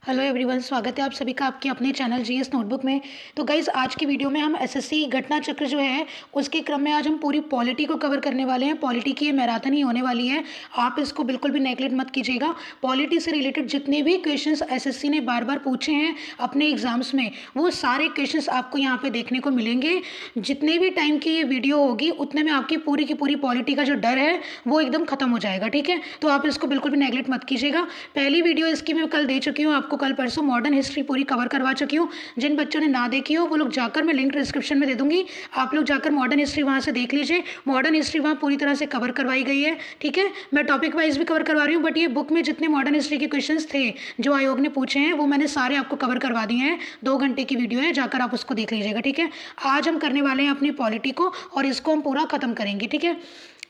Hello everyone, स्वागत है आप सभी का आपके अपने चैनल जीएस नोटबुक में। तो गाइज़, आज की वीडियो में हम एसएससी घटना चक्र जो है उसके क्रम में आज हम पूरी पॉलिटी को कवर करने वाले हैं। पॉलिटी की ये मैराथन ही होने वाली है, आप इसको बिल्कुल भी नेगलेक्ट मत कीजिएगा। पॉलिटी से रिलेटेड जितने भी क्वेश्चंस एसएससी ने बार बार पूछे हैं अपने एग्जाम्स में, वो सारे क्वेश्चंस आपको यहाँ पे देखने को मिलेंगे। जितने भी टाइम की ये वीडियो होगी उतने में आपकी पूरी की पूरी पॉलिटी का जो डर है वो एकदम खत्म हो जाएगा। ठीक है, तो आप इसको बिल्कुल भी नेगलेक्ट मत कीजिएगा। पहली वीडियो इसकी मैं कल दे चुकी हूँ आपको, कल परसों मॉडर्न हिस्ट्री पूरी कवर करवा चुकी हूँ। जिन बच्चों ने ना देखी हो वो लोग जाकर, मैं लिंक डिस्क्रिप्शन में दे दूंगी, आप लोग जाकर मॉडर्न हिस्ट्री वहाँ से देख लीजिए। मॉडर्न हिस्ट्री वहाँ पूरी तरह से कवर करवाई गई है। ठीक है, मैं टॉपिक वाइज भी कवर करवा रही हूँ, बट ये बुक में जितने मॉडर्न हिस्ट्री के क्वेश्चन थे जो आयोग ने पूछे हैं वो मैंने सारे आपको कवर करवा दिए हैं। 2 घंटे की वीडियो है, जाकर आप उसको देख लीजिएगा। ठीक है, आज हम करने वाले हैं अपनी पॉलिटी को और इसको हम पूरा खत्म करेंगे। ठीक है,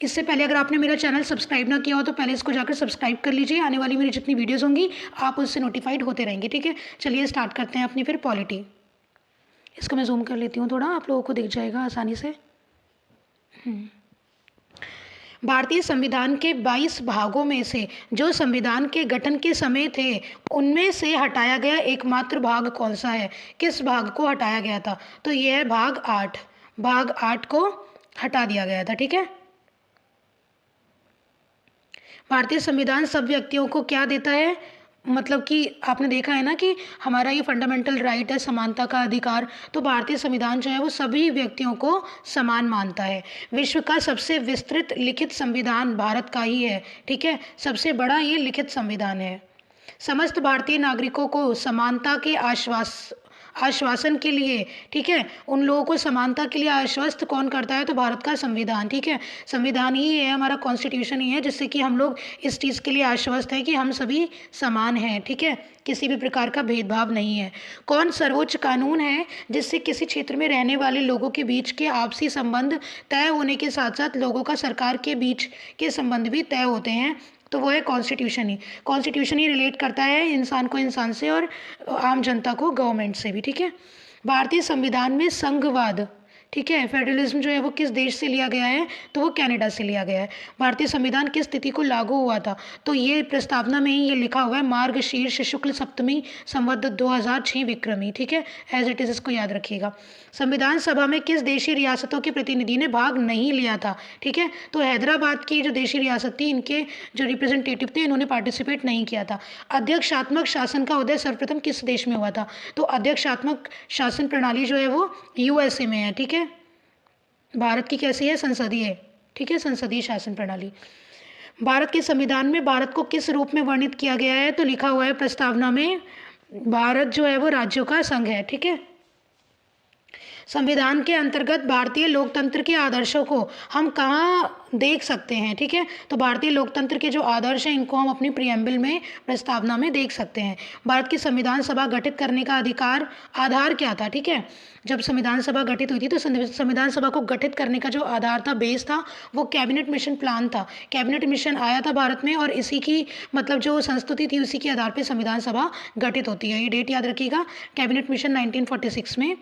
इससे पहले अगर आपने मेरा चैनल सब्सक्राइब ना किया हो तो पहले इसको जाकर सब्सक्राइब कर लीजिए। आने वाली मेरी जितनी वीडियोस होंगी आप उससे नोटिफाइड होते रहेंगे। ठीक है, चलिए स्टार्ट करते हैं अपनी फिर पॉलिटी। इसको मैं जूम कर लेती हूँ थोड़ा, आप लोगों को दिख जाएगा आसानी से। भारतीय संविधान के 22 भागों में से जो संविधान के गठन के समय थे उनमें से हटाया गया एकमात्र भाग कौन सा है? किस भाग को हटाया गया था? तो यह है भाग 8। भाग 8 को हटा दिया गया था। ठीक है, भारतीय संविधान सब व्यक्तियों को क्या देता है? मतलब कि आपने देखा है ना कि हमारा ये फंडामेंटल राइट है, समानता का अधिकार। तो भारतीय संविधान जो है वो सभी व्यक्तियों को समान मानता है। विश्व का सबसे विस्तृत लिखित संविधान भारत का ही है। ठीक है, सबसे बड़ा ये लिखित संविधान है। समस्त भारतीय नागरिकों को समानता के आश्वासन के लिए, ठीक है, उन लोगों को समानता के लिए आश्वस्त कौन करता है? तो भारत का संविधान। ठीक है, संविधान ही है, हमारा कॉन्स्टिट्यूशन ही है, जिससे कि हम लोग इस चीज़ के लिए आश्वस्त हैं कि हम सभी समान हैं। ठीक है, किसी भी प्रकार का भेदभाव नहीं है। कौन सर्वोच्च कानून है जिससे किसी क्षेत्र में रहने वाले लोगों के बीच के आपसी संबंध तय होने के साथ साथ लोगों का सरकार के बीच के संबंध भी तय होते हैं? तो वो है कॉन्स्टिट्यूशन ही। कॉन्स्टिट्यूशन ही रिलेट करता है इंसान को इंसान से और आम जनता को गवर्नमेंट से भी। ठीक है, भारतीय संविधान में संघवाद, ठीक है, फेडरलिज्म जो है वो किस देश से लिया गया है? तो वो कनाडा से लिया गया है। भारतीय संविधान किस तिथि को लागू हुआ था? तो ये प्रस्तावना में ही ये लिखा हुआ है, मार्गशीर्ष शुक्ल सप्तमी संवत 2006 विक्रमी। ठीक है, एज इट इज़, इसको याद रखिएगा। संविधान सभा में किस देशी रियासतों के प्रतिनिधि ने भाग नहीं लिया था? ठीक है, तो हैदराबाद की जो देशी रियासत थी, इनके जो रिप्रेजेंटेटिव थे, इन्होंने पार्टिसिपेट नहीं किया था। अध्यक्षात्मक शासन का उदय सर्वप्रथम किस देश में हुआ था? तो अध्यक्षात्मक शासन प्रणाली जो है वो यूएसए में है। ठीक है, भारत की कैसी है? संसदीय। ठीक है, संसदीय शासन प्रणाली। भारत के संविधान में भारत को किस रूप में वर्णित किया गया है? तो लिखा हुआ है प्रस्तावना में, भारत जो है वो राज्यों का संघ है। ठीक है, संविधान के अंतर्गत भारतीय लोकतंत्र के आदर्शों को हम कहाँ देख सकते हैं? ठीक है, तो भारतीय लोकतंत्र के जो आदर्श हैं इनको हम अपनी प्रियम्बल में, प्रस्तावना में देख सकते हैं। भारत की संविधान सभा गठित करने का आधार क्या था? ठीक है, जब संविधान सभा गठित हुई थी तो संविधान सभा को गठित करने का जो आधार था, बेस था, वो कैबिनेट मिशन प्लान था। कैबिनेट मिशन आया था भारत में और इसी की मतलब जो संस्तुति थी उसी के आधार पर संविधान सभा गठित होती है। ये डेट याद रखिएगा, कैबिनेट मिशन 1946 में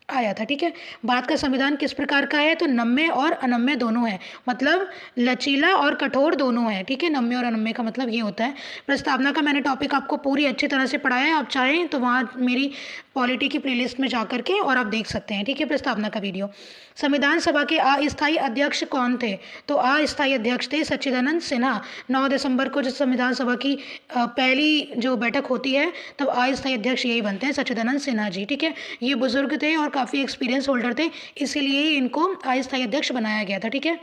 आया था। ठीक है, भारत का संविधान किस प्रकार का है? तो नम्य और अनम्य दोनों है, मतलब लचीला और कठोर दोनों है। ठीक है, नम्य और अनम्य का मतलब ये होता है। प्रस्तावना का मैंने टॉपिक आपको पूरी अच्छी तरह से पढ़ाया है, आप चाहें तो वहाँ मेरी पॉलिटी की प्लेलिस्ट में जा करके और आप देख सकते हैं। ठीक है, प्रस्तावना का वीडियो। संविधान सभा के अस्थायी अध्यक्ष कौन थे? तो अस्थायी अध्यक्ष थे सच्चिदानंद सिन्हा। 9 दिसंबर को जब संविधान सभा की पहली जो बैठक होती है तब अस्थायी अध्यक्ष यही बनते हैं, सच्चिदानंद सिन्हा जी। ठीक है, ये बुजुर्ग थे और काफ़ी एक्सपीरियंस होल्डर थे, इसीलिए इनको अस्थायी अध्यक्ष बनाया गया था। ठीक है,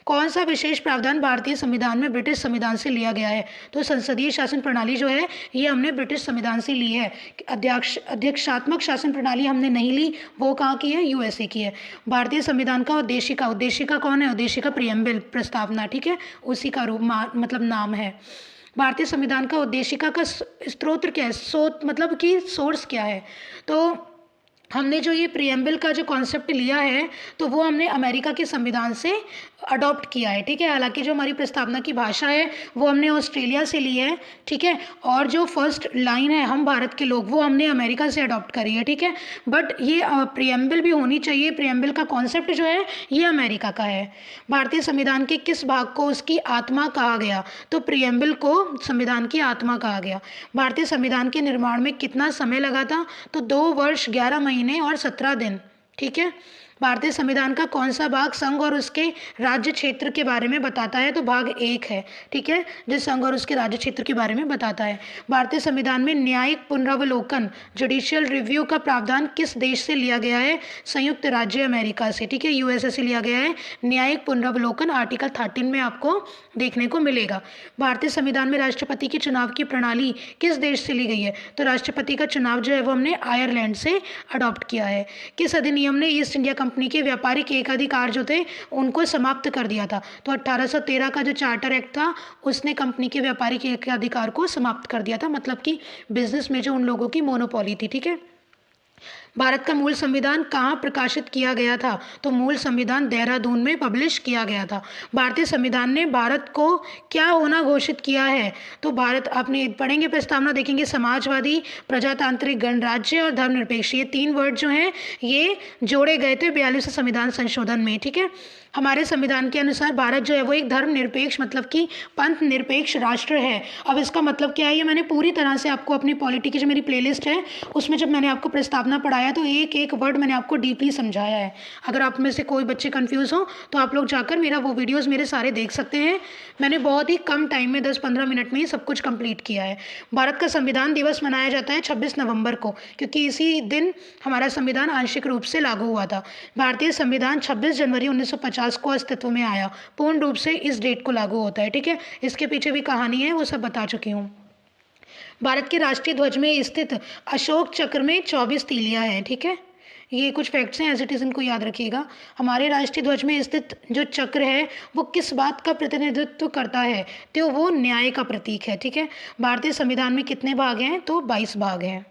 कौन सा विशेष प्रावधान भारतीय संविधान में ब्रिटिश संविधान से लिया गया है? तो संसदीय शासन प्रणाली जो है ये हमने ब्रिटिश संविधान से ली है। अध्यक्षात्मक शासन प्रणाली हमने नहीं ली, वो कहाँ की है? यूएसए की है। भारतीय संविधान का उद्देशिका कौन है? उद्देशिका प्रियम्बल, प्रस्तावना। ठीक है, उसी का रूप मतलब नाम है। भारतीय संविधान का उद्देशिका का स्रोत क्या है? मतलब कि सोर्स क्या है? तो हमने जो ये प्रियम्बल का जो कॉन्सेप्ट लिया है तो वो हमने अमेरिका के संविधान से अडॉप्ट किया है, ठीक है। हालांकि जो हमारी प्रस्तावना की भाषा है वो हमने ऑस्ट्रेलिया से ली है, ठीक है। और जो फर्स्ट लाइन है हम भारत के लोग, वो हमने अमेरिका से अडॉप्ट करी है, ठीक है। बट ये प्रियम्बल भी होनी चाहिए, प्रियम्बल का कॉन्सेप्ट जो है ये अमेरिका का है। भारतीय संविधान के किस भाग को उसकी आत्मा कहा गया? तो प्रियम्बल को संविधान की आत्मा कहा गया। भारतीय संविधान के निर्माण में कितना समय लगा था? तो 2 वर्ष 11 महीने और 17 दिन, ठीक है। भारतीय संविधान का कौन सा भाग संघ और उसके राज्य क्षेत्र के बारे में बताता है? तो भाग 1 है, ठीक है, जो संघ और उसके राज्य क्षेत्र के बारे में बताता है। भारतीय संविधान में न्यायिक पुनरावलोकन जुडिशियल रिव्यू का प्रावधान किस देश से लिया गया है? संयुक्त राज्य अमेरिका से, ठीक है, यूएसए से लिया गया है। न्यायिक पुनरावलोकन आर्टिकल 13 में आपको देखने को मिलेगा। भारतीय संविधान में राष्ट्रपति के चुनाव की प्रणाली किस देश से ली गई है? तो राष्ट्रपति का चुनाव जो है वो हमने आयरलैंड से अडॉप्ट किया है। किस अधिनियम ने ईस्ट इंडिया कंपनी के व्यापारिक एकाधिकार जो थे उनको समाप्त कर दिया था? तो 1813 का जो चार्टर एक्ट था उसने कंपनी के व्यापारिक एकाधिकार को समाप्त कर दिया था, मतलब कि बिजनेस में जो उन लोगों की मोनोपोली थी, ठीक है। भारत का मूल संविधान कहाँ प्रकाशित किया गया था? तो मूल संविधान देहरादून में पब्लिश किया गया था। भारतीय संविधान ने भारत को क्या होना घोषित किया है? तो भारत, आपने पढ़ेंगे प्रस्तावना, देखेंगे समाजवादी, प्रजातांत्रिक, गणराज्य और धर्मनिरपेक्ष, ये 3 वर्ड जो हैं ये जोड़े गए थे 42वें संविधान संशोधन में, ठीक है। हमारे संविधान के अनुसार भारत जो है वो एक धर्मनिरपेक्ष, मतलब कि पंथ निरपेक्ष राष्ट्र है। अब इसका मतलब क्या है, ये मैंने पूरी तरह से आपको अपनी पॉलिटी की जो मेरी प्लेलिस्ट है उसमें जब मैंने आपको प्रस्तावना पढ़ाया तो एक एक वर्ड मैंने आपको डीपली समझाया है। अगर आप में से कोई बच्चे कंफ्यूज हो तो आप लोग जाकर मेरा वो वीडियोस मेरे सारे देख सकते हैं। मैंने बहुत ही कम टाइम में 10-15 मिनट में ही सब कुछ कंप्लीट किया है। भारत का संविधान दिवस मनाया जाता है 26 नवंबर को, क्योंकि इसी दिन हमारा संविधान आंशिक रूप से लागू हुआ था। भारतीय संविधान 26 जनवरी 1950 को अस्तित्व में आया, पूर्ण रूप से इस डेट को लागू होता है, ठीक है। इसके पीछे भी कहानी है, वो सब बता चुकी हूँ। भारत के राष्ट्रीय ध्वज में स्थित अशोक चक्र में 24 तीलियां हैं, ठीक है। ये कुछ फैक्ट्स हैं, एज इट इज़ इनको याद रखिएगा। हमारे राष्ट्रीय ध्वज में स्थित जो चक्र है वो किस बात का प्रतिनिधित्व करता है? तो वो न्याय का प्रतीक है, ठीक है। भारतीय संविधान में कितने भाग हैं? तो 22 भाग हैं।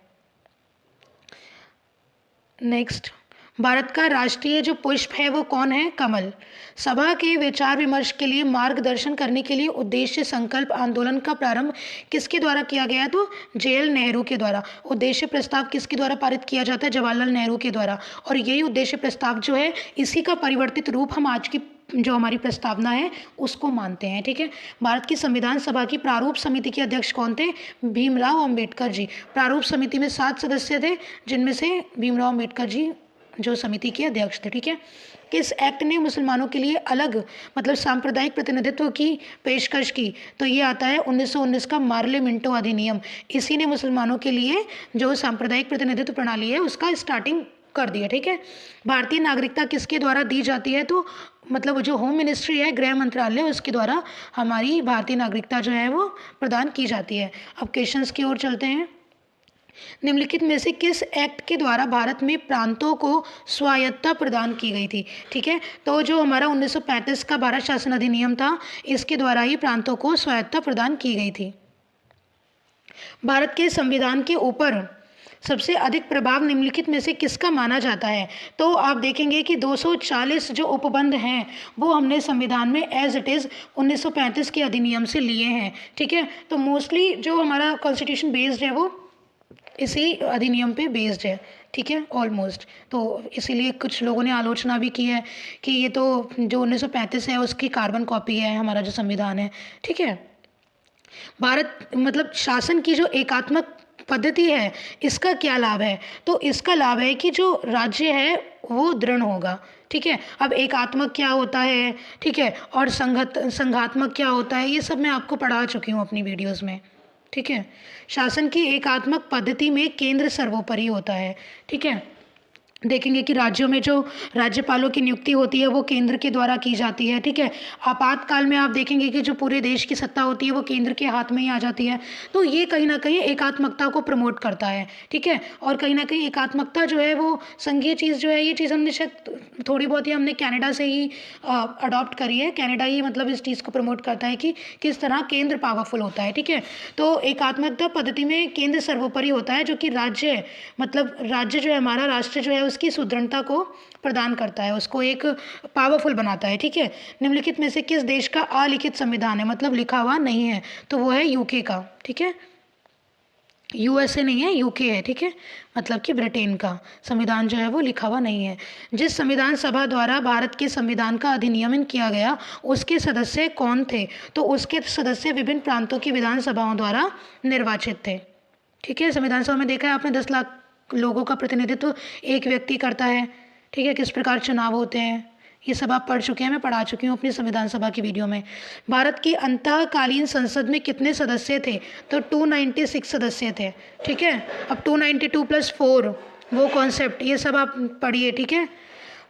नेक्स्ट, भारत का राष्ट्रीय जो पुष्प है वो कौन है? कमल। सभा के विचार विमर्श के लिए मार्गदर्शन करने के लिए उद्देश्य संकल्प आंदोलन का प्रारंभ किसके द्वारा किया गया? तो जेएल नेहरू के द्वारा। उद्देश्य प्रस्ताव किसके द्वारा पारित किया जाता है? जवाहरलाल नेहरू के द्वारा। और यही उद्देश्य प्रस्ताव जो है इसी का परिवर्तित रूप हम आज की जो हमारी प्रस्तावना है उसको मानते हैं, ठीक है। भारत की संविधान सभा की प्रारूप समिति के अध्यक्ष कौन थे? भीमराव अम्बेडकर जी। प्रारूप समिति में 7 सदस्य थे, जिनमें से भीमराव अम्बेडकर जी जो समिति के अध्यक्ष थे, ठीक है। किस एक्ट ने मुसलमानों के लिए अलग, मतलब सांप्रदायिक प्रतिनिधित्व की पेशकश की? तो ये आता है 1919 का मार्ले मिंटो अधिनियम। इसी ने मुसलमानों के लिए जो सांप्रदायिक प्रतिनिधित्व प्रणाली है उसका स्टार्टिंग कर दिया, ठीक है। भारतीय नागरिकता किसके द्वारा दी जाती है? तो मतलब जो होम मिनिस्ट्री है, गृह मंत्रालय, उसके द्वारा हमारी भारतीय नागरिकता जो है वो प्रदान की जाती है। अब क्वेश्चंस की ओर चलते हैं। निम्नलिखित में से किस एक्ट के द्वारा भारत में प्रांतों को स्वायत्तता प्रदान की गई थी? ठीक है, तो जो हमारा 1935 का भारत शासन अधिनियम था, इसके द्वारा ही प्रांतों को स्वायत्तता प्रदान की गई थी। भारत के संविधान के ऊपर सबसे अधिक प्रभाव निम्नलिखित में से किसका माना जाता है? तो आप देखेंगे कि 240 जो उपबंध हैं वो हमने संविधान में एज इट इज़ 1935 के अधिनियम से लिए हैं, ठीक है। तो मोस्टली जो हमारा कॉन्स्टिट्यूशन बेस्ड है वो इसी अधिनियम पे बेस्ड है, ठीक है, ऑलमोस्ट। तो इसीलिए कुछ लोगों ने आलोचना भी की है कि ये तो जो 1935 है उसकी कार्बन कॉपी है हमारा जो संविधान है, ठीक है। भारत मतलब शासन की जो एकात्मक पद्धति है, इसका क्या लाभ है? तो इसका लाभ है कि जो राज्य है वो दृढ़ होगा, ठीक है। अब एकात्मक क्या होता है, ठीक है, और संघात्मक क्या होता है, ये सब मैं आपको पढ़ा चुकी हूँ अपनी वीडियोज़ में, ठीक है। शासन की एकात्मक पद्धति में केंद्र सर्वोपरि होता है, ठीक है। देखेंगे कि राज्यों में जो राज्यपालों की नियुक्ति होती है वो केंद्र के द्वारा की जाती है, ठीक है। आपातकाल में आप देखेंगे कि जो पूरे देश की सत्ता होती है वो केंद्र के हाथ में ही आ जाती है। तो ये कहीं ना कहीं एकात्मकता को प्रमोट करता है, ठीक है। और कहीं ना कहीं एकात्मकता जो है वो संघीय चीज़ जो है, ये चीज़ हमने शायद थोड़ी बहुत ही हमने कनाडा से ही अडॉप्ट करी है। कनाडा ही मतलब इस चीज़ को प्रमोट करता है कि किस तरह केंद्र पावरफुल होता है, ठीक है। तो एकात्मकता पद्धति में केंद्र सर्वोपरि होता है, जो कि राज्य मतलब राज्य जो है हमारा राष्ट्र जो है उसकी सुदृढ़ता को प्रदान करता है, उसको एक पावरफुल बनाता है, ठीक है। निम्नलिखित में से किस देश का अलिखित संविधान है, मतलब लिखा हुआ नहीं है, तो वो है यूके का, ठीक है। यूएसए नहीं है, यूके है, ठीक है, मतलब कि ब्रिटेन का संविधान जो है वो लिखा हुआ नहीं है। जिस संविधान सभा द्वारा भारत के संविधान का अधिनियमन किया गया उसके सदस्य कौन थे, तो उसके सदस्य विभिन्न प्रांतों की विधानसभाओं द्वारा निर्वाचित थे, ठीक है। संविधान सभा में देखा है आपने 10 लाख लोगों का प्रतिनिधित्व एक व्यक्ति करता है, ठीक है। किस प्रकार चुनाव होते हैं ये सब आप पढ़ चुके हैं, मैं पढ़ा चुकी हूँ अपनी संविधान सभा की वीडियो में। भारत की अंतःकालीन संसद में कितने सदस्य थे, तो 296 सदस्य थे, ठीक है। अब 292 + 4 वो कॉन्सेप्ट ये सब आप पढ़िए, ठीक है।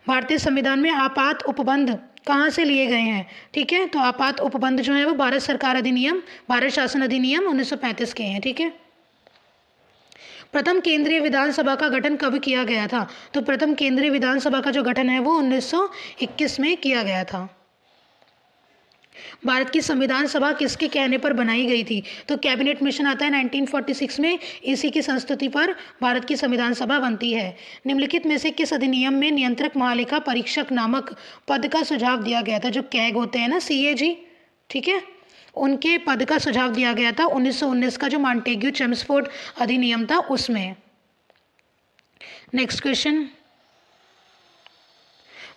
भारतीय संविधान में आपात उपबंध कहाँ से लिए गए हैं, ठीक है। तो आपात उपबंध जो है वो भारत सरकार अधिनियम, भारत शासन अधिनियम 1935 के हैं, ठीक है। प्रथम केंद्रीय विधानसभा का गठन कब किया गया था, तो प्रथम केंद्रीय विधानसभा का जो गठन है वो 1921 में किया गया था। भारत की संविधान सभा किसके कहने पर बनाई गई थी, तो कैबिनेट मिशन आता है 1946 में, इसी की संस्तुति पर भारत की संविधान सभा बनती है। निम्नलिखित में से किस अधिनियम में नियंत्रक महालेखा परीक्षक नामक पद का सुझाव दिया गया था, जो कैग होते हैं ना CAG, ठीक है, उनके पद का सुझाव दिया गया था 1919 का जो मॉन्टेग्यू चेम्सफोर्ड अधिनियम था उसमें। नेक्स्ट क्वेश्चन,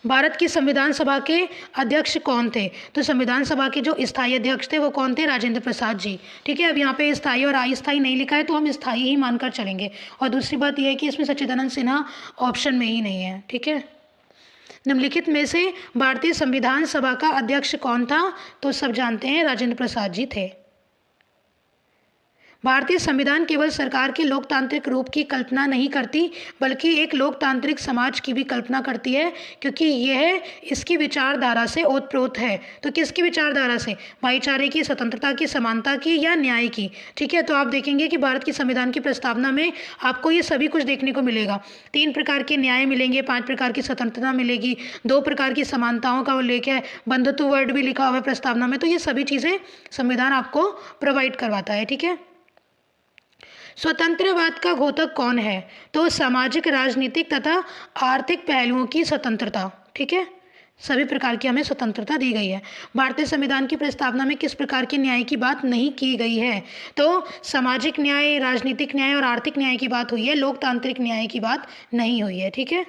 भारत की संविधान सभा के अध्यक्ष कौन थे, तो संविधान सभा के जो स्थायी अध्यक्ष थे वो कौन थे, राजेंद्र प्रसाद जी, ठीक है। अब यहाँ पे स्थायी और अस्थायी नहीं लिखा है तो हम स्थायी ही मानकर चलेंगे। और दूसरी बात यह है कि इसमें सच्चिदानंद सिन्हा ऑप्शन में ही नहीं है, ठीक है। निम्नलिखित में से भारतीय संविधान सभा का अध्यक्ष कौन था, तो सब जानते हैं राजेंद्र प्रसाद जी थे। भारतीय संविधान केवल सरकार के लोकतांत्रिक रूप की कल्पना नहीं करती बल्कि एक लोकतांत्रिक समाज की भी कल्पना करती है, क्योंकि यह इसकी विचारधारा से ओतप्रोत है। तो किसकी विचारधारा से, भाईचारे की, स्वतंत्रता की, समानता की या न्याय की, ठीक है। तो आप देखेंगे कि भारत की संविधान की प्रस्तावना में आपको ये सभी कुछ देखने को मिलेगा। 3 प्रकार के न्याय मिलेंगे, 5 प्रकार की स्वतंत्रता मिलेगी, 2 प्रकार की समानताओं का उल्लेख है, बंधुत्व वर्ड भी लिखा हुआ है प्रस्तावना में। तो ये सभी चीज़ें संविधान आपको प्रोवाइड करवाता है, ठीक है। स्वतंत्रवाद का घोतक कौन है, तो सामाजिक, राजनीतिक तथा आर्थिक पहलुओं की स्वतंत्रता, ठीक है। सभी प्रकार की हमें स्वतंत्रता दी गई है। भारतीय संविधान की प्रस्तावना में किस प्रकार के न्याय की बात नहीं की गई है, तो सामाजिक न्याय, राजनीतिक न्याय और आर्थिक न्याय की बात हुई है, लोकतांत्रिक न्याय की बात नहीं हुई है, ठीक है।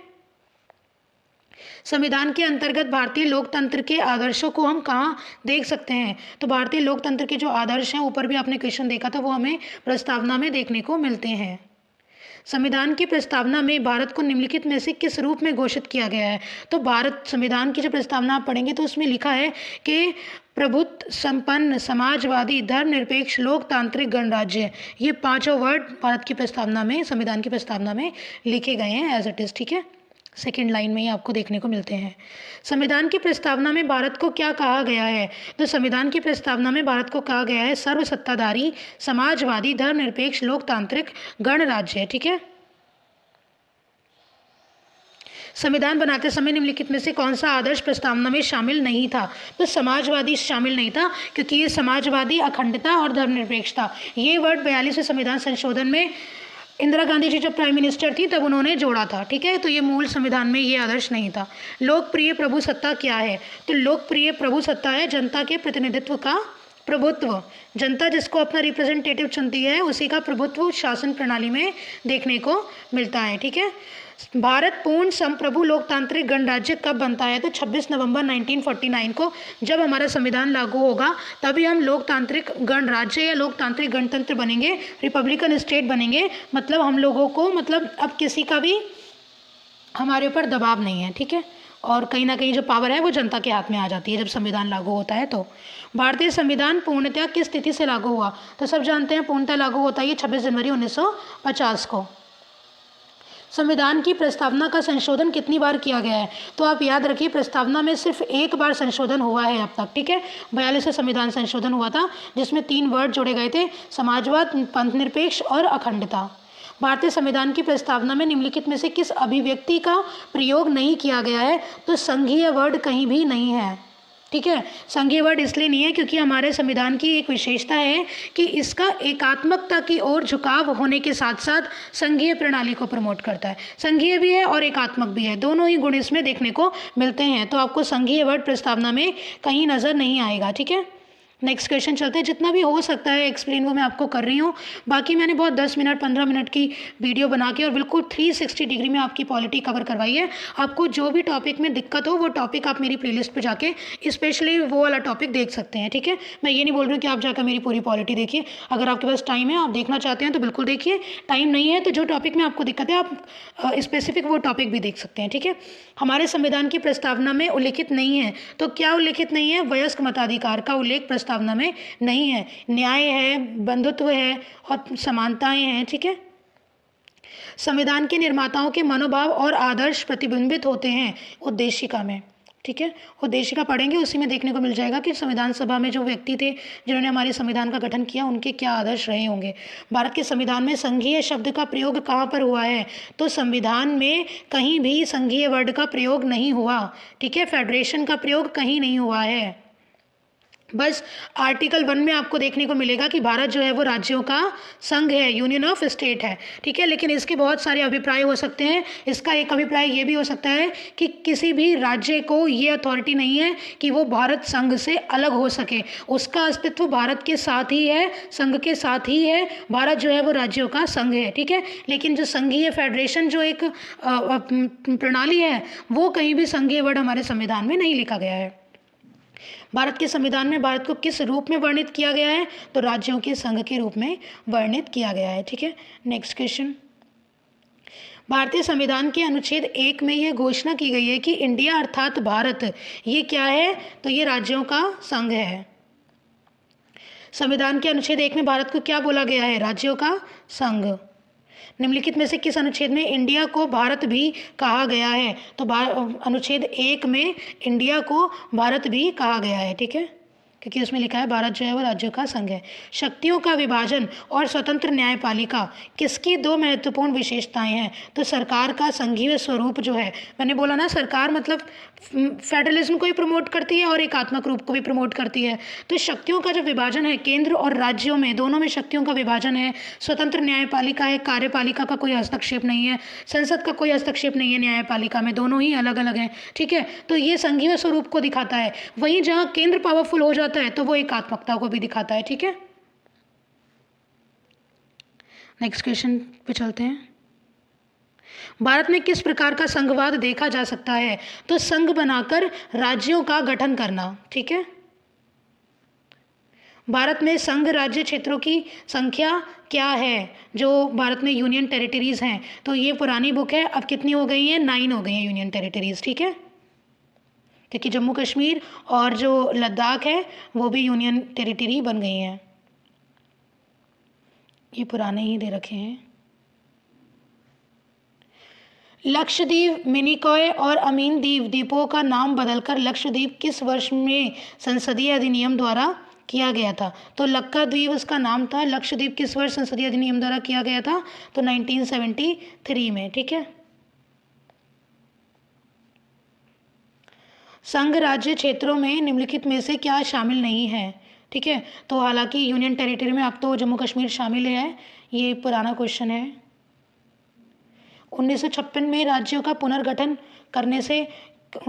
संविधान के अंतर्गत भारतीय लोकतंत्र के आदर्शों को हम कहाँ देख सकते हैं, तो भारतीय लोकतंत्र के जो आदर्श हैं, ऊपर भी आपने क्वेश्चन देखा था, वो हमें प्रस्तावना में देखने को मिलते हैं। संविधान की प्रस्तावना में भारत को निम्नलिखित में से किस रूप में घोषित किया गया है, तो भारत संविधान की जो प्रस्तावना आप पढ़ेंगे तो उसमें लिखा है कि प्रभुत्व संपन्न समाजवादी धर्मनिरपेक्ष लोकतांत्रिक गणराज्य, ये 5 वर्ड भारत की प्रस्तावना में, संविधान की प्रस्तावना में लिखे गए हैं एज इट इज़, ठीक है। सेकेंड लाइन में ही आपको देखने को मिलते हैं। संविधान की प्रस्तावना में भारत को क्या कहा गया है, तो संविधान की प्रस्तावना में भारत को कहा गया है सर्वसत्ताधारी समाजवादी धर्मनिरपेक्ष लोकतांत्रिक गणराज्य, ठीक है। संविधान बनाते समय निम्नलिखित में से कौन सा आदर्श प्रस्तावना में शामिल नहीं था, तो समाजवादी शामिल नहीं था, क्योंकि ये समाजवादी, अखंडता और धर्मनिरपेक्षता, ये वर्ड 42वें संविधान संशोधन में इंदिरा गांधी जी जब प्राइम मिनिस्टर थी तब उन्होंने जोड़ा था, ठीक है। तो ये मूल संविधान में ये आदर्श नहीं था। लोकप्रिय प्रभुसत्ता क्या है, तो लोकप्रिय प्रभुसत्ता है जनता के प्रतिनिधित्व का प्रभुत्व, जनता जिसको अपना रिप्रेजेंटेटिव चुनती है उसी का प्रभुत्व शासन प्रणाली में देखने को मिलता है, ठीक है। भारत पूर्ण संप्रभु लोकतांत्रिक गणराज्य कब बनता है, तो 26 नवंबर 1949 को, जब हमारा संविधान लागू होगा तभी हम लोकतांत्रिक गणराज्य या लोकतांत्रिक गणतंत्र बनेंगे, रिपब्लिकन स्टेट बनेंगे। मतलब हम लोगों को, मतलब अब किसी का भी हमारे ऊपर दबाव नहीं है, ठीक है। और कहीं ना कहीं जो पावर है वो जनता के हाथ में आ जाती है जब संविधान लागू होता है। तो भारतीय संविधान पूर्णतः किस तिथि से लागू हुआ, तो सब जानते हैं पूर्णतः लागू होता है ये 26 जनवरी 1950 को। संविधान की प्रस्तावना का संशोधन कितनी बार किया गया है? तो आप याद रखिए, प्रस्तावना में सिर्फ एक बार संशोधन हुआ है अब तक, ठीक है। 42 संविधान संशोधन हुआ था, जिसमें 3 वर्ड जोड़े गए थे, समाजवाद, पंथनिरपेक्ष और अखंडता। भारतीय संविधान की प्रस्तावना में निम्नलिखित में से किस अभिव्यक्ति का प्रयोग नहीं किया गया है? तो संघीय वर्ड कहीं भी नहीं है, ठीक है। संघीय वर्ड इसलिए नहीं है क्योंकि हमारे संविधान की एक विशेषता है कि इसका एकात्मकता की ओर झुकाव होने के साथ साथ संघीय प्रणाली को प्रमोट करता है। संघीय भी है और एकात्मक भी है, दोनों ही गुण इसमें देखने को मिलते हैं। तो आपको संघीय वर्ड प्रस्तावना में कहीं नज़र नहीं आएगा, ठीक है। नेक्स्ट क्वेश्चन चलते हैं। जितना भी हो सकता है एक्सप्लेन वो मैं आपको कर रही हूँ। बाकी मैंने बहुत 10 मिनट 15 मिनट की वीडियो बना के और बिल्कुल 360 डिग्री में आपकी पॉलिटी कवर करवाई है। आपको जो भी टॉपिक में दिक्कत हो वो टॉपिक आप मेरी प्लेलिस्ट पे जाके स्पेशली वो वाला टॉपिक देख सकते हैं, ठीक है। मैं ये नहीं बोल रही हूँ कि आप जाकर मेरी पूरी पॉलिटी देखिए। अगर आपके पास टाइम है, आप देखना चाहते हैं तो बिल्कुल देखिए। टाइम नहीं है तो जो टॉपिक में आपको दिक्कत है आप स्पेसिफिक वो टॉपिक भी देख सकते हैं, ठीक है। हमारे संविधान की प्रस्तावना में उल्लिखित नहीं है, तो क्या उल्लिखित नहीं है? वयस्क मताधिकार का उल्लेख प्रस्तावना में नहीं है। न्याय है, बंधुत्व है और समानताएं हैं, ठीक है। संविधान के निर्माताओं के मनोभाव और आदर्श प्रतिबिंबित होते हैं उद्देशिका में, ठीक है। उद्देशिका पढ़ेंगे, उसी में देखने को मिल जाएगा कि संविधान सभा में जो व्यक्ति थे जिन्होंने हमारे संविधान का गठन किया उनके क्या आदर्श रहे होंगे। भारत के संविधान में संघीय शब्द का प्रयोग कहाँ पर हुआ है? तो संविधान में कहीं भी संघीय वर्ड का प्रयोग नहीं हुआ, ठीक है। फेडरेशन का प्रयोग कहीं नहीं हुआ है। बस आर्टिकल 1 में आपको देखने को मिलेगा कि भारत जो है वो राज्यों का संघ है, यूनियन ऑफ स्टेट है, ठीक है। लेकिन इसके बहुत सारे अभिप्राय हो सकते हैं। इसका एक अभिप्राय ये भी हो सकता है कि किसी भी राज्य को ये अथॉरिटी नहीं है कि वो भारत संघ से अलग हो सके। उसका अस्तित्व भारत के साथ ही है, संघ के साथ ही है। भारत जो है वो राज्यों का संघ है, ठीक है। लेकिन जो संघीय फेडरेशन जो एक प्रणाली है वो कहीं भी संघीय वर्ड हमारे संविधान में नहीं लिखा गया है। भारत के संविधान में भारत को किस रूप में वर्णित किया गया है? तो राज्यों के संघ के रूप में वर्णित किया गया है, ठीक है। Next question. भारतीय संविधान के अनुच्छेद 1 में यह घोषणा की गई है कि इंडिया अर्थात भारत ये क्या है? तो ये राज्यों का संघ है। संविधान के अनुच्छेद 1 में भारत को क्या बोला गया है? राज्यों का संघ। निम्नलिखित में से किस अनुच्छेद में इंडिया को भारत भी कहा गया है? तो अनुच्छेद 1 में इंडिया को भारत भी कहा गया है, ठीक है, क्योंकि उसमें लिखा है भारत जो है वो राज्यों का संघ है। शक्तियों का विभाजन और स्वतंत्र न्यायपालिका किसकी 2 महत्वपूर्ण विशेषताएं हैं? तो सरकार का संघीय स्वरूप जो है, मैंने बोला ना सरकार मतलब फेडरलिज्म को भी प्रमोट करती है और एकात्मक रूप को भी प्रमोट करती है। तो शक्तियों का जो विभाजन है केंद्र और राज्यों में, दोनों में शक्तियों का विभाजन है। स्वतंत्र न्यायपालिका है, कार्यपालिका का कोई हस्तक्षेप नहीं है, संसद का कोई हस्तक्षेप नहीं है न्यायपालिका में, दोनों ही अलग अलग हैं, ठीक है। तो ये संघीय स्वरूप को दिखाता है। वहीं जहाँ केंद्र पावरफुल हो जाता है तो वो एकात्मकता को भी दिखाता है, ठीक है। नेक्स्ट क्वेश्चन पे चलते हैं। भारत में किस प्रकार का संघवाद देखा जा सकता है? तो संघ बनाकर राज्यों का गठन करना, ठीक है। भारत में संघ राज्य क्षेत्रों की संख्या क्या है? जो भारत में यूनियन टेरिटरीज हैं, तो ये पुरानी बुक है, अब कितनी हो गई हैं? 9 हो गई हैं यूनियन टेरिटरीज, ठीक है, क्योंकि जम्मू कश्मीर और जो लद्दाख है वो भी यूनियन टेरिटरी बन गई हैं। ये पुराने ही दे रखे हैं। लक्षद्वीप, मिनिकॉय और अमीन द्वीप द्वीपों का नाम बदलकर लक्षद्वीप किस वर्ष में संसदीय अधिनियम द्वारा किया गया था? तो लक्का द्वीप उसका नाम था। लक्षद्वीप किस वर्ष संसदीय अधिनियम द्वारा किया गया था? तो 1973 में, ठीक है। संघ राज्य क्षेत्रों में निम्नलिखित में से क्या शामिल नहीं है? ठीक है, तो हालांकि यूनियन टेरिटरी में अब तो जम्मू कश्मीर शामिल है। ये पुराना क्वेश्चन है। 1956 में राज्यों का पुनर्गठन करने से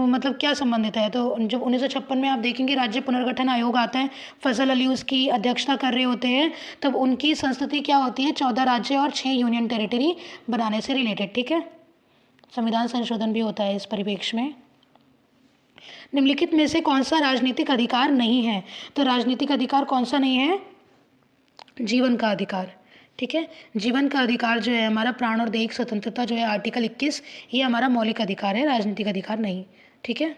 मतलब क्या संबंधित है? तो जब 1956 में आप देखेंगे राज्य पुनर्गठन आयोग आता है, फजल अली उसकी अध्यक्षता कर रहे होते हैं, तब उनकी संस्तुति क्या होती है? 14 राज्य और 6 यूनियन टेरिटरी बनाने से रिलेटेड, ठीक है। संविधान संशोधन भी होता है इस परिप्रेक्ष्य में। निम्नलिखित में से कौन सा राजनीतिक अधिकार नहीं है? तो राजनीतिक अधिकार कौन सा नहीं है? जीवन का अधिकार, ठीक है। जीवन का अधिकार जो है हमारा, प्राण और दैहिक स्वतंत्रता जो है आर्टिकल 21, ये हमारा मौलिक अधिकार है, राजनीतिक अधिकार नहीं, ठीक है।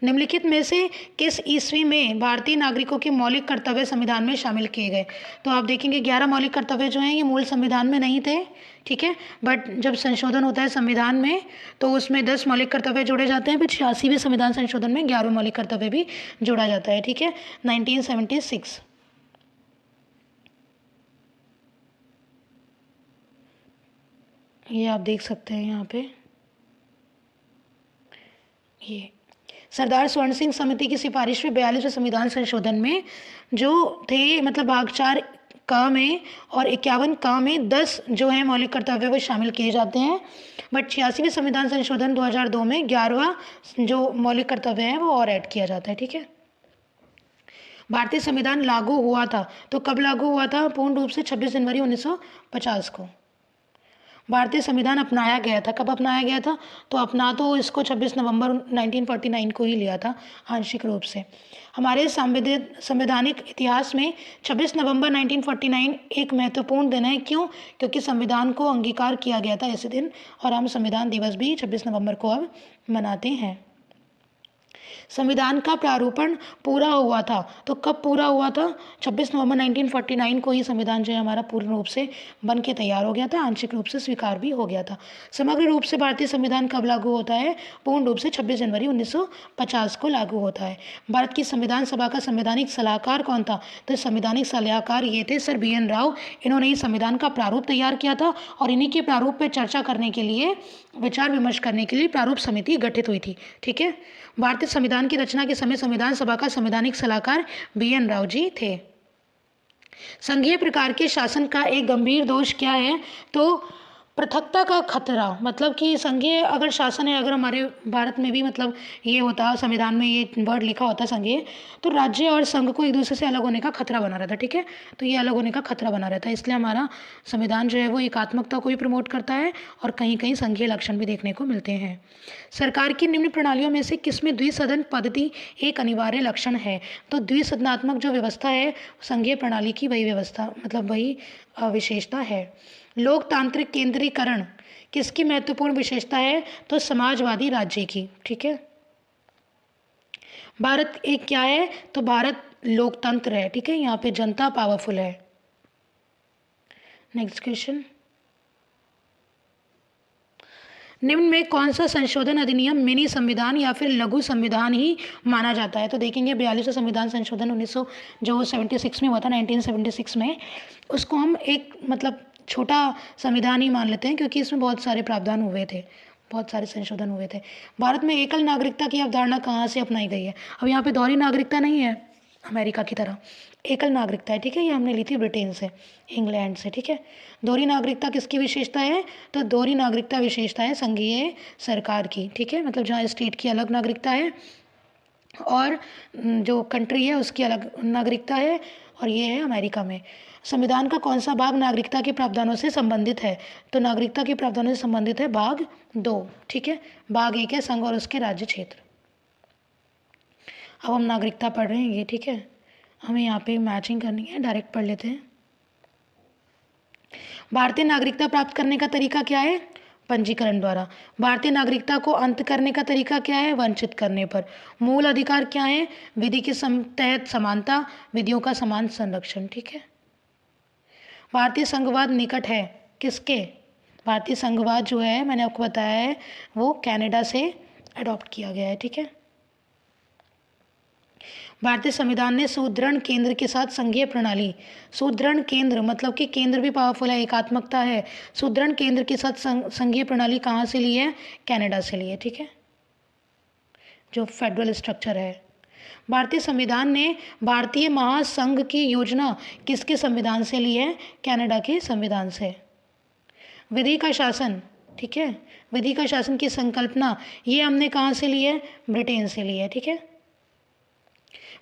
निम्नलिखित में से किस ईस्वी में भारतीय नागरिकों के मौलिक कर्तव्य संविधान में शामिल किए गए? तो आप देखेंगे 11 मौलिक कर्तव्य जो हैं ये मूल संविधान में नहीं थे, ठीक है, बट जब संशोधन होता है संविधान में तो उसमें 10 मौलिक कर्तव्य जोड़े जाते हैं, फिर 86वें संविधान संशोधन में 11 मौलिक कर्तव्य भी जोड़ा जाता है, ठीक है, 1976। ये आप देख सकते हैं यहाँ पे, ये सरदार स्वर्ण सिंह समिति की सिफारिश में 42वें संविधान संशोधन में जो थे, मतलब भाग 4 क में और 51 क में 10 जो है मौलिक कर्तव्य वो शामिल किए जाते हैं, बट 86वें संविधान संशोधन 2002 में 11वां जो मौलिक कर्तव्य है वो और ऐड किया जाता है, ठीक है। भारतीय संविधान लागू हुआ था तो कब लागू हुआ था? पूर्ण रूप से 26 जनवरी 1950 को। भारतीय संविधान अपनाया गया था, कब अपनाया गया था? तो अपना तो इसको 26 नवंबर 1949 को ही लिया था आंशिक रूप से। हमारे संवैधानिक इतिहास में 26 नवंबर 1949 एक महत्वपूर्ण दिन है, क्यों? क्योंकि संविधान को अंगीकार किया गया था इसी दिन, और हम संविधान दिवस भी 26 नवंबर को अब मनाते हैं। संविधान का प्रारूपण पूरा हुआ था तो कब पूरा हुआ था? 26 नवंबर 1949 को ही संविधान जो है हमारा पूर्ण रूप से बन के तैयार हो गया था, आंशिक रूप से स्वीकार भी हो गया था। समग्र रूप से भारतीय संविधान कब लागू होता है? पूर्ण रूप से 26 जनवरी 1950 को लागू होता है। भारत की संविधान सभा का संवैधानिक सलाहकार कौन था? तो संवैधानिक सलाहकार ये थे सर BN राव। इन्होंने ही संविधान का प्रारूप तैयार किया था और इन्हीं के प्रारूप पर चर्चा करने के लिए, विचार विमर्श करने के लिए प्रारूप समिति गठित हुई थी, ठीक है। भारतीय संविधान की रचना के समय संविधान सभा का संवैधानिक सलाहकार BN राव जी थे। संघीय प्रकार के शासन का एक गंभीर दोष क्या है? तो पृथकता का खतरा, मतलब कि संघीय अगर शासन है, अगर हमारे भारत में भी मतलब ये होता, संविधान में ये वर्ड लिखा होता संघीय, तो राज्य और संघ को एक दूसरे से अलग होने का खतरा बना रहता, ठीक है। तो ये अलग होने का खतरा बना रहता है, इसलिए हमारा संविधान जो है वो एकात्मकता को भी प्रमोट करता है और कहीं कहीं संघीय लक्षण भी देखने को मिलते हैं। सरकार की निम्न प्रणालियों में से किसमें द्विसदन पद्धति एक अनिवार्य लक्षण है? तो द्विसदनात्मक जो व्यवस्था है संघीय प्रणाली की वही व्यवस्था, मतलब वही विशेषता है। लोकतांत्रिक केंद्रीकरण किसकी महत्वपूर्ण विशेषता है? तो समाजवादी राज्य की, ठीक है। भारत एक क्या है? तो भारत लोकतंत्र है, ठीक है, यहाँ पे जनता पावरफुल है। नेक्स्ट क्वेश्चन, निम्न में कौन सा संशोधन अधिनियम मिनी संविधान या फिर लघु संविधान ही माना जाता है? तो देखेंगे 42वां संविधान संशोधन 1976 में हुआ था, 1976 में, उसको हम एक मतलब छोटा संविधान ही मान लेते हैं क्योंकि इसमें बहुत सारे प्रावधान हुए थे, बहुत सारे संशोधन हुए थे। भारत में एकल नागरिकता की अवधारणा कहाँ से अपनाई गई है? अब यहाँ पे दोहरी नागरिकता नहीं है अमेरिका की तरह, एकल नागरिकता है, ठीक है, ये हमने ली थी ब्रिटेन से, इंग्लैंड से, ठीक है। दोहरी नागरिकता किसकी विशेषता है? तो दोहरी नागरिकता विशेषता है संघीय सरकार की, ठीक है, मतलब जहाँ स्टेट की अलग नागरिकता है और जो कंट्री है उसकी अलग नागरिकता है, और ये है अमेरिका में। संविधान का कौन सा भाग नागरिकता के प्रावधानों से संबंधित है? तो नागरिकता के प्रावधानों से संबंधित है भाग 2, ठीक है। भाग 1 है संघ और उसके राज्य क्षेत्र। अब हम नागरिकता पढ़ रहे हैं ये, ठीक है, हमें यहाँ पे मैचिंग करनी है, डायरेक्ट पढ़ लेते हैं। भारतीय नागरिकता प्राप्त करने का तरीका क्या है? पंजीकरण द्वारा। भारतीय नागरिकता को अंत करने का तरीका क्या है? वंचित करने पर। मूल अधिकार क्या है? विधि के तहत समानता, विधियों का समान संरक्षण, ठीक है। भारतीय संघवाद निकट है किसके? भारतीय संघवाद जो है मैंने आपको बताया है वो कनाडा से अडॉप्ट किया गया है, ठीक है। भारतीय संविधान ने सुदृढ़ केंद्र के साथ संघीय प्रणाली, सुदृढ़ केंद्र मतलब कि केंद्र भी पावरफुल है, एकात्मकता है, सुदृढ़ केंद्र के साथ संघीय प्रणाली कहाँ से ली है? कनाडा से ली है, ठीक है, जो फेडरल स्ट्रक्चर है। भारतीय संविधान ने भारतीय महासंघ की योजना किसके संविधान से ली है? कनाडा के संविधान से। विधि का शासन, ठीक है, विधि का शासन की संकल्पना ये हमने कहाँ से ली है? ब्रिटेन से ली है, ठीक है।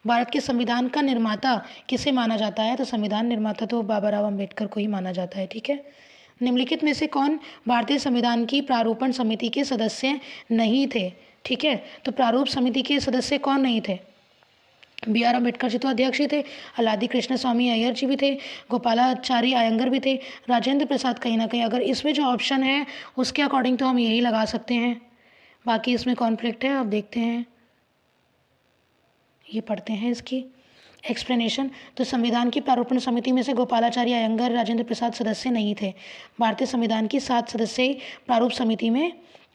भारत के संविधान का निर्माता किसे माना जाता है? तो संविधान निर्माता तो बाबा राव अम्बेडकर को ही माना जाता है, ठीक है। निम्नलिखित में से कौन भारतीय संविधान की प्रारूपण समिति के सदस्य नहीं थे? ठीक है, तो प्रारूप समिति के सदस्य कौन नहीं थे? BR अम्बेडकर जी तो अध्यक्ष ही थे, अलादी कृष्ण स्वामी अय्यर जी भी थे, गोपालाचारी अयंगर भी थे, राजेंद्र प्रसाद कहीं ना कहीं, अगर इसमें जो ऑप्शन है उसके अकॉर्डिंग तो हम यही लगा सकते हैं, बाकी इसमें कॉन्फ्लिक्ट है, आप देखते हैं। ये पढ़ते हैं इसकी एक्सप्लेनेशन। तो संविधान की प्रारूपण समिति में से गोपालाचारी अयंगर, राजेंद्र प्रसाद सदस्य नहीं थे। भारतीय संविधान की 7 सदस्यीय प्रारूप समिति में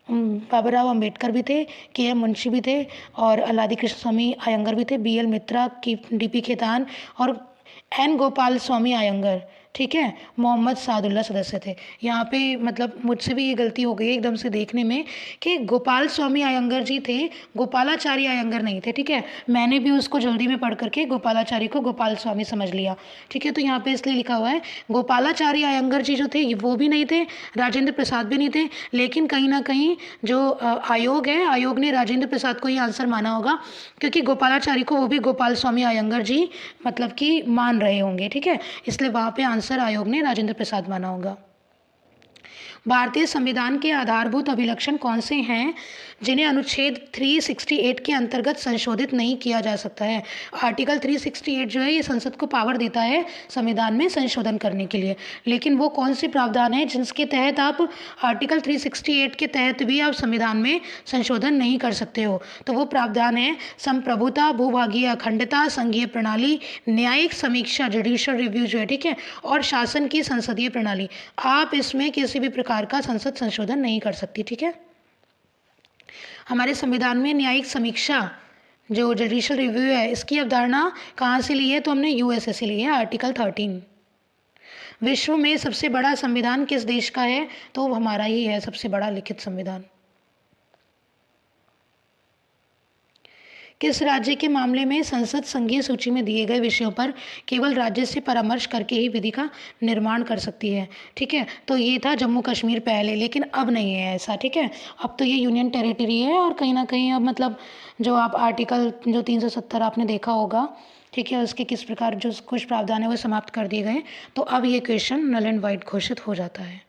बाबूराव अम्बेडकर भी थे, के.एम. मुंशी भी थे और अल्लादी कृष्ण स्वामी अयंगर भी थे, बी.एल. मित्रा, डी.पी. खेतान और एन. गोपाल स्वामी अयंगर, ठीक है, मोहम्मद सादुल्ला सदस्य थे। यहाँ पे मतलब मुझसे भी ये गलती हो गई एकदम से देखने में कि गोपाल स्वामी अयंगर जी थे, गोपालाचारी अयंगर नहीं थे, ठीक है। मैंने भी उसको जल्दी में पढ़ करके गोपालाचारी को गोपाल स्वामी समझ लिया, ठीक है। तो यहाँ पे इसलिए लिखा हुआ है गोपालाचारी अयंगर जी जो थे वो भी नहीं थे, राजेंद्र प्रसाद भी नहीं थे, लेकिन कहीं ना कहीं जो आयोग है, आयोग ने राजेंद्र प्रसाद को ही आंसर माना होगा, क्योंकि गोपालाचारी को वो भी गोपाल स्वामी अयंगर जी मतलब कि मान रहे होंगे, ठीक है, इसलिए वहाँ पे आंसर आयोग ने राजेंद्र प्रसाद माना होगा। भारतीय संविधान के आधारभूत अभिलक्षण कौन से हैं जिन्हें अनुच्छेद 368 के अंतर्गत संशोधित नहीं किया जा सकता है? आर्टिकल 368 जो है ये संसद को पावर देता है संविधान में संशोधन करने के लिए, लेकिन वो कौन से प्रावधान है जिसके तहत आप आर्टिकल 368 के तहत भी आप संविधान में संशोधन नहीं कर सकते हो? तो वो प्रावधान है संप्रभुता, भूभागीय अखंडता, संघीय प्रणाली, न्यायिक समीक्षा जुडिशियल रिव्यू जो है, ठीक है, और शासन की संसदीय प्रणाली। आप इसमें किसी भी प्रकार का संसद संशोधन नहीं कर सकती, ठीक है। हमारे संविधान में न्यायिक समीक्षा जो जुडिशियल रिव्यू है इसकी अवधारणा कहाँ से ली है? तो हमने यूएसए से ली है, आर्टिकल 13। विश्व में सबसे बड़ा संविधान किस देश का है? तो हमारा ही है सबसे बड़ा लिखित संविधान। किस राज्य के मामले में संसद संघीय सूची में दिए गए विषयों पर केवल राज्य से परामर्श करके ही विधि का निर्माण कर सकती है? ठीक है, तो ये था जम्मू कश्मीर पहले, लेकिन अब नहीं है ऐसा, ठीक है। अब तो ये यूनियन टेरिटरी है और कहीं ना कहीं अब मतलब जो आप आर्टिकल जो 370 आपने देखा होगा, ठीक है, उसके किस प्रकार जो कुछ प्रावधान है वो समाप्त कर दिए गए, तो अब ये क्वेश्चन नल एंड वाइड घोषित हो जाता है।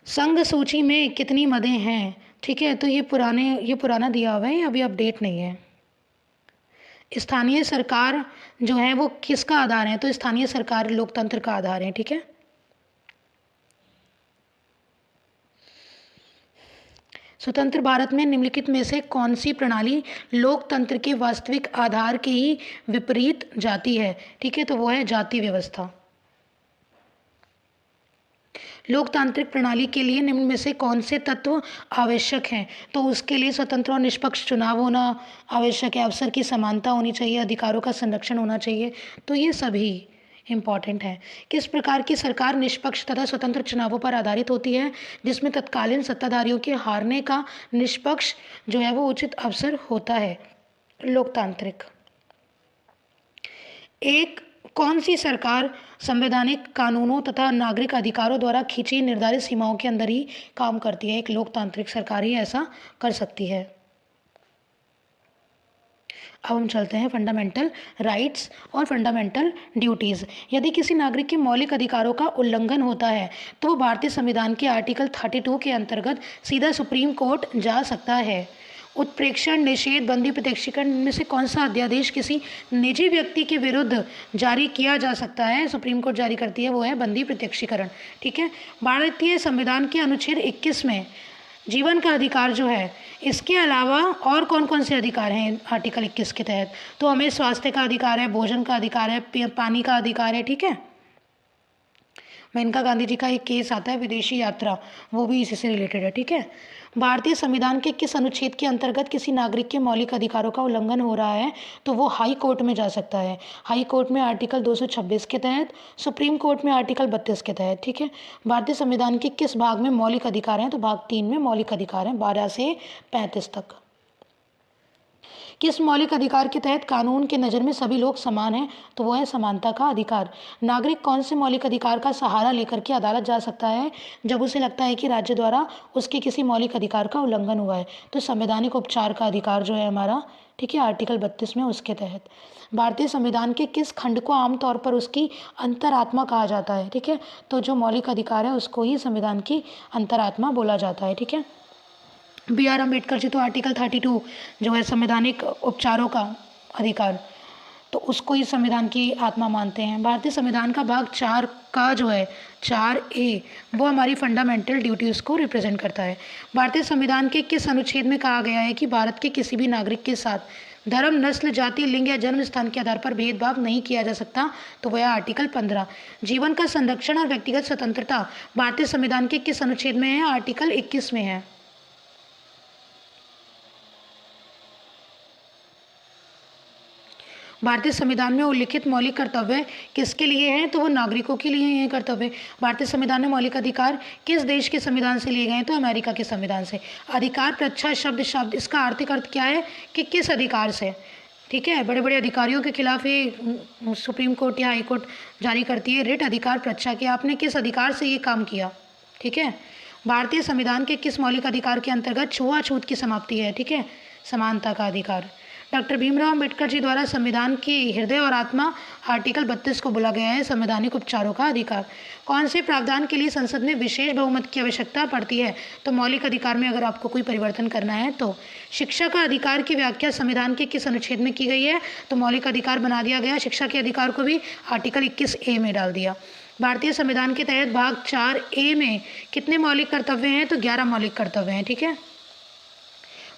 संघ सूची में कितनी मदें हैं? ठीक है, तो ये पुराना दिया हुआ है, अभी अपडेट नहीं है। स्थानीय सरकार जो है वो किसका आधार है? तो स्थानीय सरकार लोकतंत्र का आधार है, ठीक है। स्वतंत्र भारत में निम्नलिखित में से कौन सी प्रणाली लोकतंत्र के वास्तविक आधार के ही विपरीत जाती है? ठीक है, तो वो है जाति व्यवस्था। लोकतांत्रिक प्रणाली के लिए निम्न में से कौन से तत्व आवश्यक हैं? तो उसके लिए स्वतंत्र और निष्पक्ष चुनाव होना आवश्यक है, अवसर की समानता होनी चाहिए, अधिकारों का संरक्षण होना चाहिए, तो ये सभी इम्पॉर्टेंट है। किस प्रकार की सरकार निष्पक्ष तथा स्वतंत्र चुनावों पर आधारित होती है, जिसमें तत्कालीन सत्ताधारियों के हारने का निष्पक्ष जो है वो उचित अवसर होता है? लोकतांत्रिक। एक कौन सी सरकार संवैधानिक कानूनों तथा नागरिक अधिकारों द्वारा खींची निर्धारित सीमाओं के अंदर ही काम करती है? एक लोकतांत्रिक सरकार ही ऐसा कर सकती है। अब हम चलते हैं फंडामेंटल राइट्स और फंडामेंटल ड्यूटीज़। यदि किसी नागरिक के मौलिक अधिकारों का उल्लंघन होता है तो भारतीय संविधान के आर्टिकल 32 के अंतर्गत सीधा सुप्रीम कोर्ट जा सकता है। उत्प्रेक्षण, निषेध, बंदी, प्रत्यक्षीकरण में से कौन सा अध्यादेश किसी निजी व्यक्ति के विरुद्ध जारी किया जा सकता है? सुप्रीम कोर्ट जारी करती है, वो है बंदी प्रत्यक्षीकरण, ठीक है। भारतीय संविधान के अनुच्छेद 21 में जीवन का अधिकार जो है, इसके अलावा और कौन कौन से अधिकार हैं आर्टिकल 21 के तहत? तो हमें स्वास्थ्य का अधिकार है, भोजन का अधिकार है, पानी का अधिकार है, ठीक है। मेनका गांधी जी का एक केस आता है विदेशी यात्रा, वो भी इसी से रिलेटेड है, ठीक है। भारतीय संविधान के किस अनुच्छेद के अंतर्गत किसी नागरिक के मौलिक अधिकारों का उल्लंघन हो रहा है? तो वो हाई कोर्ट में जा सकता है। हाई कोर्ट में आर्टिकल 226 के तहत, सुप्रीम कोर्ट में आर्टिकल 32 के तहत, ठीक है। भारतीय संविधान के किस भाग में मौलिक अधिकार हैं? तो भाग 3 में मौलिक अधिकार हैं, 12 से 35 तक। किस मौलिक अधिकार के तहत कानून के नज़र में सभी लोग समान हैं? तो वो है समानता का अधिकार। नागरिक कौन से मौलिक अधिकार का सहारा लेकर के अदालत जा सकता है जब उसे लगता है कि राज्य द्वारा उसके किसी मौलिक अधिकार का उल्लंघन हुआ है? तो संवैधानिक उपचार का अधिकार जो है हमारा, ठीक है, आर्टिकल 32 में उसके तहत। भारतीय संविधान के किस खंड को आमतौर पर उसकी अंतरात्मा कहा जाता है? ठीक है, तो जो मौलिक अधिकार है उसको ही संविधान की अंतरात्मा बोला जाता है, ठीक है। B.R. अम्बेडकर जी तो आर्टिकल 32 जो है संवैधानिक उपचारों का अधिकार, तो उसको ही संविधान की आत्मा मानते हैं। भारतीय संविधान का भाग 4 का जो है 4A वो हमारी फंडामेंटल ड्यूटीज़ को रिप्रेजेंट करता है। भारतीय संविधान के किस अनुच्छेद में कहा गया है कि भारत के किसी भी नागरिक के साथ धर्म, नस्ल, जाति, लिंग या जन्म स्थान के आधार पर भेदभाव नहीं किया जा सकता? तो वह आर्टिकल 15। जीवन का संरक्षण और व्यक्तिगत स्वतंत्रता भारतीय संविधान के किस अनुच्छेद में है? आर्टिकल 21 में है। भारतीय संविधान में उल्लिखित मौलिक कर्तव्य किसके लिए हैं? तो वो नागरिकों के लिए ये कर्तव्य। भारतीय संविधान में मौलिक अधिकार किस देश के संविधान से लिए गए हैं? तो अमेरिका के संविधान से। अधिकार प्रच्छा शब्द इसका आर्थिक अर्थ क्या है कि किस अधिकार से, ठीक है। बड़े बड़े अधिकारियों के खिलाफ ये सुप्रीम कोर्ट या हाई कोर्ट जारी करती है रिट अधिकार प्रच्छा कि आपने किस अधिकार से ये काम किया, ठीक है। भारतीय संविधान के किस मौलिक अधिकार के अंतर्गत छुआछूत की समाप्ति है? ठीक है, समानता का अधिकार। डॉक्टर भीमराव अंबेडकर जी द्वारा संविधान की हृदय और आत्मा आर्टिकल 32 को बोला गया है संवैधानिक उपचारों का अधिकार। कौन से प्रावधान के लिए संसद में विशेष बहुमत की आवश्यकता पड़ती है? तो मौलिक अधिकार में अगर आपको कोई परिवर्तन करना है तो। शिक्षा का अधिकार की व्याख्या संविधान के किस अनुच्छेद में की गई है? तो मौलिक अधिकार बना दिया गया। शिक्षा के अधिकार को भी आर्टिकल 21A में डाल दिया। भारतीय संविधान के तहत भाग 4A में कितने मौलिक कर्तव्य हैं? तो 11 मौलिक कर्तव्य हैं, ठीक है।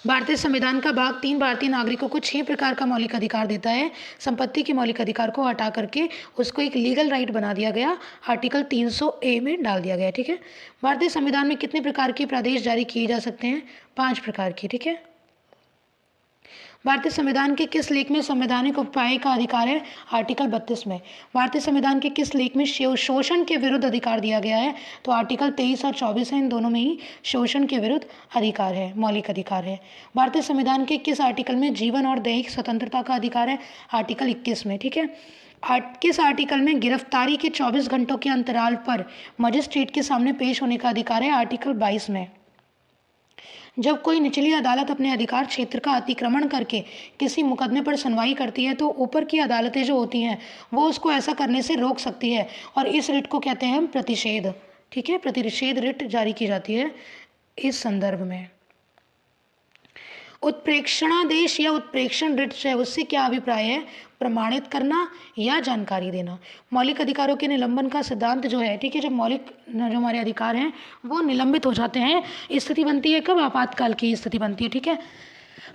भारतीय संविधान का भाग 3 भारतीय नागरिकों को 6 प्रकार का मौलिक अधिकार देता है। संपत्ति के मौलिक अधिकार को हटा करके उसको एक लीगल राइट बना दिया गया, आर्टिकल 300A में डाल दिया गया, ठीक है। भारतीय संविधान में कितने प्रकार के प्रदेश जारी किए जा सकते हैं? 5 प्रकार की, ठीक है। भारतीय संविधान के किस लेख में संवैधानिक उपाय का अधिकार है? आर्टिकल 32 में। भारतीय संविधान के किस लेख में शोषण के विरुद्ध अधिकार दिया गया है? तो आर्टिकल 23 और 24 है, इन दोनों में ही शोषण के विरुद्ध अधिकार है, मौलिक अधिकार है। भारतीय संविधान के किस आर्टिकल में जीवन और दैहिक स्वतंत्रता का अधिकार है? आर्टिकल 21 में, ठीक है। किस आर्टिकल में गिरफ्तारी के 24 घंटों के अंतराल पर मजिस्ट्रेट के सामने पेश होने का अधिकार है? आर्टिकल 22 में। जब कोई निचली अदालत अपने अधिकार क्षेत्र का अतिक्रमण करके किसी मुकदमे पर सुनवाई करती है तो ऊपर की अदालतें जो होती हैं वो उसको ऐसा करने से रोक सकती है और इस रिट को कहते हैं हम प्रतिषेध, ठीक है। प्रतिषेध रिट जारी की जाती है इस संदर्भ में। उत्प्रेक्षणादेश या उत्प्रेक्षण रिट है उससे क्या अभिप्राय है? प्रमाणित करना या जानकारी देना। मौलिक अधिकारों के निलंबन का सिद्धांत जो है, ठीक है, जब जो हमारे अधिकार हैं वो निलंबित हो जाते हैं, स्थिति बनती है कब? आपातकाल की स्थिति बनती है, ठीक है।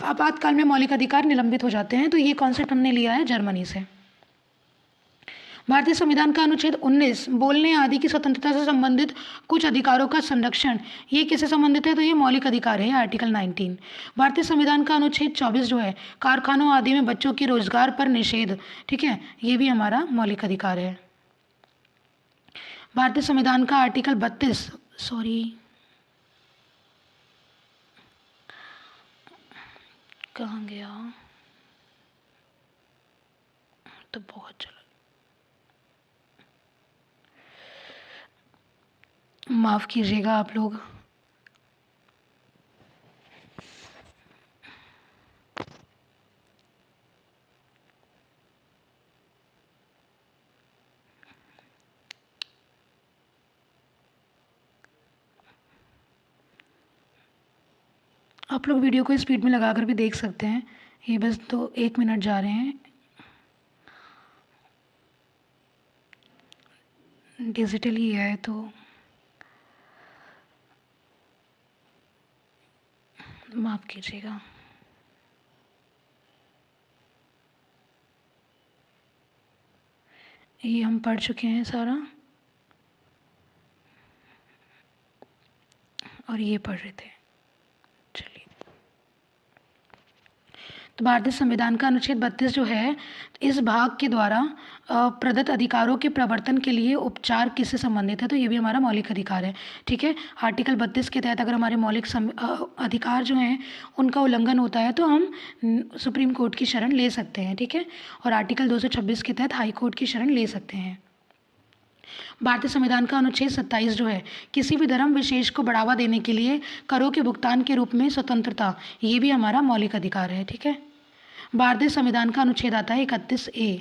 आपातकाल में मौलिक अधिकार निलंबित हो जाते हैं। तो ये कॉन्सेप्ट हमने लिया है जर्मनी से। भारतीय संविधान का अनुच्छेद 19 बोलने आदि की स्वतंत्रता से संबंधित कुछ अधिकारों का संरक्षण, ये किससे संबंधित है? तो ये मौलिक अधिकार है, आर्टिकल 19। भारतीय संविधान का अनुच्छेद 24 जो है कारखानों आदि में बच्चों के रोजगार पर निषेध, ठीक है, ये भी हमारा मौलिक अधिकार है। भारतीय संविधान का आर्टिकल 32 कहाँ गया? तो बहुत चला, माफ़ कीजिएगा आप लोग। आप लोग वीडियो को स्पीड में लगा कर भी देख सकते हैं। ये बस तो 1 मिनट जा रहे हैं। डिजिटली है तो माफ़ कीजिएगा। ये हम पढ़ चुके हैं सारा और ये पढ़ रहे थे। चलिए, तो भारतीय संविधान का अनुच्छेद 32 जो है इस भाग के द्वारा प्रदत्त अधिकारों के प्रवर्तन के लिए उपचार किससे संबंधित है? तो ये भी हमारा मौलिक अधिकार है, ठीक है। आर्टिकल 32 के तहत अगर हमारे मौलिक अधिकार जो हैं उनका उल्लंघन होता है तो हम सुप्रीम कोर्ट की शरण ले सकते हैं, ठीक है। और आर्टिकल 226 के तहत हाई कोर्ट की शरण ले सकते हैं। भारतीय संविधान का अनुच्छेद 27 जो है किसी भी धर्म विशेष को बढ़ावा देने के लिए करों के भुगतान के रूप में स्वतंत्रता, ये भी हमारा मौलिक अधिकार है, ठीक है। भारतीय संविधान का अनुच्छेद आता है 31A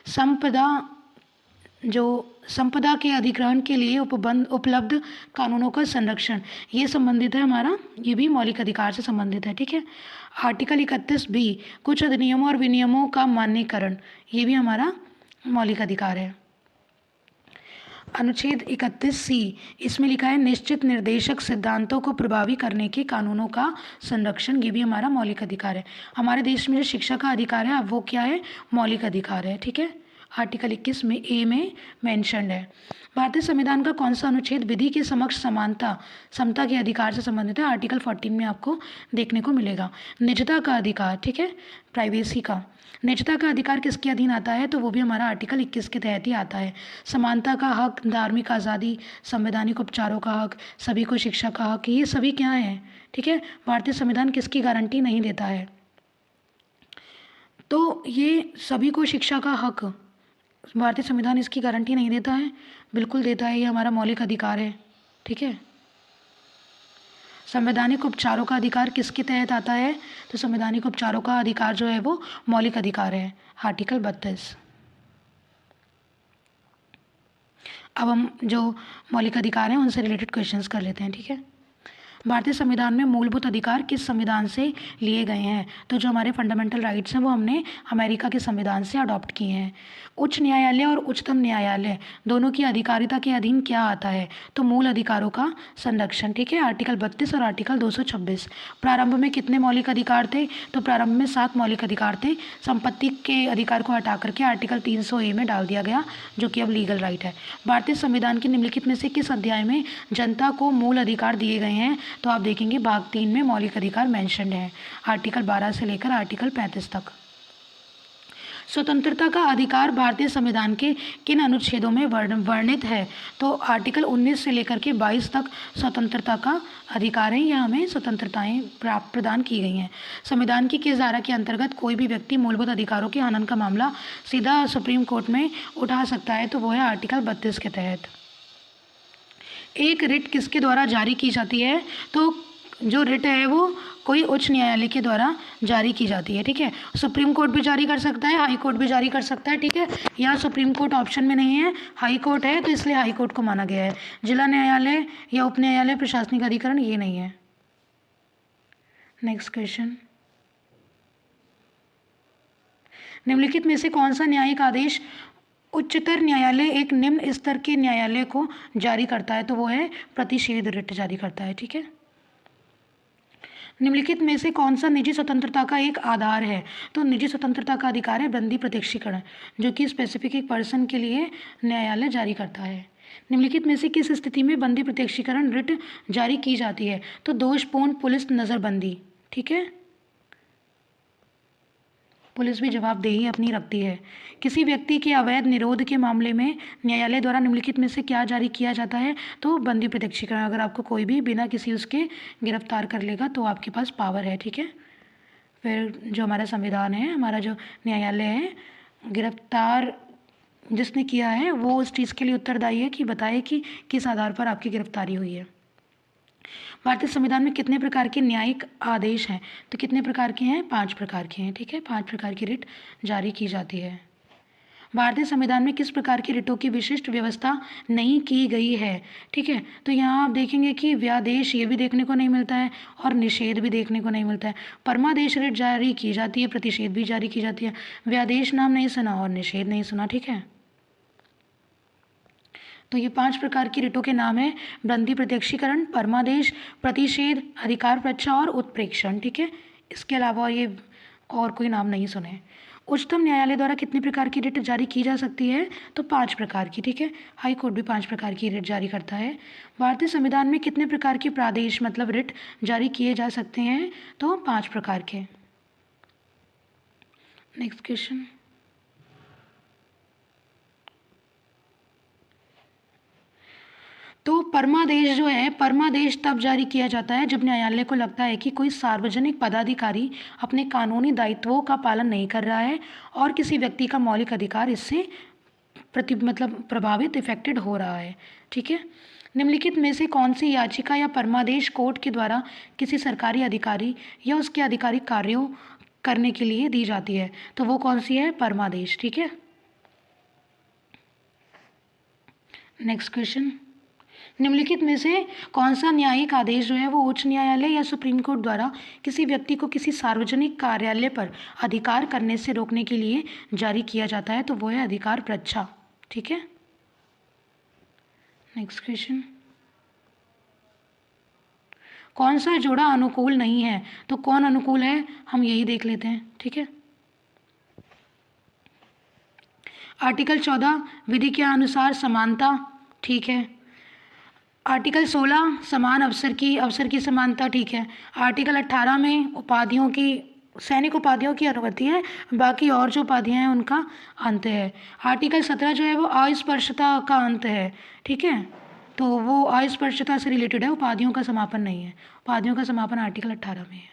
संपदा जो संपदा के अधिग्रहण के लिए उपलब्ध कानूनों का संरक्षण, ये संबंधित है हमारा, ये भी मौलिक अधिकार से संबंधित है। ठीक है। आर्टिकल 31 बी, कुछ अधिनियमों और विनियमों का मान्यकरण, ये भी हमारा मौलिक अधिकार है। अनुच्छेद 31 सी, इसमें लिखा है निश्चित निर्देशक सिद्धांतों को प्रभावी करने के कानूनों का संरक्षण, ये भी हमारा मौलिक अधिकार है। हमारे देश में जो शिक्षा का अधिकार है, अब वो क्या है, मौलिक अधिकार है। ठीक है। आर्टिकल 21 में ए में मेंशन्ड है। भारतीय संविधान का कौन सा अनुच्छेद विधि के समक्ष समानता समता के अधिकार से संबंधित है? आर्टिकल 14 में आपको देखने को मिलेगा। निजता का अधिकार, ठीक है, प्राइवेसी का। निजता का अधिकार किसके अधीन आता है? तो वो भी हमारा आर्टिकल 21 के तहत ही आता है। समानता का हक, धार्मिक आज़ादी, संवैधानिक उपचारों का हक, सभी को शिक्षा का हक, ये सभी क्या है? ठीक है। भारतीय संविधान किसकी गारंटी नहीं देता है? तो ये सभी को शिक्षा का हक, भारतीय संविधान इसकी गारंटी नहीं देता है? बिल्कुल देता है, ये हमारा मौलिक अधिकार है। ठीक है। संवैधानिक उपचारों का अधिकार किसके तहत आता है? तो संवैधानिक उपचारों का अधिकार जो है वो मौलिक अधिकार है, आर्टिकल 32। अब हम जो मौलिक अधिकार हैं उनसे रिलेटेड क्वेश्चंस कर लेते हैं। ठीक है। भारतीय संविधान में मूलभूत अधिकार किस संविधान से लिए गए हैं? तो जो हमारे फंडामेंटल राइट्स हैं वो हमने अमेरिका के संविधान से अडॉप्ट किए हैं। उच्च न्यायालय और उच्चतम न्यायालय दोनों की अधिकारिता के अधीन क्या आता है? तो मूल अधिकारों का संरक्षण। ठीक है। आर्टिकल 32 और आर्टिकल 226। प्रारंभ में कितने मौलिक अधिकार थे? तो प्रारंभ में 7 मौलिक अधिकार थे। संपत्ति के अधिकार को हटा करके आर्टिकल 300A में डाल दिया गया, जो कि अब लीगल राइट है। भारतीय संविधान के निम्नलिखित में से किस अध्याय में जनता को मूल अधिकार दिए गए हैं? तो आप देखेंगे भाग 3 में मौलिक अधिकार मेंशन्ड है, आर्टिकल 12 से लेकर आर्टिकल 35 तक। स्वतंत्रता का अधिकार भारतीय संविधान के किन अनुच्छेदों में वर्णित है? तो आर्टिकल 19 से लेकर के 22 तक स्वतंत्रता का अधिकार है, या हमें स्वतंत्रताएं प्रदान की गई हैं। संविधान की किस धारा के अंतर्गत कोई भी व्यक्ति मूलभूत अधिकारों के हनन का मामला सीधा सुप्रीम कोर्ट में उठा सकता है? तो वो है आर्टिकल 32 के तहत। एक रिट किसके द्वारा जारी की जाती है? तो जो रिट है वो कोई उच्च न्यायालय के द्वारा जारी की जाती है। ठीक है। सुप्रीम कोर्ट भी जारी कर सकता है, हाई कोर्ट भी जारी कर सकता है। ठीक है। यहाँ सुप्रीम कोर्ट ऑप्शन में नहीं है, हाई कोर्ट है, तो इसलिए हाई कोर्ट को माना गया है। जिला न्यायालय या उप न्यायालय, प्रशासनिक अधिकरण, ये नहीं है। नेक्स्ट क्वेश्चन, निम्नलिखित में से कौन सा न्यायिक आदेश उच्चतर न्यायालय एक निम्न स्तर के न्यायालय को जारी करता है? तो वो है प्रतिषेध रिट जारी करता है। ठीक है। निम्नलिखित में से कौन सा निजी स्वतंत्रता का एक आधार है? तो निजी स्वतंत्रता का अधिकार है बंदी प्रत्यक्षीकरण, जो कि स्पेसिफिक एक पर्सन के लिए न्यायालय जारी करता है। निम्नलिखित में से किस स्थिति में बंदी प्रत्यक्षीकरण रिट जारी की जाती है? तो दोषपूर्ण पुलिस नज़रबंदी। ठीक है। पुलिस भी जवाबदेही अपनी रखती है। किसी व्यक्ति के अवैध निरोध के मामले में न्यायालय द्वारा निम्नलिखित में से क्या जारी किया जाता है? तो बंदी प्रत्यक्षीकरण। अगर आपको कोई भी बिना किसी उसके गिरफ्तार कर लेगा तो आपके पास पावर है। ठीक है। फिर जो हमारा संविधान है, हमारा जो न्यायालय है, गिरफ्तार जिसने किया है वो उस चीज़ के लिए उत्तरदायी है कि बताए कि किस आधार पर आपकी गिरफ्तारी हुई है। भारतीय संविधान में कितने प्रकार के न्यायिक आदेश हैं? तो कितने प्रकार के हैं? 5 प्रकार के हैं। ठीक है। 5 प्रकार की रिट जारी की जाती है। भारतीय संविधान में किस प्रकार की रिटों की विशिष्ट व्यवस्था नहीं की गई है? ठीक है। तो यहाँ आप देखेंगे कि व्यादेश ये भी देखने को नहीं मिलता है और निषेध भी देखने को नहीं मिलता है। परमादेश रिट जारी की जाती है, प्रतिषेध भी जारी की जाती है। व्यादेश नाम नहीं सुना और निषेध नहीं सुना। ठीक है। तो ये 5 प्रकार की रिटों के नाम है बंदी प्रत्यक्षीकरण, परमादेश, प्रतिषेध, अधिकार परीक्षा और उत्प्रेक्षण। ठीक है। इसके अलावा ये और कोई नाम नहीं सुने। उच्चतम न्यायालय द्वारा कितने प्रकार की रिट जारी की जा सकती है? तो 5 प्रकार की। ठीक है। हाई कोर्ट भी 5 प्रकार की रिट जारी करता है। भारतीय संविधान में कितने प्रकार के प्रादेश मतलब रिट जारी किए जा सकते हैं? तो 5 प्रकार के। नेक्स्ट क्वेश्चन, तो परमादेश जो है, परमादेश तब जारी किया जाता है जब न्यायालय को लगता है कि कोई सार्वजनिक पदाधिकारी अपने कानूनी दायित्वों का पालन नहीं कर रहा है और किसी व्यक्ति का मौलिक अधिकार इससे प्रभावित इफेक्टेड हो रहा है। ठीक है। निम्नलिखित में से कौन सी याचिका या परमादेश कोर्ट के द्वारा किसी सरकारी अधिकारी या उसके आधिकारिक कार्यों करने के लिए दी जाती है? तो वो कौन सी है? परमादेश। ठीक है। नेक्स्ट क्वेश्चन, निम्नलिखित में से कौन सा न्यायिक आदेश जो है वो उच्च न्यायालय या सुप्रीम कोर्ट द्वारा किसी व्यक्ति को किसी सार्वजनिक कार्यालय पर अधिकार करने से रोकने के लिए जारी किया जाता है? तो वो है अधिकार परीक्षा। ठीक है, नेक्स्ट क्वेश्चन, कौन सा जोड़ा अनुकूल नहीं है? तो कौन अनुकूल है हम यही देख लेते हैं। ठीक है, आर्टिकल 14 विधि के अनुसार समानता। ठीक है, आर्टिकल 16 समान अवसर की समानता। ठीक है, आर्टिकल 18 में उपाधियों की, सैनिक उपाधियों की अनुमति है, बाकी और जो उपाधियाँ हैं उनका अंत है। आर्टिकल 17 जो है वो अस्पृश्यता का अंत है। ठीक है, तो वो अस्पृश्यता से रिलेटेड है, उपाधियों का समापन नहीं है। उपाधियों का समापन आर्टिकल 18 में है।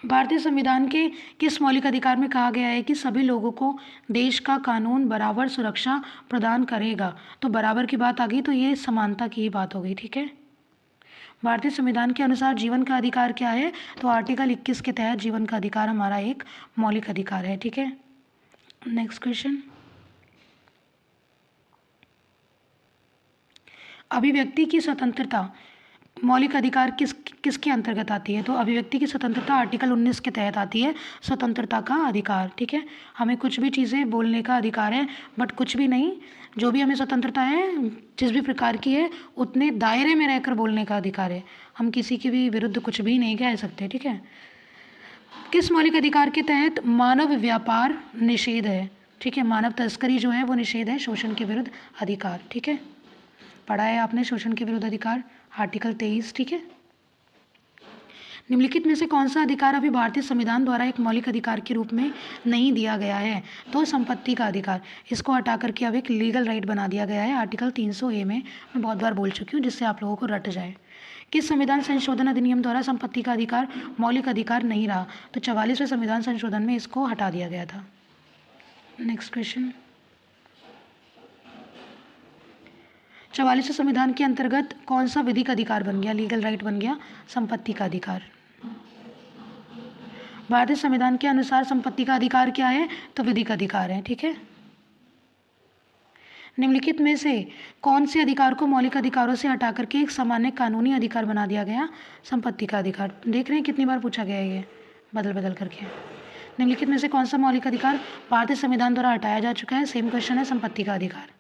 भारतीय संविधान के किस मौलिक अधिकार में कहा गया है कि सभी लोगों को देश का कानून बराबर सुरक्षा प्रदान करेगा? तो बराबर की बात आ गई तो ये समानता की ही बात हो गई। ठीक है, भारतीय संविधान के अनुसार जीवन का अधिकार क्या है? तो आर्टिकल 21 के तहत जीवन का अधिकार हमारा एक मौलिक अधिकार है। ठीक है, नेक्स्ट क्वेश्चन, अभिव्यक्ति की स्वतंत्रता मौलिक अधिकार किसके अंतर्गत आती है? तो अभिव्यक्ति की स्वतंत्रता आर्टिकल 19 के तहत आती है, स्वतंत्रता का अधिकार। ठीक है, हमें कुछ भी चीज़ें बोलने का अधिकार है, बट कुछ भी नहीं, जो भी हमें स्वतंत्रता है जिस भी प्रकार की है उतने दायरे में रहकर बोलने का अधिकार है। हम किसी के भी विरुद्ध कुछ भी नहीं कह सकते। ठीक है, किस मौलिक अधिकार के तहत मानव व्यापार निषेध है? ठीक है, मानव तस्करी जो है वो निषेध है, शोषण के विरुद्ध अधिकार। ठीक है, पढ़ा है आपने शोषण के विरुद्ध अधिकार, आर्टिकल 23। ठीक है, निम्नलिखित में से कौन सा अधिकार अभी भारतीय संविधान द्वारा एक मौलिक अधिकार के रूप में नहीं दिया गया है? तो संपत्ति का अधिकार, इसको हटा करके अब एक लीगल राइट बना दिया गया है आर्टिकल 300A में। मैं बहुत बार बोल चुकी हूँ जिससे आप लोगों को रट जाए। किस संविधान संशोधन अधिनियम द्वारा संपत्ति का अधिकार मौलिक अधिकार नहीं रहा? तो 44वें संविधान संशोधन में इसको हटा दिया गया था। नेक्स्ट क्वेश्चन, 44वें संविधान के अंतर्गत कौन सा विधिक अधिकार बन गया, लीगल राइट बन गया? संपत्ति का अधिकार। भारतीय संविधान के अनुसार संपत्ति का अधिकार क्या है? तो विधिक अधिकार है। ठीक है, निम्नलिखित में से कौन से अधिकार को मौलिक अधिकारों से हटा करके एक सामान्य कानूनी अधिकार बना दिया गया? संपत्ति का अधिकार। देख रहे हैं कितनी बार पूछा गया है ये बदल बदल करके। निम्नलिखित में से कौन सा मौलिक अधिकार भारतीय संविधान द्वारा हटाया जा चुका है? सेम क्वेश्चन है, संपत्ति का अधिकार।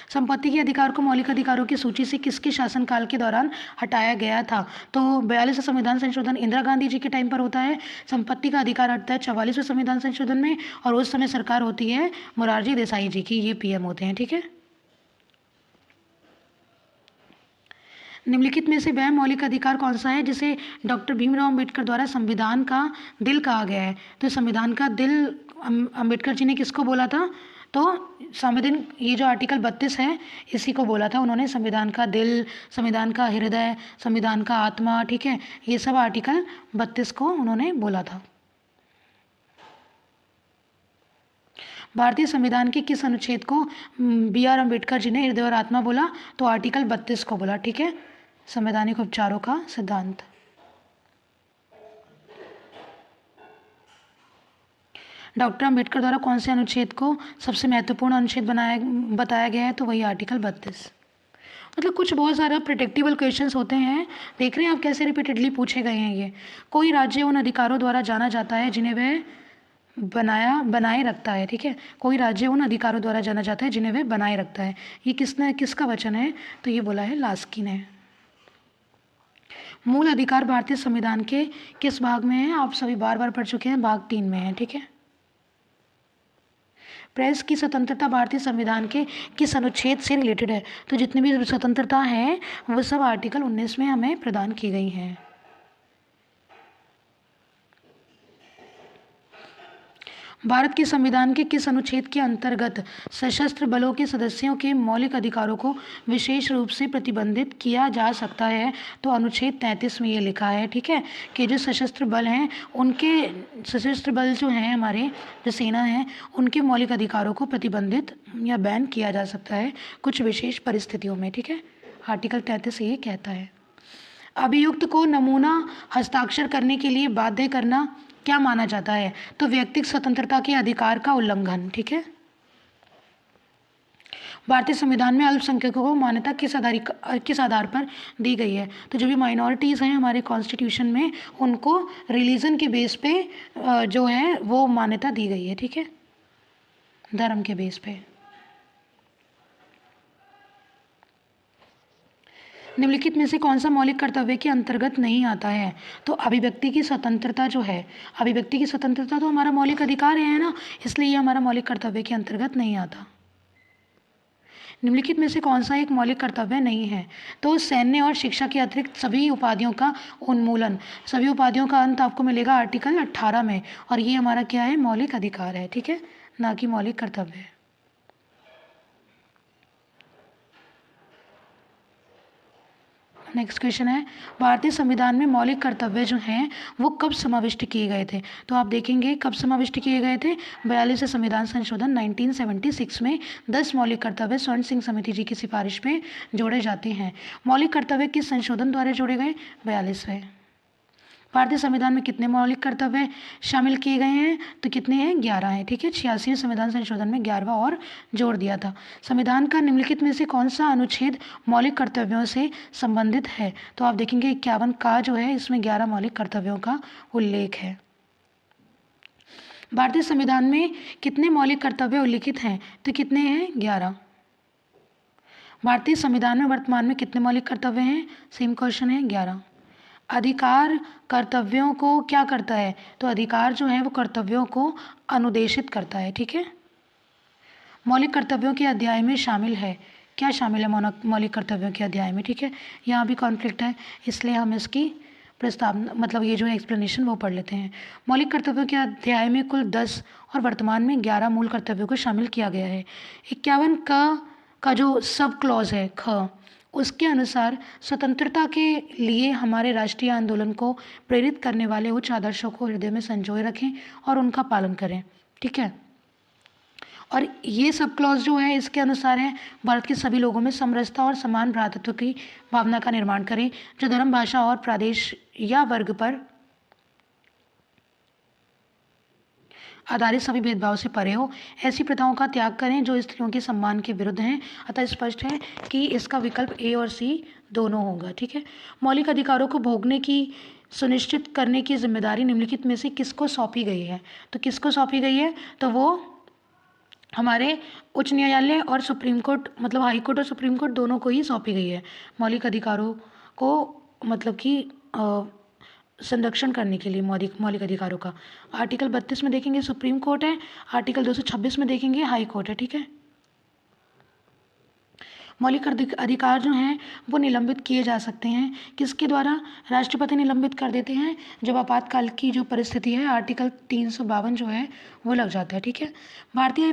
संपत्ति के अधिकार को मौलिक अधिकारों की सूची से किसके शासनकाल के दौरान हटाया गया था? तो 42वें संविधान संशोधन इंदिरा गांधी जी के टाइम पर होता है। संपत्ति का अधिकार हटता है 44वें संविधान संशोधन में, और उस समय सरकार होती है मोरारजी देसाई जी की, ये पीएम होते हैं। ठीक है, निम्नलिखित में से वह मौलिक अधिकार कौन सा है जिसे डॉक्टर भीमराव अम्बेडकर द्वारा संविधान का दिल कहा गया है? तो संविधान का दिल अम्बेडकर जी ने किसको बोला था? तो संविधान, ये जो आर्टिकल 32 है इसी को बोला था उन्होंने, संविधान का दिल, संविधान का हृदय, संविधान का आत्मा। ठीक है, ये सब आर्टिकल 32 को उन्होंने बोला था। भारतीय संविधान के किस अनुच्छेद को BR अम्बेडकर जी ने हृदय और आत्मा बोला? तो आर्टिकल 32 को बोला। ठीक है, संवैधानिक उपचारों का सिद्धांत। डॉक्टर अम्बेडकर द्वारा कौन से अनुच्छेद को सबसे महत्वपूर्ण अनुच्छेद बताया गया है? तो वही आर्टिकल 32। मतलब कुछ बहुत सारा प्रिडिक्टेबल क्वेश्चंस होते हैं, देख रहे हैं आप कैसे रिपीटेडली पूछे गए हैं ये। कोई राज्य उन अधिकारों द्वारा जाना जाता है जिन्हें वह बनाए रखता है। ठीक है, कोई राज्य उन अधिकारों द्वारा जाना जाता है जिन्हें वह बनाए रखता है। ये किसका वचन है? तो ये बोला है लास्की ने। मूल अधिकार भारतीय संविधान के किस भाग में है? आप सभी बार बार पढ़ चुके हैं, भाग 3 में है। ठीक है, प्रेस की स्वतंत्रता भारतीय संविधान के किस अनुच्छेद से रिलेटेड है? तो जितनी भी स्वतंत्रता है वो सब आर्टिकल 19 में हमें प्रदान की गई हैं। भारत के संविधान के किस अनुच्छेद के अंतर्गत सशस्त्र बलों के सदस्यों के मौलिक अधिकारों को विशेष रूप से प्रतिबंधित किया जा सकता है? तो अनुच्छेद 33 में ये लिखा है। ठीक है, कि जो सशस्त्र बल हैं उनके, सशस्त्र बल जो हैं हमारे, जो सेना है, उनके मौलिक अधिकारों को प्रतिबंधित या बैन किया जा सकता है कुछ विशेष परिस्थितियों में। ठीक है, आर्टिकल 33 ये कहता है। अभियुक्त को नमूना हस्ताक्षर करने के लिए बाध्य करना क्या माना जाता है? तो व्यक्तिगत स्वतंत्रता के अधिकार का उल्लंघन। ठीक है। भारतीय संविधान में अल्पसंख्यकों को मान्यता किस आधार पर दी गई है? तो जो भी माइनॉरिटीज़ हैं हमारे कॉन्स्टिट्यूशन में, उनको रिलीजन के बेस पे जो है वो मान्यता दी गई है। ठीक है, धर्म के बेस पे। निम्नलिखित में से कौन सा मौलिक कर्तव्य के अंतर्गत नहीं आता है? तो अभिव्यक्ति की स्वतंत्रता जो है, अभिव्यक्ति की स्वतंत्रता तो हमारा मौलिक अधिकार है ना, इसलिए ये हमारा मौलिक कर्तव्य के अंतर्गत नहीं आता। निम्नलिखित में से कौन सा एक मौलिक कर्तव्य नहीं है? तो सैन्य और शिक्षा के अतिरिक्त सभी उपाधियों का उन्मूलन, सभी उपाधियों का अंत आपको मिलेगा आर्टिकल 18 में, और ये हमारा क्या है? मौलिक अधिकार है। ठीक है, ना कि मौलिक कर्तव्य है। नेक्स्ट क्वेश्चन है, भारतीय संविधान में मौलिक कर्तव्य जो हैं वो कब समाविष्ट किए गए थे? तो आप देखेंगे कब समाविष्ट किए गए थे। 42 संविधान संशोधन 1976 में 10 मौलिक कर्तव्य स्वर्ण सिंह समिति जी की सिफारिश में जोड़े जाते हैं। मौलिक कर्तव्य किस संशोधन द्वारा जोड़े गए? 42वें। भारतीय संविधान में कितने मौलिक कर्तव्य शामिल किए गए हैं? तो कितने हैं? 11 हैं। ठीक है, 86वें संविधान संशोधन में 11वां और जोड़ दिया था। संविधान का निम्नलिखित में से कौन सा अनुच्छेद मौलिक कर्तव्यों से संबंधित है? तो आप देखेंगे 51 का जो है इसमें 11 मौलिक कर्तव्यों का उल्लेख है। भारतीय संविधान में कितने मौलिक कर्तव्य उल्लिखित हैं? तो कितने हैं? 11। भारतीय संविधान में वर्तमान में कितने मौलिक कर्तव्य हैं? सेम क्वेश्चन है, 11। अधिकार कर्तव्यों को क्या करता है? तो अधिकार जो है वो कर्तव्यों को अनुदेशित करता है। ठीक है, मौलिक कर्तव्यों के अध्याय में शामिल है, क्या शामिल है मौलिक कर्तव्यों के अध्याय में? ठीक है, यहाँ भी कॉन्फ्लिक्ट है, इसलिए हम इसकी प्रस्तावना मतलब ये जो है एक्सप्लेनेशन वो पढ़ लेते हैं। मौलिक कर्तव्यों के अध्याय में कुल 10 और वर्तमान में 11 मूल कर्तव्यों को शामिल किया गया है। 51 का जो सब क्लॉज है ख, उसके अनुसार स्वतंत्रता के लिए हमारे राष्ट्रीय आंदोलन को प्रेरित करने वाले उच्च आदर्शों को हृदय में संजोए रखें और उनका पालन करें। ठीक है, और ये सब क्लॉज जो है इसके अनुसार है, भारत के सभी लोगों में समरसता और समान भ्रातृत्व की भावना का निर्माण करें, जो धर्म, भाषा और प्रदेश या वर्ग पर आधारित सभी भेदभाव से परे हो। ऐसी प्रथाओं का त्याग करें जो स्त्रियों के सम्मान के विरुद्ध हैं। अतः स्पष्ट है कि इसका विकल्प ए और सी दोनों होगा। ठीक है, मौलिक अधिकारों को भोगने की सुनिश्चित करने की जिम्मेदारी निम्नलिखित में से किसको सौंपी गई है? तो किसको सौंपी गई है? तो वो हमारे उच्च न्यायालय और सुप्रीम कोर्ट, मतलब हाई कोर्ट और सुप्रीम कोर्ट दोनों को ही सौंपी गई है मौलिक अधिकारों को, मतलब कि संरक्षण करने के लिए मौलिक अधिकारों का। आर्टिकल 32 में देखेंगे सुप्रीम कोर्ट है, आर्टिकल 226 में देखेंगे हाई कोर्ट है। ठीक है, मौलिक अधिकार जो हैं वो निलंबित किए जा सकते हैं, किसके द्वारा? राष्ट्रपति निलंबित कर देते हैं जब आपातकाल की जो परिस्थिति है, आर्टिकल 352 जो है वो लग जाता है। ठीक है, भारतीय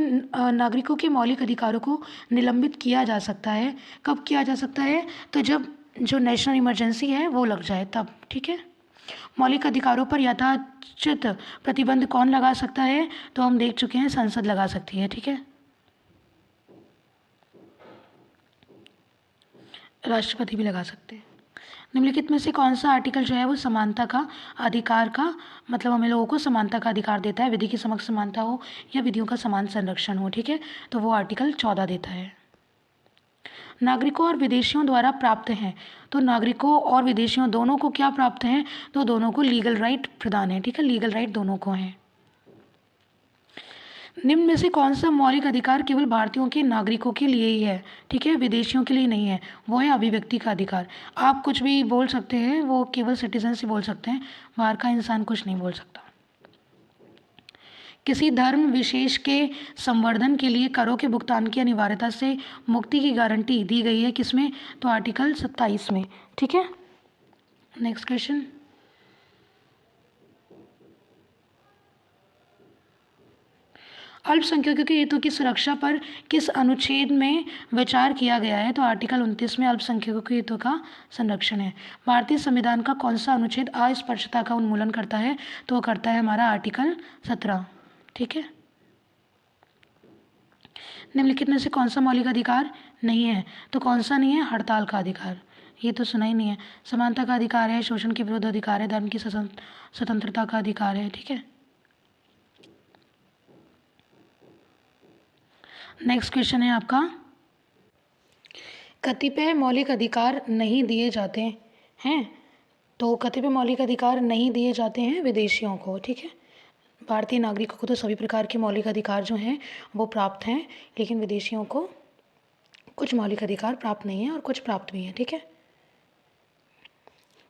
नागरिकों के मौलिक अधिकारों को निलंबित किया जा सकता है, कब किया जा सकता है? तो जब जो नेशनल इमरजेंसी है वो लग जाए तब। ठीक है, मौलिक अधिकारों पर यथाचित प्रतिबंध कौन लगा सकता है? तो हम देख चुके हैं संसद लगा सकती है। ठीक है, राष्ट्रपति भी लगा सकते हैं। निम्नलिखित में से कौन सा आर्टिकल जो है वो समानता का अधिकार का, मतलब हमें लोगों को समानता का अधिकार देता है, विधि की समक्ष समानता हो या विधियों का समान संरक्षण हो। ठीक है, तो वो आर्टिकल 14 देता है। नागरिकों और विदेशियों द्वारा प्राप्त हैं, तो नागरिकों और विदेशियों दोनों को क्या प्राप्त हैं? तो दोनों को लीगल राइट प्रदान है। ठीक है, लीगल राइट दोनों को हैं। निम्न में से कौन सा मौलिक अधिकार केवल भारतीयों के नागरिकों के लिए ही है? ठीक है, विदेशियों के लिए नहीं है, वो है अभिव्यक्ति का अधिकार। आप कुछ भी बोल सकते हैं, वो केवल सिटीजन से बोल सकते हैं, बाहर का इंसान कुछ नहीं बोल सकता। किसी धर्म विशेष के संवर्धन के लिए करों के भुगतान की अनिवार्यता से मुक्ति की गारंटी दी गई है, किसमें? तो आर्टिकल 27 में। ठीक है, नेक्स्ट क्वेश्चन, अल्पसंख्यकों के हितों की सुरक्षा पर किस अनुच्छेद में विचार किया गया है? तो आर्टिकल 29 में अल्पसंख्यकों के हितों का संरक्षण है। भारतीय संविधान का कौन सा अनुच्छेद अस्पृश्यता का उन्मूलन करता है? तो वो करता है हमारा आर्टिकल 17। ठीक है, निम्नलिखित में से कौन सा मौलिक अधिकार नहीं है? तो कौन सा नहीं है? हड़ताल का अधिकार, ये तो सुना ही नहीं है। समानता का अधिकार है, शोषण के विरुद्ध अधिकार है, धर्म की स्वतंत्रता का अधिकार है। ठीक है, नेक्स्ट क्वेश्चन है आपका, कतिपय मौलिक अधिकार नहीं दिए जाते हैं। तो कतिपय मौलिक अधिकार नहीं दिए जाते हैं विदेशियों को। ठीक है, भारतीय नागरिकों को तो सभी प्रकार के मौलिक अधिकार जो हैं वो प्राप्त हैं, लेकिन विदेशियों को कुछ मौलिक अधिकार प्राप्त नहीं है और कुछ प्राप्त भी हैं। ठीक है,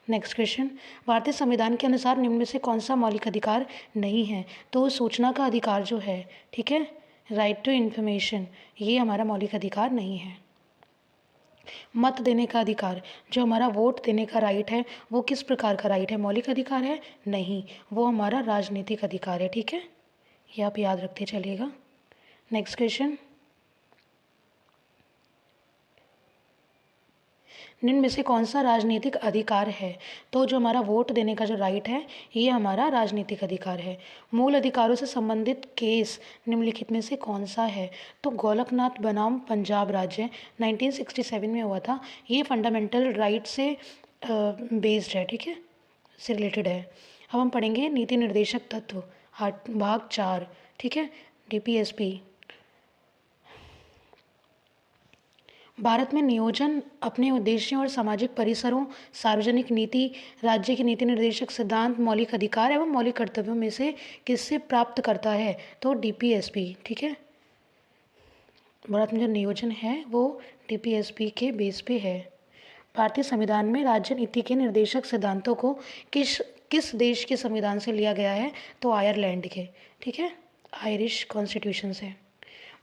नेक्स्ट क्वेश्चन, भारतीय संविधान के अनुसार निम्न में से कौन सा मौलिक अधिकार नहीं है? तो सूचना का अधिकार जो है, ठीक है, राइट टू इन्फॉर्मेशन, ये हमारा मौलिक अधिकार नहीं है। मत देने का अधिकार, जो हमारा वोट देने का राइट है, वो किस प्रकार का राइट है? मौलिक अधिकार है? नहीं, वो हमारा राजनीतिक अधिकार है। ठीक है, ये आप याद रखते चलिएगा। नेक्स्ट क्वेश्चन, निम्न में से कौन सा राजनीतिक अधिकार है? तो जो हमारा वोट देने का जो राइट है, ये हमारा राजनीतिक अधिकार है। मूल अधिकारों से संबंधित केस निम्नलिखित में से कौन सा है? तो गोलकनाथ बनाम पंजाब राज्य 1967 में हुआ था। ये फंडामेंटल राइट से बेस्ड है। ठीक है, से रिलेटेड है। अब हम पढ़ेंगे नीति निर्देशक तत्व भाग 4। ठीक है, DPSP। भारत में नियोजन अपने उद्देश्यों और सामाजिक परिसरों, सार्वजनिक नीति, राज्य के नीति निर्देशक सिद्धांत, मौलिक अधिकार एवं मौलिक कर्तव्यों में से किससे प्राप्त करता है? तो DPSP। ठीक है, भारत में जो नियोजन है वो DPSP के बेस पे है। भारतीय संविधान में राज्य नीति के निर्देशक सिद्धांतों को किस देश के संविधान से लिया गया है? तो आयरलैंड के। ठीक है, आयरिश कॉन्स्टिट्यूशन से।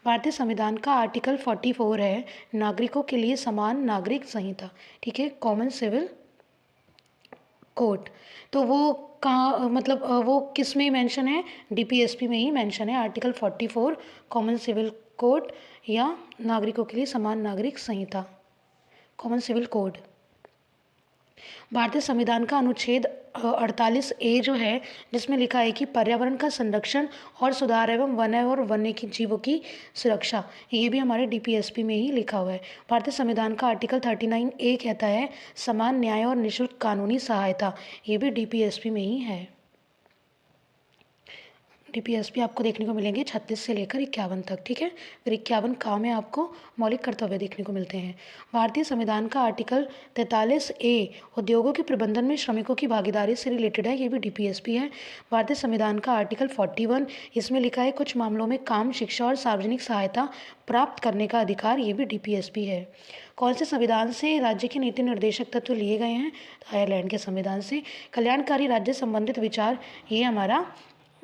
भारतीय संविधान का आर्टिकल 44 है नागरिकों के लिए समान नागरिक संहिता। ठीक है, कॉमन सिविल कोड। तो वो कहाँ, मतलब वो किस में मेंशन है? DPSP में ही मेंशन है। आर्टिकल 44 कॉमन सिविल कोड या नागरिकों के लिए समान नागरिक संहिता, कॉमन सिविल कोड। भारतीय संविधान का अनुच्छेद 48A जो है, जिसमें लिखा है कि पर्यावरण का संरक्षण और सुधार एवं वन और वन्य की जीवों की सुरक्षा, ये भी हमारे DPSP में ही लिखा हुआ है। भारतीय संविधान का आर्टिकल 39A कहता है समान न्याय और निःशुल्क कानूनी सहायता, ये भी DPSP में ही है। DPSP आपको देखने को मिलेंगे 36 से लेकर 51 तक। ठीक है, फिर 51 का में आपको मौलिक कर्तव्य देखने को मिलते हैं। भारतीय संविधान का आर्टिकल 43A उद्योगों के प्रबंधन में श्रमिकों की भागीदारी से रिलेटेड है, ये भी DPSP है। भारतीय संविधान का आर्टिकल 41, इसमें लिखा है कुछ मामलों में काम, शिक्षा और सार्वजनिक सहायता प्राप्त करने का अधिकार, ये भी DPSP है। कौन से संविधान से राज्य के नीति निर्देशक तत्व लिए गए हैं? आयरलैंड के संविधान से। कल्याणकारी राज्य संबंधित विचार, ये हमारा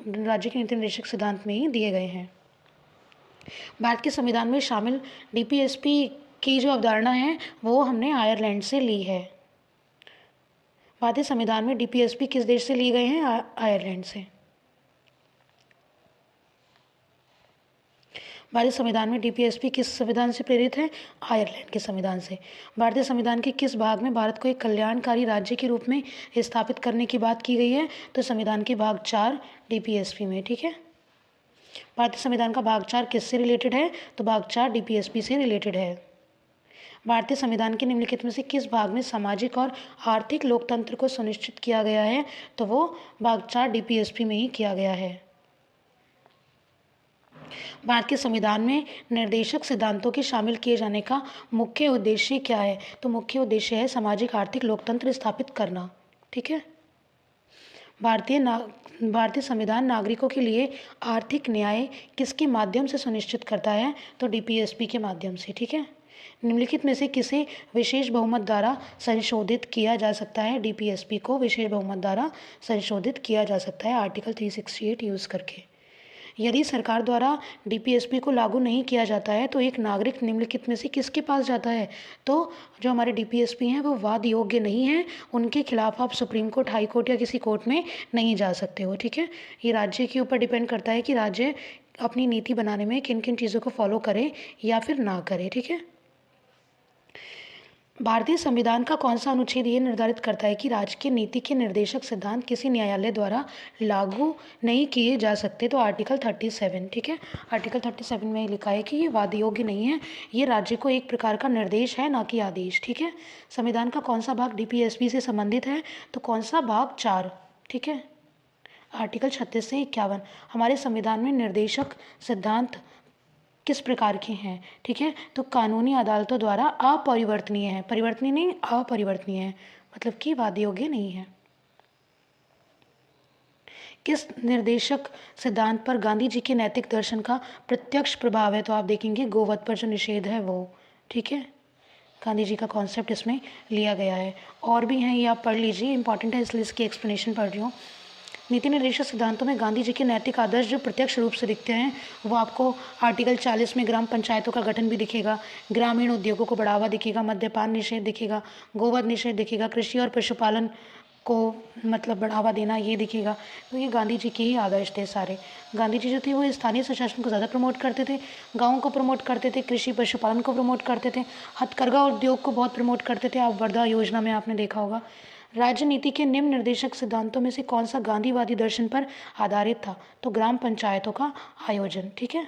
राज्य के नीति निर्देशक सिद्धांत में ही दिए गए हैं। भारत के संविधान में शामिल DPSP की जो अवधारणा है वो हमने आयरलैंड से ली है। भारतीय संविधान में DPSP किस देश से लिए गए हैं? आयरलैंड से। भारतीय संविधान में DPSP किस संविधान से प्रेरित है? आयरलैंड के संविधान से। भारतीय संविधान के किस भाग में भारत को एक कल्याणकारी राज्य के रूप में स्थापित करने की बात की गई है? तो संविधान के भाग 4 DPSP में। ठीक है, भारतीय संविधान का भाग 4 किससे रिलेटेड है? तो भाग 4 DPSP से रिलेटेड है। भारतीय संविधान के निम्नलिखित में से किस भाग में सामाजिक और आर्थिक लोकतंत्र को सुनिश्चित किया गया है? तो वो भाग 4 DPSP में ही किया गया है। भारत के संविधान में निर्देशक सिद्धांतों के शामिल किए जाने का मुख्य उद्देश्य क्या है? तो मुख्य उद्देश्य है सामाजिक आर्थिक लोकतंत्र स्थापित करना। ठीक है, भारतीय संविधान नागरिकों के लिए आर्थिक न्याय किसके माध्यम से सुनिश्चित करता है? तो DPSP के माध्यम से। ठीक है, निम्नलिखित में से किसे विशेष बहुमत द्वारा संशोधित किया जा सकता है? DPSP को विशेष बहुमत द्वारा संशोधित किया जा सकता है आर्टिकल 368 यूज़ करके। यदि सरकार द्वारा DPSP को लागू नहीं किया जाता है तो एक नागरिक निम्नलिखित में से किसके पास जाता है? तो जो हमारे DPSP हैं वो वाद योग्य नहीं है, उनके खिलाफ आप सुप्रीम कोर्ट, हाई कोर्ट या किसी कोर्ट में नहीं जा सकते हो। ठीक है, ये राज्य के ऊपर डिपेंड करता है कि राज्य अपनी नीति बनाने में किन किन चीज़ों को फॉलो करे या फिर ना करे। ठीक है, भारतीय संविधान का कौन सा अनुच्छेद ये निर्धारित करता है कि राज्य की नीति के निर्देशक सिद्धांत किसी न्यायालय द्वारा लागू नहीं किए जा सकते? तो आर्टिकल 37, ठीक है। आर्टिकल 37 में लिखा है कि ये वाद योग्य नहीं है, ये राज्य को एक प्रकार का निर्देश है, ना कि आदेश, ठीक है। संविधान का कौन सा भाग डीपीएसपी से संबंधित है? तो कौन सा भाग 4, ठीक है। आर्टिकल 36 से 51। हमारे संविधान में निर्देशक सिद्धांत किस प्रकार के हैं? ठीक है, तो कानूनी अदालतों द्वारा अपरिवर्तनीय है, परिवर्तनीय नहीं, अपरिवर्तनीय है, मतलब कि वाद योग्य नहीं है। किस निर्देशक सिद्धांत पर गांधी जी के नैतिक दर्शन का प्रत्यक्ष प्रभाव है? तो आप देखेंगे गोवध पर जो निषेध है वो, ठीक है। गांधी जी का कॉन्सेप्ट इसमें लिया गया है। और भी हैं, ये आप पढ़ लीजिए, इंपॉर्टेंट है इसलिए इसकी एक्सप्लेनेशन पढ़ रही हूँ। नीति निर्देशक सिद्धांतों में गांधी जी के नैतिक आदर्श जो प्रत्यक्ष रूप से दिखते हैं वो आपको आर्टिकल 40 में ग्राम पंचायतों का गठन भी दिखेगा, ग्रामीण उद्योगों को बढ़ावा दिखेगा, मद्यपान निषेध दिखेगा, गोवध निषेध दिखेगा, कृषि और पशुपालन को मतलब बढ़ावा देना ये दिखेगा। तो ये गांधी जी के ही आदर्श थे सारे। गांधी जी जो थे वो स्थानीय स्वशासन को ज़्यादा प्रमोट करते थे, गाँव को प्रमोट करते थे, कृषि पशुपालन को प्रमोट करते थे, हथकरघा उद्योग को बहुत प्रमोट करते थे। आप वर्धा योजना में आपने देखा होगा। राजनीति के निम्न निर्देशक सिद्धांतों में से कौन सा गांधीवादी दर्शन पर आधारित था? तो ग्राम पंचायतों का आयोजन, ठीक है।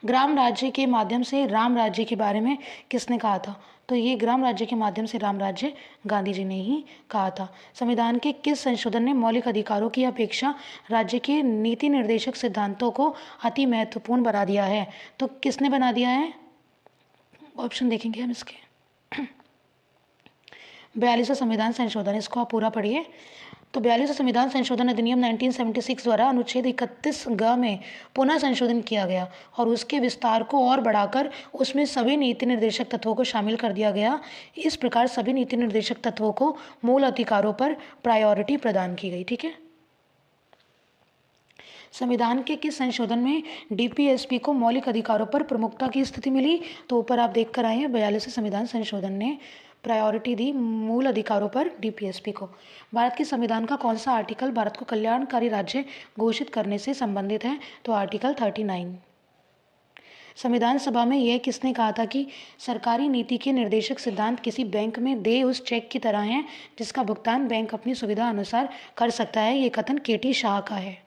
ग्राम राज्य के माध्यम से राम राज्य के बारे में किसने कहा था? तो ये ग्राम राज्य के माध्यम से राम राज्य गांधी जी ने ही कहा था। संविधान के किस संशोधन ने मौलिक अधिकारों की अपेक्षा राज्य के नीति निर्देशक सिद्धांतों को अति महत्वपूर्ण बना दिया है? तो किसने बना दिया है? ऑप्शन देखेंगे हम इसके। 42वां संविधान संशोधन, इसको आप पूरा पढ़िए। तो 42वां संविधान संशोधन अधिनियम 1976 द्वारा अनुच्छेद 31 में पुनः संशोधन किया गया और उसके विस्तार को और बढ़ाकर उसमें सभी नीति निर्देशक तत्वों को शामिल कर दिया गया। इस प्रकार सभी नीति निर्देशक तत्वों को मूल अधिकारों पर प्रायोरिटी प्रदान की गई, ठीक है। संविधान के किस संशोधन में डीपीएसपी को मौलिक अधिकारों पर प्रमुखता की स्थिति मिली? तो ऊपर आप देख कर आए हैं, 42वें संविधान संशोधन ने प्रायोरिटी दी मूल अधिकारों पर डीपीएसपी को। भारत के संविधान का कौन सा आर्टिकल भारत को कल्याणकारी राज्य घोषित करने से संबंधित है? तो आर्टिकल 39। संविधान सभा में यह किसने कहा था कि सरकारी नीति के निर्देशक सिद्धांत किसी बैंक में दे उस चेक की तरह हैं जिसका भुगतान बैंक अपनी सुविधा अनुसार कर सकता है? ये कथन केटी शाह का है।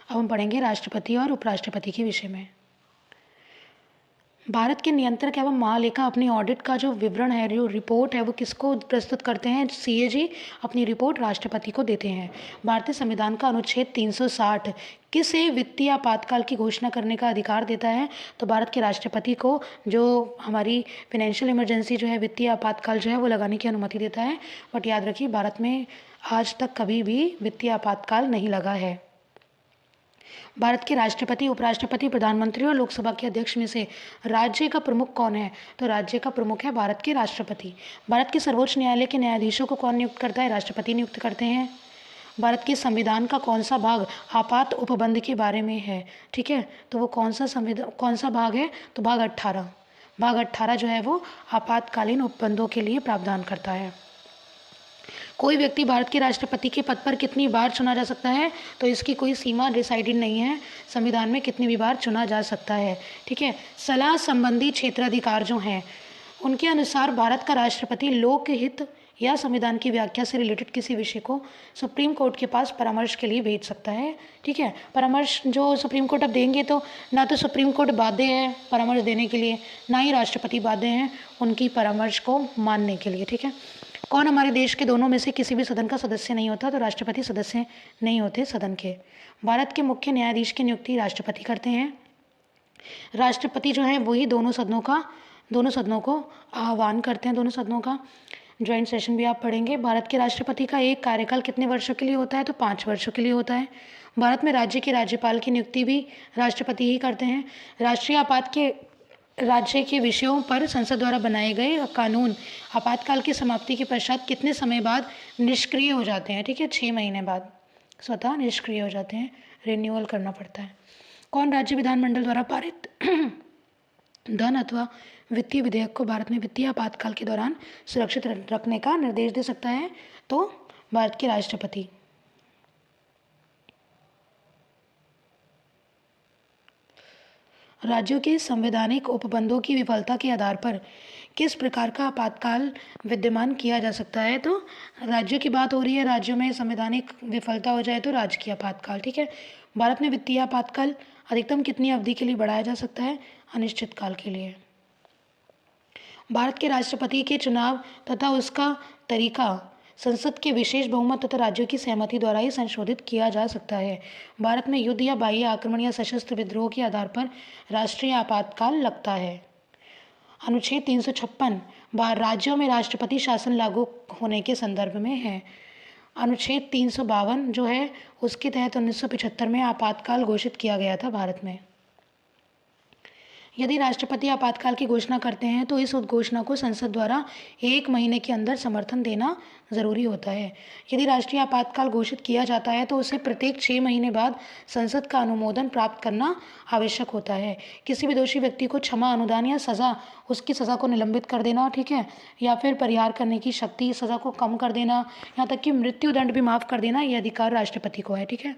अब हम पढ़ेंगे राष्ट्रपति और उपराष्ट्रपति के विषय में। भारत के नियंत्रक एवं महालेखा अपनी ऑडिट का जो विवरण है, जो रिपोर्ट है, वो किसको प्रस्तुत करते हैं? सीएजी अपनी रिपोर्ट राष्ट्रपति को देते हैं। भारतीय संविधान का अनुच्छेद 360 किसे वित्तीय आपातकाल की घोषणा करने का अधिकार देता है? तो भारत के राष्ट्रपति को जो हमारी फाइनेंशियल इमरजेंसी जो है, वित्तीय आपातकाल जो है वो लगाने की अनुमति देता है। बट याद रखिए, भारत में आज तक कभी भी वित्तीय आपातकाल नहीं लगा है। भारत के राष्ट्रपति, उपराष्ट्रपति, प्रधानमंत्री और लोकसभा के अध्यक्ष में से राज्य का प्रमुख कौन है? तो राज्य का प्रमुख है भारत के राष्ट्रपति। भारत के सर्वोच्च न्यायालय के न्यायाधीशों को कौन नियुक्त करता है? राष्ट्रपति नियुक्त करते हैं। भारत के संविधान का कौन सा भाग आपात उपबंध के बारे में है? ठीक है, तो वो कौन सा भाग है? तो भाग 18। भाग 18 जो है वो आपातकालीन उपबंधों के लिए प्रावधान करता है। कोई व्यक्ति भारत के राष्ट्रपति के पद पर कितनी बार चुना जा सकता है? तो इसकी कोई सीमा डिसाइडेड नहीं है, संविधान में कितनी भी बार चुना जा सकता है, ठीक है। सलाह संबंधी क्षेत्राधिकार जो हैं उनके अनुसार भारत का राष्ट्रपति लोकहित या संविधान की व्याख्या से रिलेटेड किसी विषय को सुप्रीम कोर्ट के पास परामर्श के लिए भेज सकता है, ठीक है। परामर्श जो सुप्रीम कोर्ट अब देंगे, तो ना तो सुप्रीम कोर्ट बाध्य है परामर्श देने के लिए, ना ही राष्ट्रपति बाध्य हैं उनकी परामर्श को मानने के लिए, ठीक है। कौन हमारे देश के दोनों में से किसी भी सदन का सदस्य नहीं होता? तो राष्ट्रपति सदस्य नहीं होते सदन के। भारत के मुख्य न्यायाधीश की नियुक्ति राष्ट्रपति करते हैं। राष्ट्रपति जो है वही दोनों सदनों को आह्वान करते हैं, दोनों सदनों का ज्वाइंट सेशन भी आप पढ़ेंगे। भारत के राष्ट्रपति का एक कार्यकाल कितने वर्षों के लिए होता है? तो 5 वर्षों के लिए होता है। भारत में राज्य के राज्यपाल की नियुक्ति भी राष्ट्रपति ही करते हैं। राष्ट्रीय आपात के राज्य के विषयों पर संसद द्वारा बनाए गए कानून आपातकाल की समाप्ति के पश्चात कितने समय बाद निष्क्रिय हो जाते हैं? ठीक है, 6 महीने बाद स्वतः निष्क्रिय हो जाते हैं, रिन्यूअल करना पड़ता है। कौन राज्य विधानमंडल द्वारा पारित धन अथवा वित्तीय विधेयक को भारत में वित्तीय आपातकाल के दौरान सुरक्षित रखने का निर्देश दे सकता है? तो भारत के राष्ट्रपति। राज्यों के संवैधानिक उपबंधों की विफलता के आधार पर किस प्रकार का आपातकाल विद्यमान किया जा सकता है? तो राज्यों की बात हो रही है, राज्यों में संवैधानिक विफलता हो जाए तो राजकीय आपातकाल। ठीक है। भारत में वित्तीय आपातकाल अधिकतम कितनी अवधि के लिए बढ़ाया जा सकता है? अनिश्चित काल के लिए। भारत के राष्ट्रपति के चुनाव तथा उसका तरीका संसद के विशेष बहुमत तथा राज्यों की सहमति द्वारा ही संशोधित किया जा सकता है। भारत में युद्ध या बाह्य आक्रमण या सशस्त्र विद्रोह के आधार पर राष्ट्रीय आपातकाल लगता है। अनुच्छेद 356 राज्यों में राष्ट्रपति शासन लागू होने के संदर्भ में है। अनुच्छेद 352 जो है उसके तहत 1975 में आपातकाल घोषित किया गया था भारत में। यदि राष्ट्रपति आपातकाल की घोषणा करते हैं तो इस घोषणा को संसद द्वारा 1 महीने के अंदर समर्थन देना ज़रूरी होता है। यदि राष्ट्रीय आपातकाल घोषित किया जाता है तो उसे प्रत्येक 6 महीने बाद संसद का अनुमोदन प्राप्त करना आवश्यक होता है। किसी भी दोषी व्यक्ति को क्षमा, अनुदान या सज़ा, उसकी सज़ा को निलंबित कर देना, ठीक है, या फिर परिहार करने की शक्ति, सज़ा को कम कर देना, यहाँ तक कि मृत्यु दंड भी माफ़ कर देना, ये अधिकार राष्ट्रपति को है। ठीक है।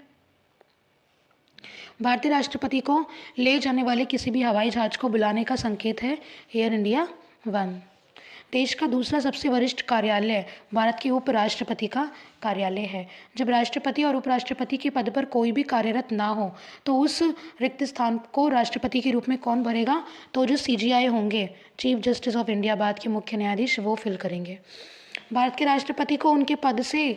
भारतीय राष्ट्रपति को ले जाने वाले किसी भी हवाई जहाज को बुलाने का संकेत है एयर इंडिया 1। देश का दूसरा सबसे वरिष्ठ कार्यालय भारत के उपराष्ट्रपति का कार्यालय है। जब राष्ट्रपति और उपराष्ट्रपति के पद पर कोई भी कार्यरत ना हो तो उस रिक्त स्थान को राष्ट्रपति के रूप में कौन भरेगा? तो जो CJI होंगे, chief justice of India, Bharat के मुख्य न्यायाधीश, वो फिल करेंगे। भारत के राष्ट्रपति को उनके पद से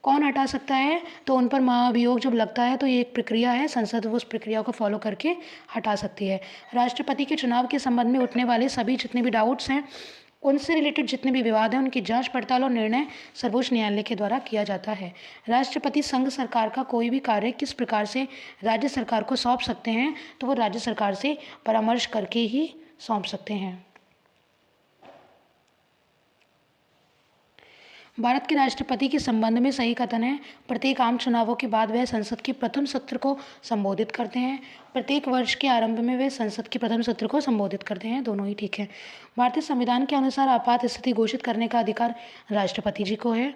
कौन हटा सकता है? तो उन पर महाभियोग जब लगता है तो ये एक प्रक्रिया है, संसद उस प्रक्रिया को फॉलो करके हटा सकती है। राष्ट्रपति के चुनाव के संबंध में उठने वाले सभी जितने भी डाउट्स हैं, उनसे रिलेटेड जितने भी विवाद हैं, उनकी जांच पड़ताल और निर्णय सर्वोच्च न्यायालय के द्वारा किया जाता है। राष्ट्रपति संघ सरकार का कोई भी कार्य किस प्रकार से राज्य सरकार को सौंप सकते हैं? तो वो राज्य सरकार से परामर्श करके ही सौंप सकते हैं। भारत के राष्ट्रपति के संबंध में सही कथन है, प्रत्येक आम चुनावों के बाद वह संसद के प्रथम सत्र को संबोधित करते हैं। प्रत्येक वर्ष के आरंभ में वे संसद के प्रथम सत्र को संबोधित करते हैं। दोनों ही ठीक है। भारतीय संविधान के अनुसार आपात स्थिति घोषित करने का अधिकार राष्ट्रपति जी को है।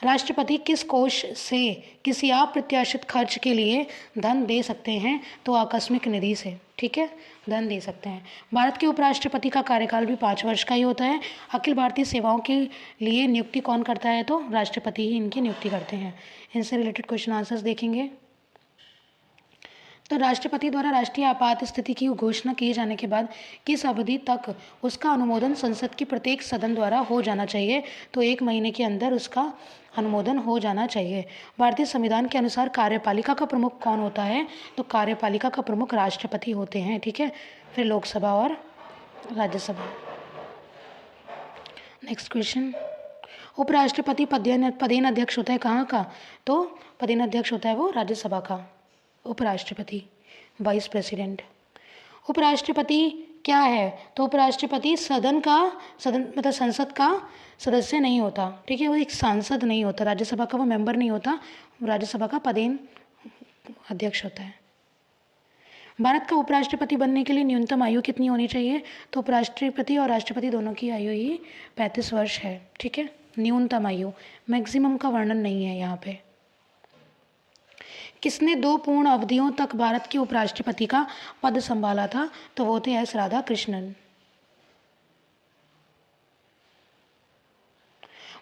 राष्ट्रपति किस कोष से किसी अप्रत्याशित खर्च के लिए धन दे सकते हैं? तो आकस्मिक निधि से, ठीक है, धन दे सकते हैं। भारत के उपराष्ट्रपति का कार्यकाल भी 5 वर्ष का ही होता है। अखिल भारतीय सेवाओं के लिए नियुक्ति कौन करता है? तो राष्ट्रपति ही इनकी नियुक्ति करते हैं। इनसे रिलेटेड क्वेश्चन आंसर्स देखेंगे। तो राष्ट्रपति द्वारा राष्ट्रीय आपात स्थिति की घोषणा किए जाने के बाद किस अवधि तक उसका अनुमोदन संसद के प्रत्येक सदन द्वारा हो जाना चाहिए? तो 1 महीने के अंदर उसका अनुमोदन हो जाना चाहिए। भारतीय संविधान के अनुसार कार्यपालिका का प्रमुख कौन होता है? तो कार्यपालिका का प्रमुख राष्ट्रपति होते हैं। ठीक है। फिर लोकसभा और राज्यसभा। नेक्स्ट क्वेश्चन, उपराष्ट्रपति पदेन अध्यक्ष होता है कहाँ का? तो पदेन अध्यक्ष होता है वो राज्यसभा का। उपराष्ट्रपति, वाइस प्रेसिडेंट। उपराष्ट्रपति क्या है? तो उपराष्ट्रपति सदन मतलब संसद का सदस्य नहीं होता। ठीक है, वो एक सांसद नहीं होता, राज्यसभा का वो मेंबर नहीं होता, राज्यसभा का पदेन अध्यक्ष होता है। भारत का उपराष्ट्रपति बनने के लिए न्यूनतम आयु कितनी होनी चाहिए? तो उपराष्ट्रपति और राष्ट्रपति दोनों की आयु ही 35 वर्ष है। ठीक है, न्यूनतम आयु, मैक्सिमम का वर्णन नहीं है यहाँ पे। किसने 2 पूर्ण अवधियों तक भारत के उपराष्ट्रपति का पद संभाला था? तो वो थे एस राधाकृष्णन।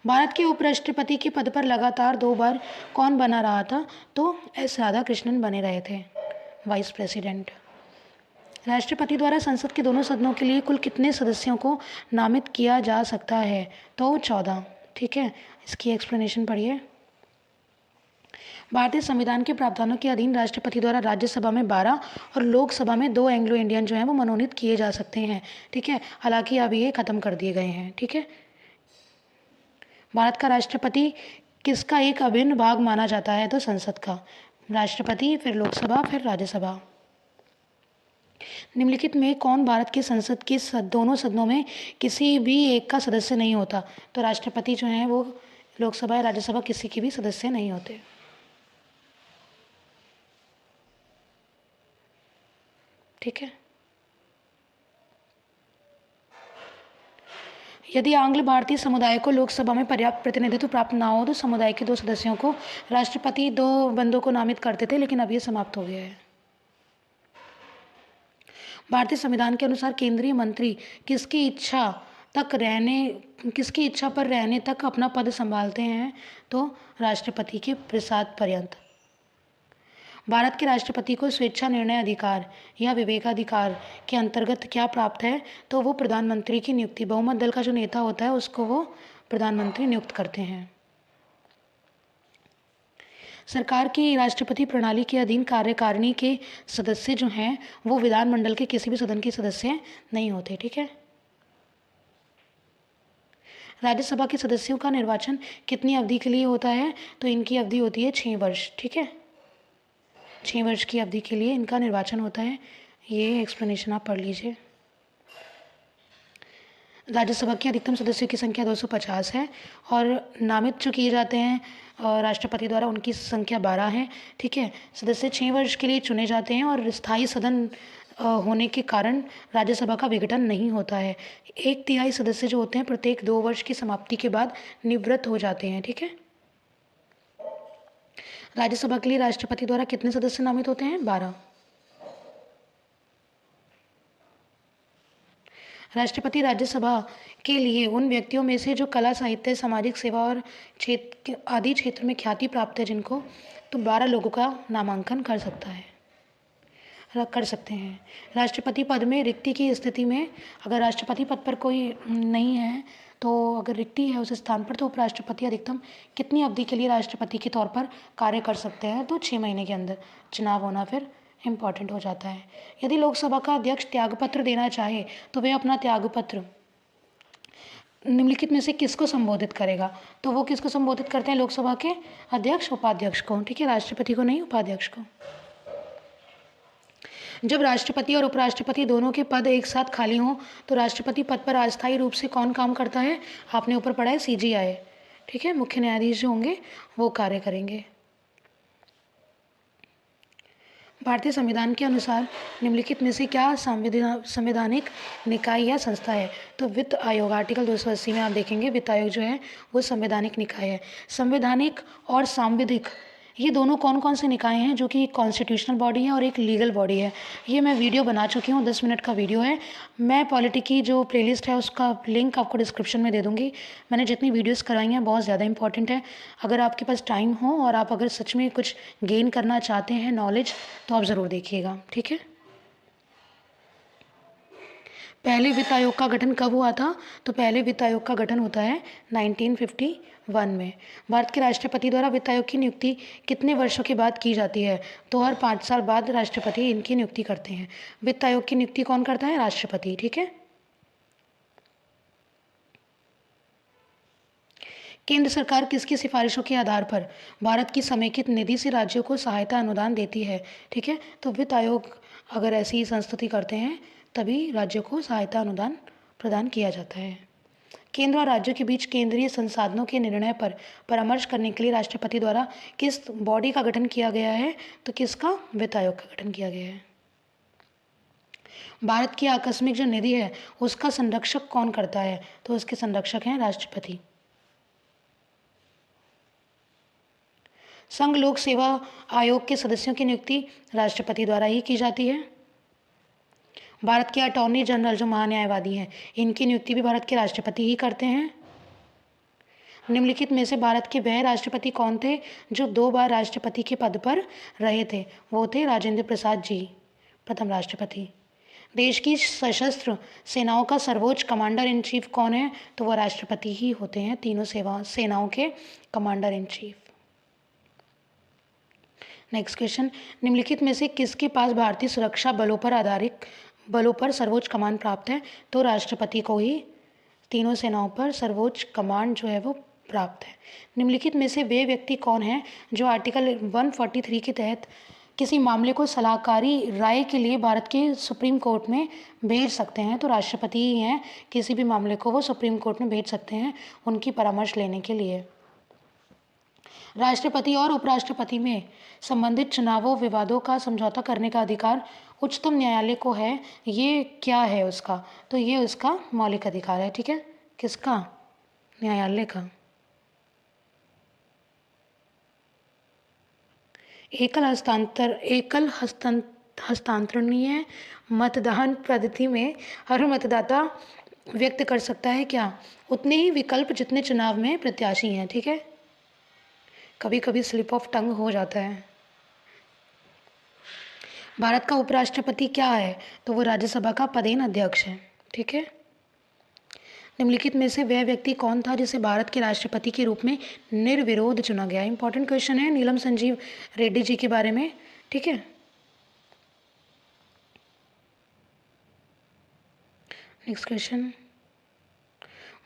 भारत के उपराष्ट्रपति के पद पर लगातार 2 बार कौन बना रहा था? तो एस राधाकृष्णन बने रहे थे, वाइस प्रेसिडेंट। राष्ट्रपति द्वारा संसद के दोनों सदनों के लिए कुल कितने सदस्यों को नामित किया जा सकता है? तो 14। ठीक है, इसकी एक्सप्लेनेशन पढ़िए। भारतीय संविधान के प्रावधानों के अधीन राष्ट्रपति द्वारा राज्यसभा में 12 और लोकसभा में 2 एंग्लो इंडियन जो हैं वो मनोनीत किए जा सकते हैं। ठीक है, हालांकि अब ये खत्म कर दिए गए हैं। ठीक है, भारत का राष्ट्रपति किसका एक अभिन्न भाग माना जाता है? तो संसद का। राष्ट्रपति, फिर लोकसभा, फिर राज्यसभा। निम्नलिखित में कौन भारत के संसद के दोनों सदनों में किसी भी एक का सदस्य नहीं होता? तो राष्ट्रपति जो हैं वो लोकसभा या राज्यसभा किसी की भी सदस्य नहीं होते। ठीक है, यदि आंग्ल भारतीय समुदाय को लोकसभा में पर्याप्त प्रतिनिधित्व प्राप्त ना हो तो समुदाय के 2 सदस्यों को राष्ट्रपति 2 बंदों को नामित करते थे, लेकिन अब ये समाप्त हो गया है। भारतीय संविधान के अनुसार केंद्रीय मंत्री किसकी इच्छा पर रहने तक अपना पद संभालते हैं? तो राष्ट्रपति के प्रसाद पर्यंत। भारत के राष्ट्रपति को स्वेच्छा निर्णय अधिकार या विवेकाधिकार के अंतर्गत क्या प्राप्त है? तो वो प्रधानमंत्री की नियुक्ति, बहुमत दल का जो नेता होता है उसको वो प्रधानमंत्री नियुक्त करते हैं। सरकार की राष्ट्रपति प्रणाली के अधीन कार्यकारिणी के सदस्य जो हैं वो विधानमंडल के किसी भी सदन के सदस्य नहीं होते। ठीक है। राज्यसभा के सदस्यों का निर्वाचन कितनी अवधि के लिए होता है? तो इनकी अवधि होती है 6 वर्ष। ठीक है, 6 वर्ष की अवधि के लिए इनका निर्वाचन होता है। ये एक्सप्लेनेशन आप पढ़ लीजिए। राज्यसभा के अधिकतम सदस्यों की संख्या 250 है और नामित जो किए जाते हैं राष्ट्रपति द्वारा उनकी संख्या 12 है। ठीक है, सदस्य 6 वर्ष के लिए चुने जाते हैं और स्थायी सदन होने के कारण राज्यसभा का विघटन नहीं होता है। 1/3 सदस्य जो होते हैं प्रत्येक 2 वर्ष की समाप्ति के बाद निवृत्त हो जाते हैं। ठीक है, राज्यसभा के लिए राष्ट्रपति द्वारा कितने सदस्य नामित होते हैं? 12। राष्ट्रपति राज्यसभा के लिए उन व्यक्तियों में से जो कला, साहित्य, सामाजिक सेवा और क्षेत्र आदि क्षेत्र में ख्याति प्राप्त है जिनको, तो 12 लोगों का नामांकन कर सकते हैं। राष्ट्रपति पद में रिक्ति की स्थिति में अगर राष्ट्रपति पद पर कोई नहीं है तो अगर रिक्ति है उस स्थान पर तो उपराष्ट्रपति अधिकतम कितनी अवधि के लिए राष्ट्रपति के तौर पर कार्य कर सकते हैं? तो 6 महीने के अंदर। चुनाव होना फिर इम्पॉर्टेंट हो जाता है। यदि लोकसभा का अध्यक्ष त्यागपत्र देना चाहे तो वह अपना त्यागपत्र निम्नलिखित में से किसको संबोधित करेगा? तो वो किसको संबोधित करते हैं लोकसभा के अध्यक्ष, उपाध्यक्ष को। ठीक है, राष्ट्रपति को नहीं, उपाध्यक्ष को। जब राष्ट्रपति और उपराष्ट्रपति दोनों के पद एक साथ खाली हों तो राष्ट्रपति पद पर अस्थायी रूप से कौन काम करता है? आपने ऊपर पढ़ा है CGI। ठीक है, मुख्य न्यायाधीश जो होंगे वो कार्य करेंगे। भारतीय संविधान के अनुसार निम्नलिखित में से क्या संवैधानिक निकाय या संस्था है? तो वित्त आयोग, आर्टिकल 280 में आप देखेंगे वित्त आयोग जो है वो संवैधानिक निकाय है। संवैधानिक और सांविधिक ये दोनों कौन कौन से निकाय हैं जो कि एक कॉन्स्टिट्यूशनल बॉडी है और एक लीगल बॉडी है। ये मैं वीडियो बना चुकी हूँ, 10 मिनट का वीडियो है। मैं पॉलिटी की जो प्लेलिस्ट है उसका लिंक आपको डिस्क्रिप्शन में दे दूँगी। मैंने जितनी वीडियोस कराई हैं बहुत ज़्यादा इंपॉर्टेंट है। अगर आपके पास टाइम हो और आप अगर सच में कुछ गेन करना चाहते हैं नॉलेज तो आप ज़रूर देखिएगा। ठीक है, पहले वित्त आयोग का गठन कब हुआ था? तो पहले वित्त आयोग का गठन होता है 1951 में। भारत के राष्ट्रपति द्वारा वित्त आयोग की नियुक्ति कितने वर्षों के बाद की जाती है? तो हर 5 साल बाद राष्ट्रपति इनकी नियुक्ति करते हैं। वित्त आयोग की नियुक्ति कौन करता है? राष्ट्रपति। ठीक है, केंद्र सरकार किसकी सिफारिशों के आधार पर भारत की समेकित निधि से राज्यों को सहायता अनुदान देती है? ठीक है, तो वित्त आयोग अगर ऐसी संस्तुति करते हैं तभी राज्यों को सहायता अनुदान प्रदान किया जाता है। केंद्र और राज्यों के बीच केंद्रीय संसाधनों के निर्णय पर परामर्श करने के लिए राष्ट्रपति द्वारा किस बॉडी का गठन किया गया है? तो किसका? वित्त आयोग का गठन किया गया है। भारत की आकस्मिक जो निधि है उसका संरक्षक कौन करता है? तो उसके संरक्षक हैं राष्ट्रपति। संघ लोक सेवा आयोग के सदस्यों की नियुक्ति राष्ट्रपति द्वारा ही की जाती है। भारत के अटॉर्नी जनरल जो महान्यायवादी हैं इनकी नियुक्ति भी भारत के राष्ट्रपति ही करते हैं। निम्नलिखित में से भारत के वह राष्ट्रपति कौन थे जो 2 बार राष्ट्रपति के पद पर रहे थे? वो थे राजेंद्र प्रसाद जी, प्रथम राष्ट्रपति। देश की सशस्त्र सेनाओं का सर्वोच्च कमांडर इन चीफ कौन है? तो वह राष्ट्रपति ही होते हैं, तीनों सेनाओं के commander in chief. Next question, निम्नलिखित में से किसके पास भारतीय सुरक्षा बलों पर सर्वोच्च कमान प्राप्त है? तो राष्ट्रपति को ही तीनों सेनाओं पर सर्वोच्च कमांड जो है वो प्राप्त है। निम्नलिखित में से वे व्यक्ति कौन हैं जो आर्टिकल 143 के तहत किसी मामले को सलाहकारी राय के लिए भारत के सुप्रीम कोर्ट में भेज सकते हैं? तो राष्ट्रपति ही हैं, किसी भी मामले को वो सुप्रीम कोर्ट में भेज सकते हैं उनकी परामर्श लेने के लिए। राष्ट्रपति और उपराष्ट्रपति में संबंधित चुनावों विवादों का समझौता करने का अधिकार उच्चतम न्यायालय को है। ये क्या है उसका? तो ये उसका मौलिक अधिकार है। ठीक है, किसका? न्यायालय का। एकल हस्तांतरण हस्तांतरणीय है। मतदान पद्धति में हर मतदाता व्यक्त कर सकता है क्या? उतने ही विकल्प जितने चुनाव में प्रत्याशी हैं, ठीक है। कभी कभी स्लिप ऑफ टंग हो जाता है। भारत का उपराष्ट्रपति क्या है? तो वो राज्यसभा का पदेन अध्यक्ष है, ठीक है। निम्नलिखित में से वह व्यक्ति कौन था जिसे भारत के राष्ट्रपति के रूप में निर्विरोध चुना गया? इंपॉर्टेंट क्वेश्चन है नीलम संजीव रेड्डी जी के बारे में, ठीक है। नेक्स्ट क्वेश्चन,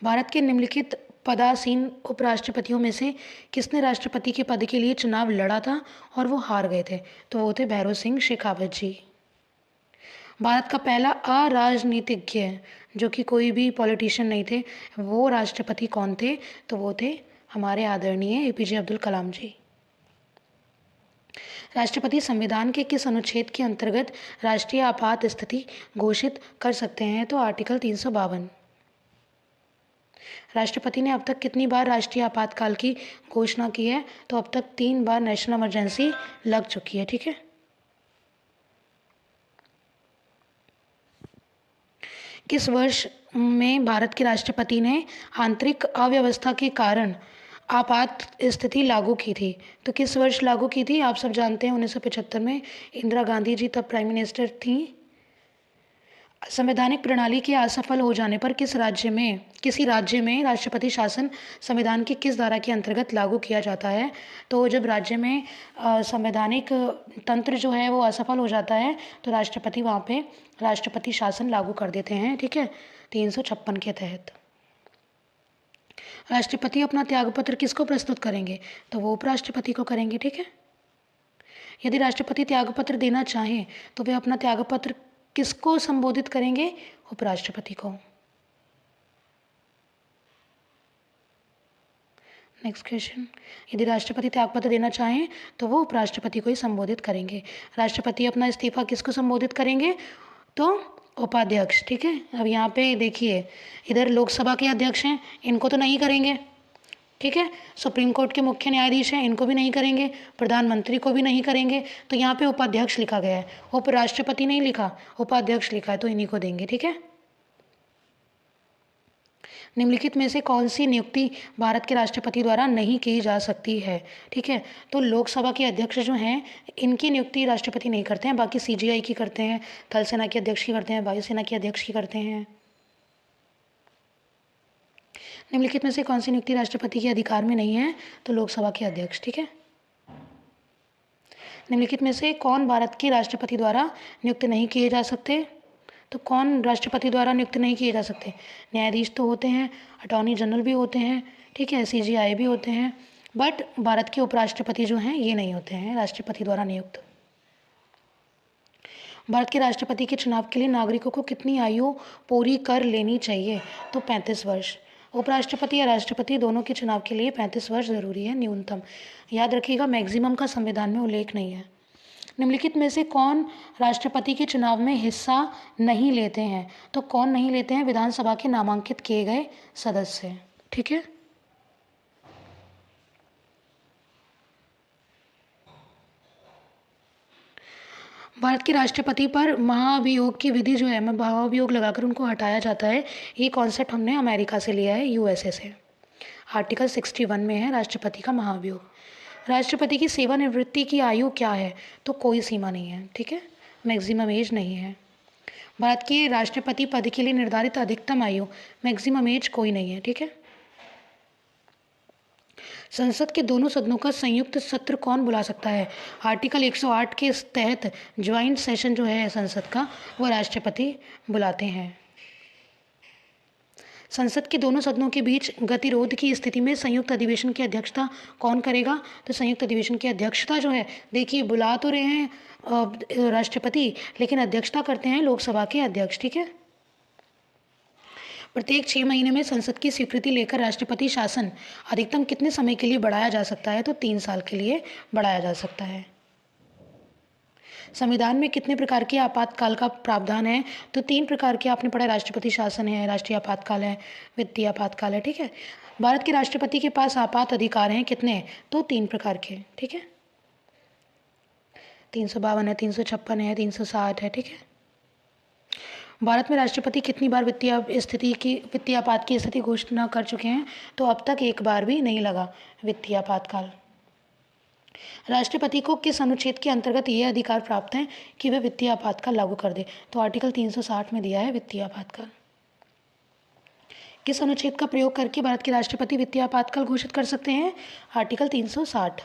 भारत के निम्नलिखित पदासीन उपराष्ट्रपतियों में से किसने राष्ट्रपति के पद के लिए चुनाव लड़ा था और वो हार गए थे? तो वो थे भैरों सिंह शेखावत जी। भारत का पहला अराजनीतिज्ञ जो कि कोई भी पॉलिटिशियन नहीं थे, वो राष्ट्रपति कौन थे? तो वो थे हमारे आदरणीय एपीजे अब्दुल कलाम जी। राष्ट्रपति संविधान के किस अनुच्छेद के अंतर्गत राष्ट्रीय आपात स्थिति घोषित कर सकते हैं? तो आर्टिकल 352। राष्ट्रपति ने अब तक कितनी बार राष्ट्रीय आपातकाल की घोषणा की है? तो अब तक 3 बार नेशनल इमरजेंसी लग चुकी है, ठीक है। किस वर्ष में भारत के राष्ट्रपति ने आंतरिक अव्यवस्था के कारण आपात स्थिति लागू की थी? तो किस वर्ष लागू की थी? आप सब जानते हैं 1975 में इंदिरा गांधी जी तब प्राइम मिनिस्टर थी। संवैधानिक प्रणाली के असफल हो जाने पर किसी राज्य में राष्ट्रपति शासन संविधान की किस धारा के अंतर्गत लागू किया जाता है? तो जब राज्य में संवैधानिक तंत्र जो है वो असफल हो जाता है तो राष्ट्रपति वहाँ पे राष्ट्रपति शासन लागू कर देते हैं, ठीक है, 356 के तहत। राष्ट्रपति अपना त्यागपत्र किसको प्रस्तुत करेंगे? तो वो उपराष्ट्रपति को करेंगे, ठीक है। यदि राष्ट्रपति त्यागपत्र देना चाहें तो वे अपना त्यागपत्र किसको संबोधित करेंगे? उपराष्ट्रपति को। नेक्स्ट क्वेश्चन, यदि राष्ट्रपति त्यागपत्र देना चाहें तो वो उपराष्ट्रपति को ही संबोधित करेंगे। राष्ट्रपति अपना इस्तीफा किसको संबोधित करेंगे? तो उपाध्यक्ष, ठीक है। अब यहाँ पे देखिए, इधर लोकसभा के अध्यक्ष हैं, इनको तो नहीं करेंगे, ठीक है। सुप्रीम कोर्ट के मुख्य न्यायाधीश हैं, इनको भी नहीं करेंगे, प्रधानमंत्री को भी नहीं करेंगे। तो यहाँ पे उपाध्यक्ष लिखा गया है, उपराष्ट्रपति नहीं लिखा, उपाध्यक्ष लिखा है, तो इन्हीं को देंगे, ठीक है। निम्नलिखित में से कौन सी नियुक्ति भारत के राष्ट्रपति द्वारा नहीं की जा सकती है? ठीक है, तो लोकसभा के अध्यक्ष जो हैं इनकी नियुक्ति राष्ट्रपति नहीं करते हैं, बाकी सीजीआई की करते हैं, थल सेना के अध्यक्ष की करते हैं, वायुसेना के अध्यक्ष की करते हैं। निम्नलिखित में से कौन सी नियुक्ति राष्ट्रपति के अधिकार में नहीं है? तो लोकसभा के अध्यक्ष, ठीक है। निम्नलिखित में से कौन भारत के राष्ट्रपति द्वारा नियुक्त नहीं किए जा सकते? तो कौन राष्ट्रपति द्वारा नियुक्त नहीं किए जा सकते? न्यायाधीश तो होते हैं, अटॉर्नी जनरल भी होते हैं, ठीक है, सीजीआई भी होते हैं, बट भारत के उपराष्ट्रपति जो हैं ये नहीं होते हैं राष्ट्रपति द्वारा नियुक्त। भारत के राष्ट्रपति के चुनाव के लिए नागरिकों को कितनी आयु पूरी कर लेनी चाहिए? तो 35 वर्ष। उपराष्ट्रपति या राष्ट्रपति दोनों के चुनाव के लिए 35 वर्ष ज़रूरी है न्यूनतम। याद रखिएगा, मैक्सिमम का संविधान में उल्लेख नहीं है। निम्नलिखित में से कौन राष्ट्रपति के चुनाव में हिस्सा नहीं लेते हैं? तो कौन नहीं लेते हैं? विधानसभा के नामांकित किए गए सदस्य, ठीक है। भारत के राष्ट्रपति पर महाभियोग की विधि जो है, महाभियोग लगाकर उनको हटाया जाता है, ये कॉन्सेप्ट हमने अमेरिका से लिया है, यूएसए से। आर्टिकल 61 में है राष्ट्रपति का महाभियोग। राष्ट्रपति की सेवानिवृत्ति की आयु क्या है? तो कोई सीमा नहीं है, ठीक है, मैक्सिमम एज नहीं है। भारत के राष्ट्रपति पद के लिए निर्धारित अधिकतम आयु, मैक्सिमम एज कोई नहीं है, ठीक है। संसद के दोनों सदनों का संयुक्त सत्र कौन बुला सकता है? आर्टिकल 108 के तहत ज्वाइंट सेशन जो है संसद का वो राष्ट्रपति बुलाते हैं। संसद के दोनों सदनों के बीच गतिरोध की स्थिति में संयुक्त अधिवेशन की अध्यक्षता कौन करेगा? तो संयुक्त अधिवेशन की अध्यक्षता जो है, देखिए बुला तो रहे हैं राष्ट्रपति, लेकिन अध्यक्षता करते हैं लोकसभा के अध्यक्ष, ठीक है। प्रत्येक 6 महीने में संसद की स्वीकृति लेकर राष्ट्रपति शासन अधिकतम कितने समय के लिए बढ़ाया जा सकता है? तो 3 साल के लिए बढ़ाया जा सकता है। संविधान में कितने प्रकार के आपातकाल का प्रावधान है? तो 3 प्रकार के आपने पढ़ा, राष्ट्रपति शासन है, राष्ट्रीय आपातकाल है, वित्तीय आपातकाल है, ठीक है। भारत के राष्ट्रपति के पास आपात अधिकार हैं कितने? तो 3 प्रकार के, ठीक है। 352 है, 356 है, 360 है, ठीक है। भारत में राष्ट्रपति कितनी बार वित्तीय आपात की स्थिति घोषणा कर चुके हैं? तो अब तक एक बार भी नहीं लगा वित्तीय आपातकाल। राष्ट्रपति को किस अनुच्छेद के अंतर्गत ये अधिकार प्राप्त है कि वे वित्तीय आपातकाल लागू कर दे? तो आर्टिकल 360 में दिया है वित्तीय आपातकाल। किस अनुच्छेद का प्रयोग करके भारत के राष्ट्रपति वित्तीय आपातकाल घोषित कर सकते हैं? आर्टिकल 360।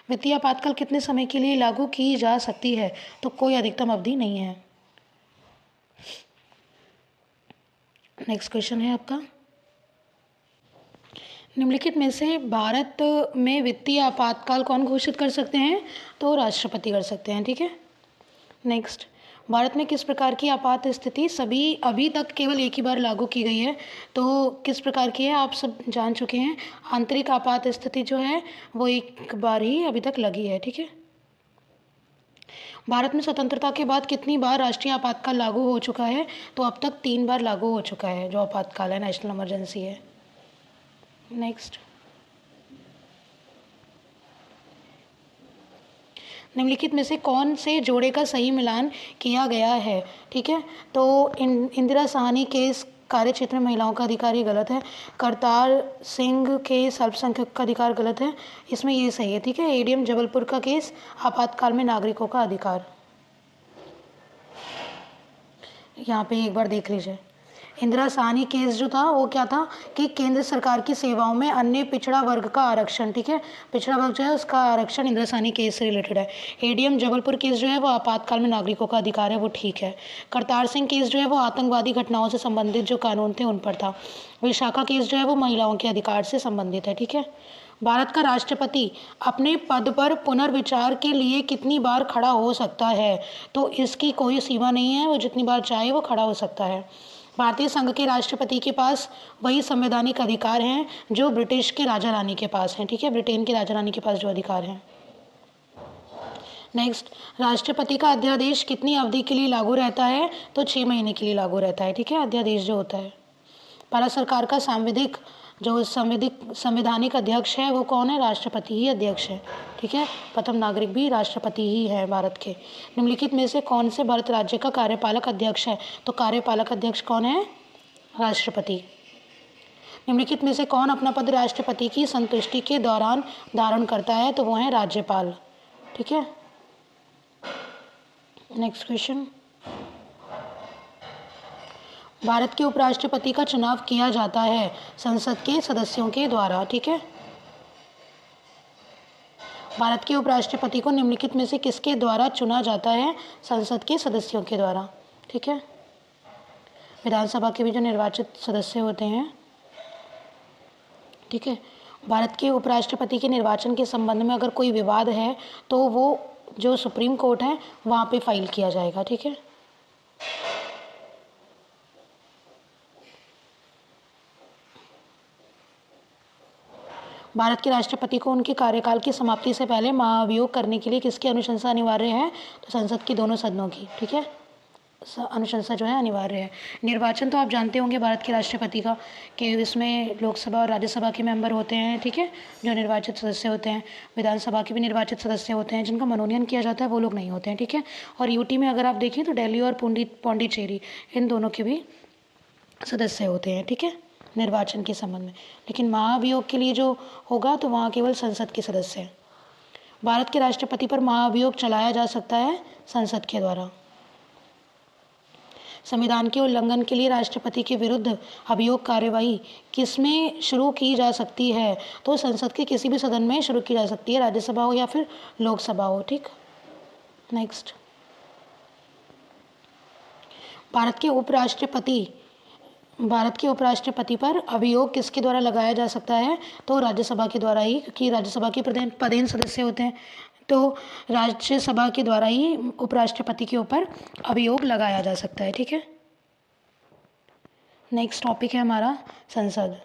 वित्तीय आपातकाल कितने समय के लिए लागू की जा सकती है? तो कोई अधिकतम अवधि नहीं है। नेक्स्ट क्वेश्चन है आपका, निम्नलिखित में से भारत में वित्तीय आपातकाल कौन घोषित कर सकते हैं? तो राष्ट्रपति कर सकते हैं, ठीक है। नेक्स्ट, भारत में किस प्रकार की आपात स्थिति अभी तक केवल एक ही बार लागू की गई है? तो किस प्रकार की है आप सब जान चुके हैं। आंतरिक आपात स्थिति जो है वो एक बार ही अभी तक लगी है, ठीक है। भारत में स्वतंत्रता के बाद कितनी बार राष्ट्रीय आपातकाल लागू हो चुका है? तो अब तक 3 बार लागू हो चुका है जो आपातकाल है, नेशनल इमरजेंसी है। नेक्स्ट, निम्नलिखित में से कौन से जोड़े का सही मिलान किया गया है? ठीक है, तो इंदिरा साहनी केस कार्य क्षेत्र में महिलाओं का अधिकार, ये गलत है। करतार सिंह केस अल्पसंख्यक का अधिकार, गलत है। इसमें ये सही है, ठीक है। एडीएम जबलपुर का केस आपातकाल में नागरिकों का अधिकार। यहाँ पे एक बार देख लीजिए, इंदिरा साहनी केस जो था वो क्या था कि केंद्र सरकार की सेवाओं में अन्य पिछड़ा वर्ग का आरक्षण, ठीक है, पिछड़ा वर्ग जो है उसका आरक्षण इंदिरा साहनी केस से रिलेटेड है। एडीएम जबलपुर केस जो है वो आपातकाल में नागरिकों का अधिकार है, वो ठीक है। करतार सिंह केस जो है वो आतंकवादी घटनाओं से संबंधित जो कानून थे उन पर था। विशाखा केस जो है वो महिलाओं के अधिकार से संबंधित है, ठीक है। भारत का राष्ट्रपति अपने पद पर पुनर्विचार के लिए कितनी बार खड़ा हो सकता है? तो इसकी कोई सीमा नहीं है, वो जितनी बार चाहे वो खड़ा हो सकता है। भारतीय संघ के राष्ट्रपति के पास वही संवैधानिक अधिकार हैं जो ब्रिटिश के राजा रानी के पास हैं, ठीक है, ब्रिटेन के राजा रानी के पास जो अधिकार हैं। नेक्स्ट, राष्ट्रपति का अध्यादेश कितनी अवधि के लिए लागू रहता है? तो 6 महीने के लिए लागू रहता है, ठीक है, अध्यादेश जो होता है। भारत सरकार का संवैधानिक अध्यक्ष है वो कौन है? राष्ट्रपति ही अध्यक्ष है, ठीक है। प्रथम नागरिक भी राष्ट्रपति ही है भारत के। निम्नलिखित में से कौन से भारत राज्य का कार्यपालक अध्यक्ष है? तो कार्यपालक अध्यक्ष कौन है? राष्ट्रपति। निम्नलिखित में से कौन अपना पद राष्ट्रपति की संतुष्टि के दौरान धारण करता है? तो वो है राज्यपाल, ठीक है। नेक्स्ट क्वेश्चन, भारत के उपराष्ट्रपति का चुनाव किया जाता है संसद के सदस्यों के द्वारा, ठीक है। भारत के उपराष्ट्रपति को निम्नलिखित में से किसके द्वारा चुना जाता है? संसद के सदस्यों के द्वारा, ठीक है। विधानसभा के भी जो निर्वाचित सदस्य होते हैं, ठीक है। भारत के उपराष्ट्रपति के निर्वाचन के संबंध में अगर कोई विवाद है तो वो जो सुप्रीम कोर्ट है वहाँ पे फाइल किया जाएगा, ठीक है। भारत के राष्ट्रपति को उनके कार्यकाल की समाप्ति से पहले महाभियोग करने के लिए किसकी अनुशंसा अनिवार्य है? तो संसद की दोनों सदनों की, ठीक है, अनुशंसा जो है अनिवार्य है। निर्वाचन तो आप जानते होंगे भारत के राष्ट्रपति का कि इसमें लोकसभा और राज्यसभा के मेंबर होते हैं, ठीक है, जो निर्वाचित सदस्य होते हैं। विधानसभा के भी निर्वाचित सदस्य होते हैं, जिनका मनोनयन किया जाता है वो लोग नहीं होते हैं, ठीक है। और यूटी में अगर आप देखें तो दिल्ली और पौंडीचेरी इन दोनों के भी सदस्य होते हैं, ठीक है, निर्वाचन के संबंध में। लेकिन महाभियोग के लिए जो होगा तो वहाँ केवल संसद के सदस्य हैं। भारत के राष्ट्रपति पर महाभियोग चलाया जा सकता है संसद के द्वारा। संविधान के उल्लंघन के लिए राष्ट्रपति के विरुद्ध अभियोग कार्यवाही किसमें शुरू की जा सकती है? तो संसद के किसी भी सदन में शुरू की जा सकती है, राज्यसभा हो या फिर लोकसभा हो, ठीक। नेक्स्ट, भारत के उपराष्ट्रपति पर अभियोग किसके द्वारा लगाया जा सकता है? तो राज्यसभा के द्वारा ही, क्योंकि राज्यसभा के पदेन सदस्य होते हैं, तो राज्यसभा के द्वारा ही उपराष्ट्रपति के ऊपर अभियोग लगाया जा सकता है, ठीक है। नेक्स्ट टॉपिक है हमारा संसद।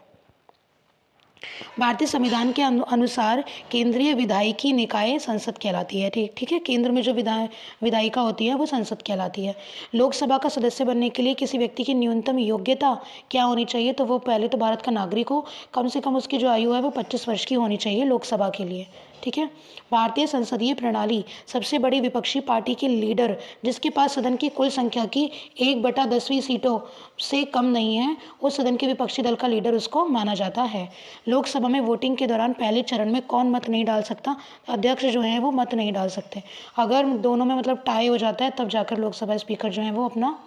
भारतीय संविधान के अनुसार केंद्रीय विधायिकी निकाय संसद कहलाती है, ठीक है। केंद्र में जो विधायिका होती है वो संसद कहलाती है। लोकसभा का सदस्य बनने के लिए किसी व्यक्ति की न्यूनतम योग्यता क्या होनी चाहिए? तो वो पहले तो भारत का नागरिक हो, कम से कम उसकी जो आयु है वो 25 वर्ष की होनी चाहिए लोकसभा के लिए, ठीक है। भारतीय संसदीय प्रणाली, सबसे बड़ी विपक्षी पार्टी के लीडर जिसके पास सदन की कुल संख्या की 1/10वीं सीटों से कम नहीं है, उस सदन के विपक्षी दल का लीडर उसको माना जाता है। लोकसभा में वोटिंग के दौरान पहले चरण में कौन मत नहीं डाल सकता? अध्यक्ष जो है वो मत नहीं डाल सकते। अगर दोनों में मतलब टाई हो जाता है तब जाकर लोकसभा स्पीकर जो है वो अपना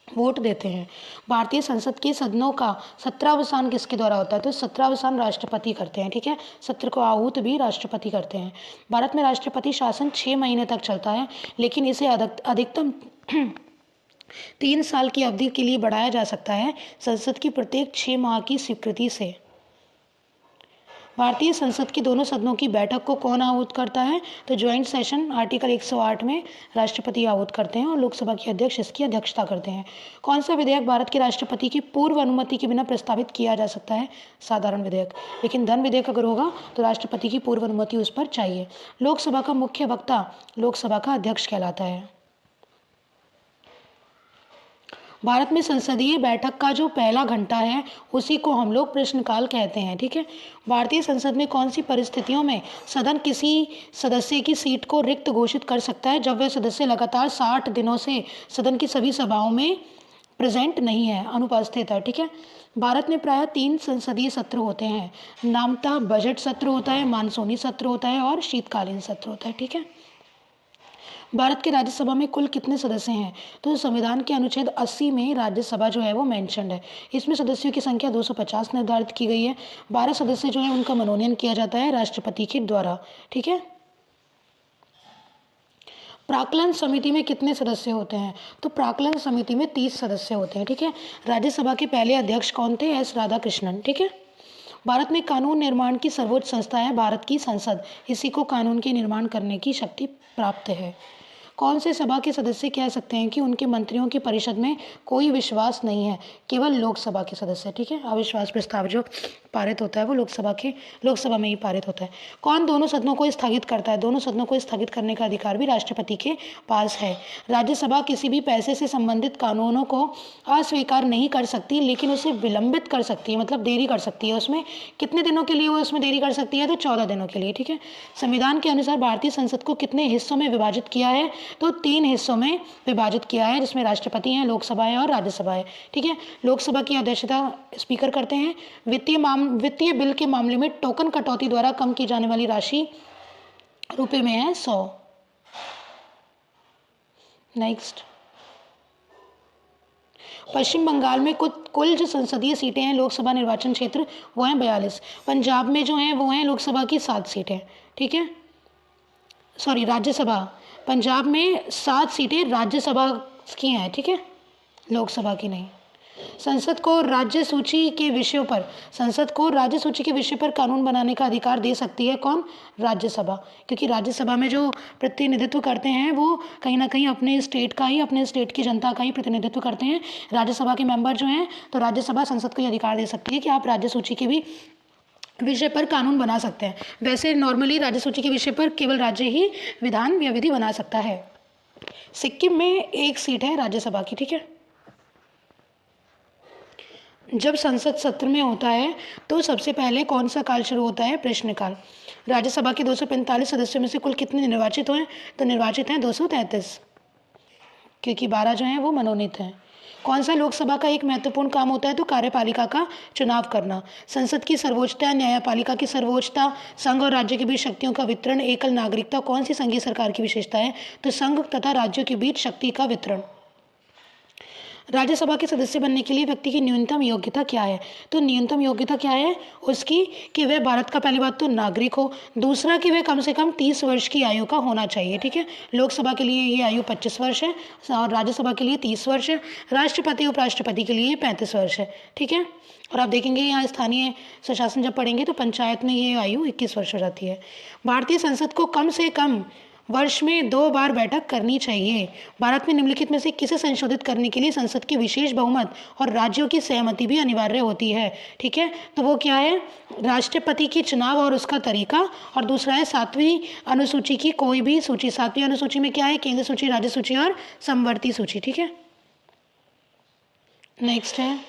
वोट देते हैं। भारतीय संसद के सदनों का सत्रावसान किसके द्वारा होता है? तो सत्रावसान राष्ट्रपति करते हैं, ठीक है। सत्र को आहूत भी राष्ट्रपति करते हैं। भारत में राष्ट्रपति शासन 6 महीने तक चलता है, लेकिन इसे अधिकतम 3 साल की अवधि के लिए बढ़ाया जा सकता है संसद की प्रत्येक 6 माह की स्वीकृति से। भारतीय संसद के दोनों सदनों की बैठक को कौन आहूत करता है? तो ज्वाइंट सेशन आर्टिकल 108 में राष्ट्रपति आहूत करते हैं और लोकसभा के अध्यक्ष इसकी अध्यक्षता करते हैं। कौन सा विधेयक भारत के राष्ट्रपति की पूर्व अनुमति के बिना प्रस्तावित किया जा सकता है? साधारण विधेयक। लेकिन धन विधेयक अगर होगा तो राष्ट्रपति की पूर्व अनुमति उस पर चाहिए। लोकसभा का मुख्य वक्ता लोकसभा का अध्यक्ष कहलाता है। भारत में संसदीय बैठक का जो पहला घंटा है उसी को हम लोग प्रश्नकाल कहते हैं, ठीक है। भारतीय संसद में कौन सी परिस्थितियों में सदन किसी सदस्य की सीट को रिक्त घोषित कर सकता है? जब वह सदस्य लगातार 60 दिनों से सदन की सभी सभाओं में प्रेजेंट नहीं है, अनुपस्थित है, ठीक है। भारत में प्रायः 3 संसदीय सत्र होते हैं। नामतः बजट सत्र होता है, मानसूनी सत्र होता है और शीतकालीन सत्र होता है, ठीक है। भारत के राज्यसभा में कुल कितने सदस्य हैं? तो संविधान के अनुच्छेद 80 में राज्यसभा जो है वो मेंशन्ड है। इसमें सदस्यों की संख्या 250 निर्धारित की गई है। 12 सदस्य जो है उनका मनोनयन किया जाता है राष्ट्रपति के द्वारा, ठीक है। प्राक्कलन समिति में कितने सदस्य होते हैं? तो प्राक्कलन समिति में 30 सदस्य होते हैं, ठीक है। राज्यसभा के पहले अध्यक्ष कौन थे? एस राधाकृष्णन, ठीक है। भारत में कानून निर्माण की सर्वोच्च संस्था है भारत की संसद। इसी को कानून के निर्माण करने की शक्ति प्राप्त है। कौन से सभा के सदस्य कह सकते हैं कि उनके मंत्रियों की परिषद में कोई विश्वास नहीं है? केवल लोकसभा के सदस्य, ठीक है। अविश्वास प्रस्ताव जो पारित होता है वो लोकसभा में ही पारित होता है। कौन दोनों सदनों को स्थगित करता है? दोनों सदनों को स्थगित करने का अधिकार भी राष्ट्रपति के पास है। राज्यसभा किसी भी पैसे से संबंधित कानूनों को अस्वीकार नहीं कर सकती, लेकिन उसे विलंबित कर सकती है, मतलब देरी कर सकती है। उसमें कितने दिनों के लिए वो उसमें देरी कर सकती है? तो 14 दिनों के लिए, ठीक है। संविधान के अनुसार भारतीय संसद को कितने हिस्सों में विभाजित किया है? तो 3 हिस्सों में विभाजित किया है, जिसमें राष्ट्रपति हैं, लोकसभा है और राज्यसभा है, ठीक है। लोकसभा की अध्यक्षता स्पीकर करते हैं। वित्तीय बिल के मामले में टोकन कटौती द्वारा कम की जाने वाली राशि रुपए में है 100। नेक्स्ट, पश्चिम बंगाल में कुल जो संसदीय सीटें हैं लोकसभा निर्वाचन क्षेत्र वो हैं 42। पंजाब में जो हैं वो हैं लोकसभा की 7 सीटें, ठीक है। सॉरी, राज्यसभा। पंजाब में 7 सीटें राज्यसभा की हैं, ठीक है, लोकसभा की नहीं। संसद को राज्य सूची के विषय पर कानून बनाने का अधिकार दे सकती है कौन? राज्यसभा। क्योंकि राज्यसभा में जो प्रतिनिधित्व करते हैं वो कहीं ना कहीं अपने स्टेट की जनता का ही प्रतिनिधित्व करते हैं। राज्यसभा के मेंबर जो हैं, तो राज्यसभा संसद को ये अधिकार दे सकती है कि आप राज्य सूची के भी विषय पर कानून बना सकते हैं। वैसे नॉर्मली राज्य सूची के विषय पर केवल राज्य ही विधान या विधि बना सकता है। सिक्किम में 1 सीट है राज्यसभा की, ठीक है। जब संसद सत्र में होता है तो सबसे पहले कौन सा काल शुरू होता है? प्रश्नकाल। राज्यसभा के 245 सदस्यों में से कुल कितने निर्वाचित हुए? तो निर्वाचित हैं 233, क्योंकि 12 जो हैं वो मनोनीत हैं। कौन सा लोकसभा का एक महत्वपूर्ण काम होता है? तो कार्यपालिका का चुनाव करना। संसद की सर्वोच्चता, न्यायपालिका की सर्वोच्चता, संघ और राज्य के बीच शक्तियों का वितरण, एकल नागरिकता कौन सी संघीय सरकार की विशेषता है? तो संघ तथा राज्यों के बीच शक्ति का वितरण। राज्यसभा के सदस्य बनने के लिए व्यक्ति की न्यूनतम योग्यता क्या है? तो न्यूनतम योग्यता क्या है उसकी? कि वह भारत का पहली बात तो नागरिक हो, दूसरा कि वह कम से कम 30 वर्ष की आयु का होना चाहिए, ठीक है। लोकसभा के लिए ये आयु 25 वर्ष है और राज्यसभा के लिए 30 वर्ष है। राष्ट्रपति उपराष्ट्रपति के लिए 35 वर्ष है, ठीक है। और आप देखेंगे यहाँ स्थानीय स्वशासन जब पढ़ेंगे तो पंचायत में ये आयु 21 वर्ष हो जाती है। भारतीय संसद को कम से कम वर्ष में 2 बार बैठक करनी चाहिए। भारत में निम्नलिखित में से किसे संशोधित करने के लिए संसद की विशेष बहुमत और राज्यों की सहमति भी अनिवार्य होती है, ठीक है। तो वो क्या है? राष्ट्रपति की चुनाव और उसका तरीका, और दूसरा है 7वीं अनुसूची की कोई भी सूची। 7वीं अनुसूची में क्या है? केंद्र सूची, राज्य सूची और समवर्ती सूची, ठीक है। नेक्स्ट है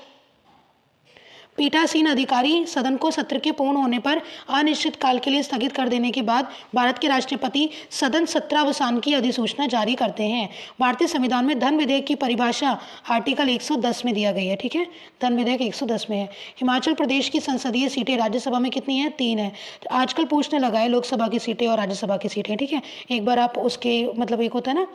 पीठासीन अधिकारी सदन को सत्र के पूर्ण होने पर अनिश्चित काल के लिए स्थगित कर देने के बाद भारत के राष्ट्रपति सदन सत्रावसान की अधिसूचना जारी करते हैं। भारतीय संविधान में धन विधेयक की परिभाषा आर्टिकल 110 में दिया गई है। ठीक है, धन विधेयक 110 में है। हिमाचल प्रदेश की संसदीय सीटें राज्यसभा में कितनी है? 3 है। आजकल पूछने लगा है लोकसभा की सीटें और राज्यसभा की सीटें। ठीक है, एक बार आप उसके मतलब एक होता है ना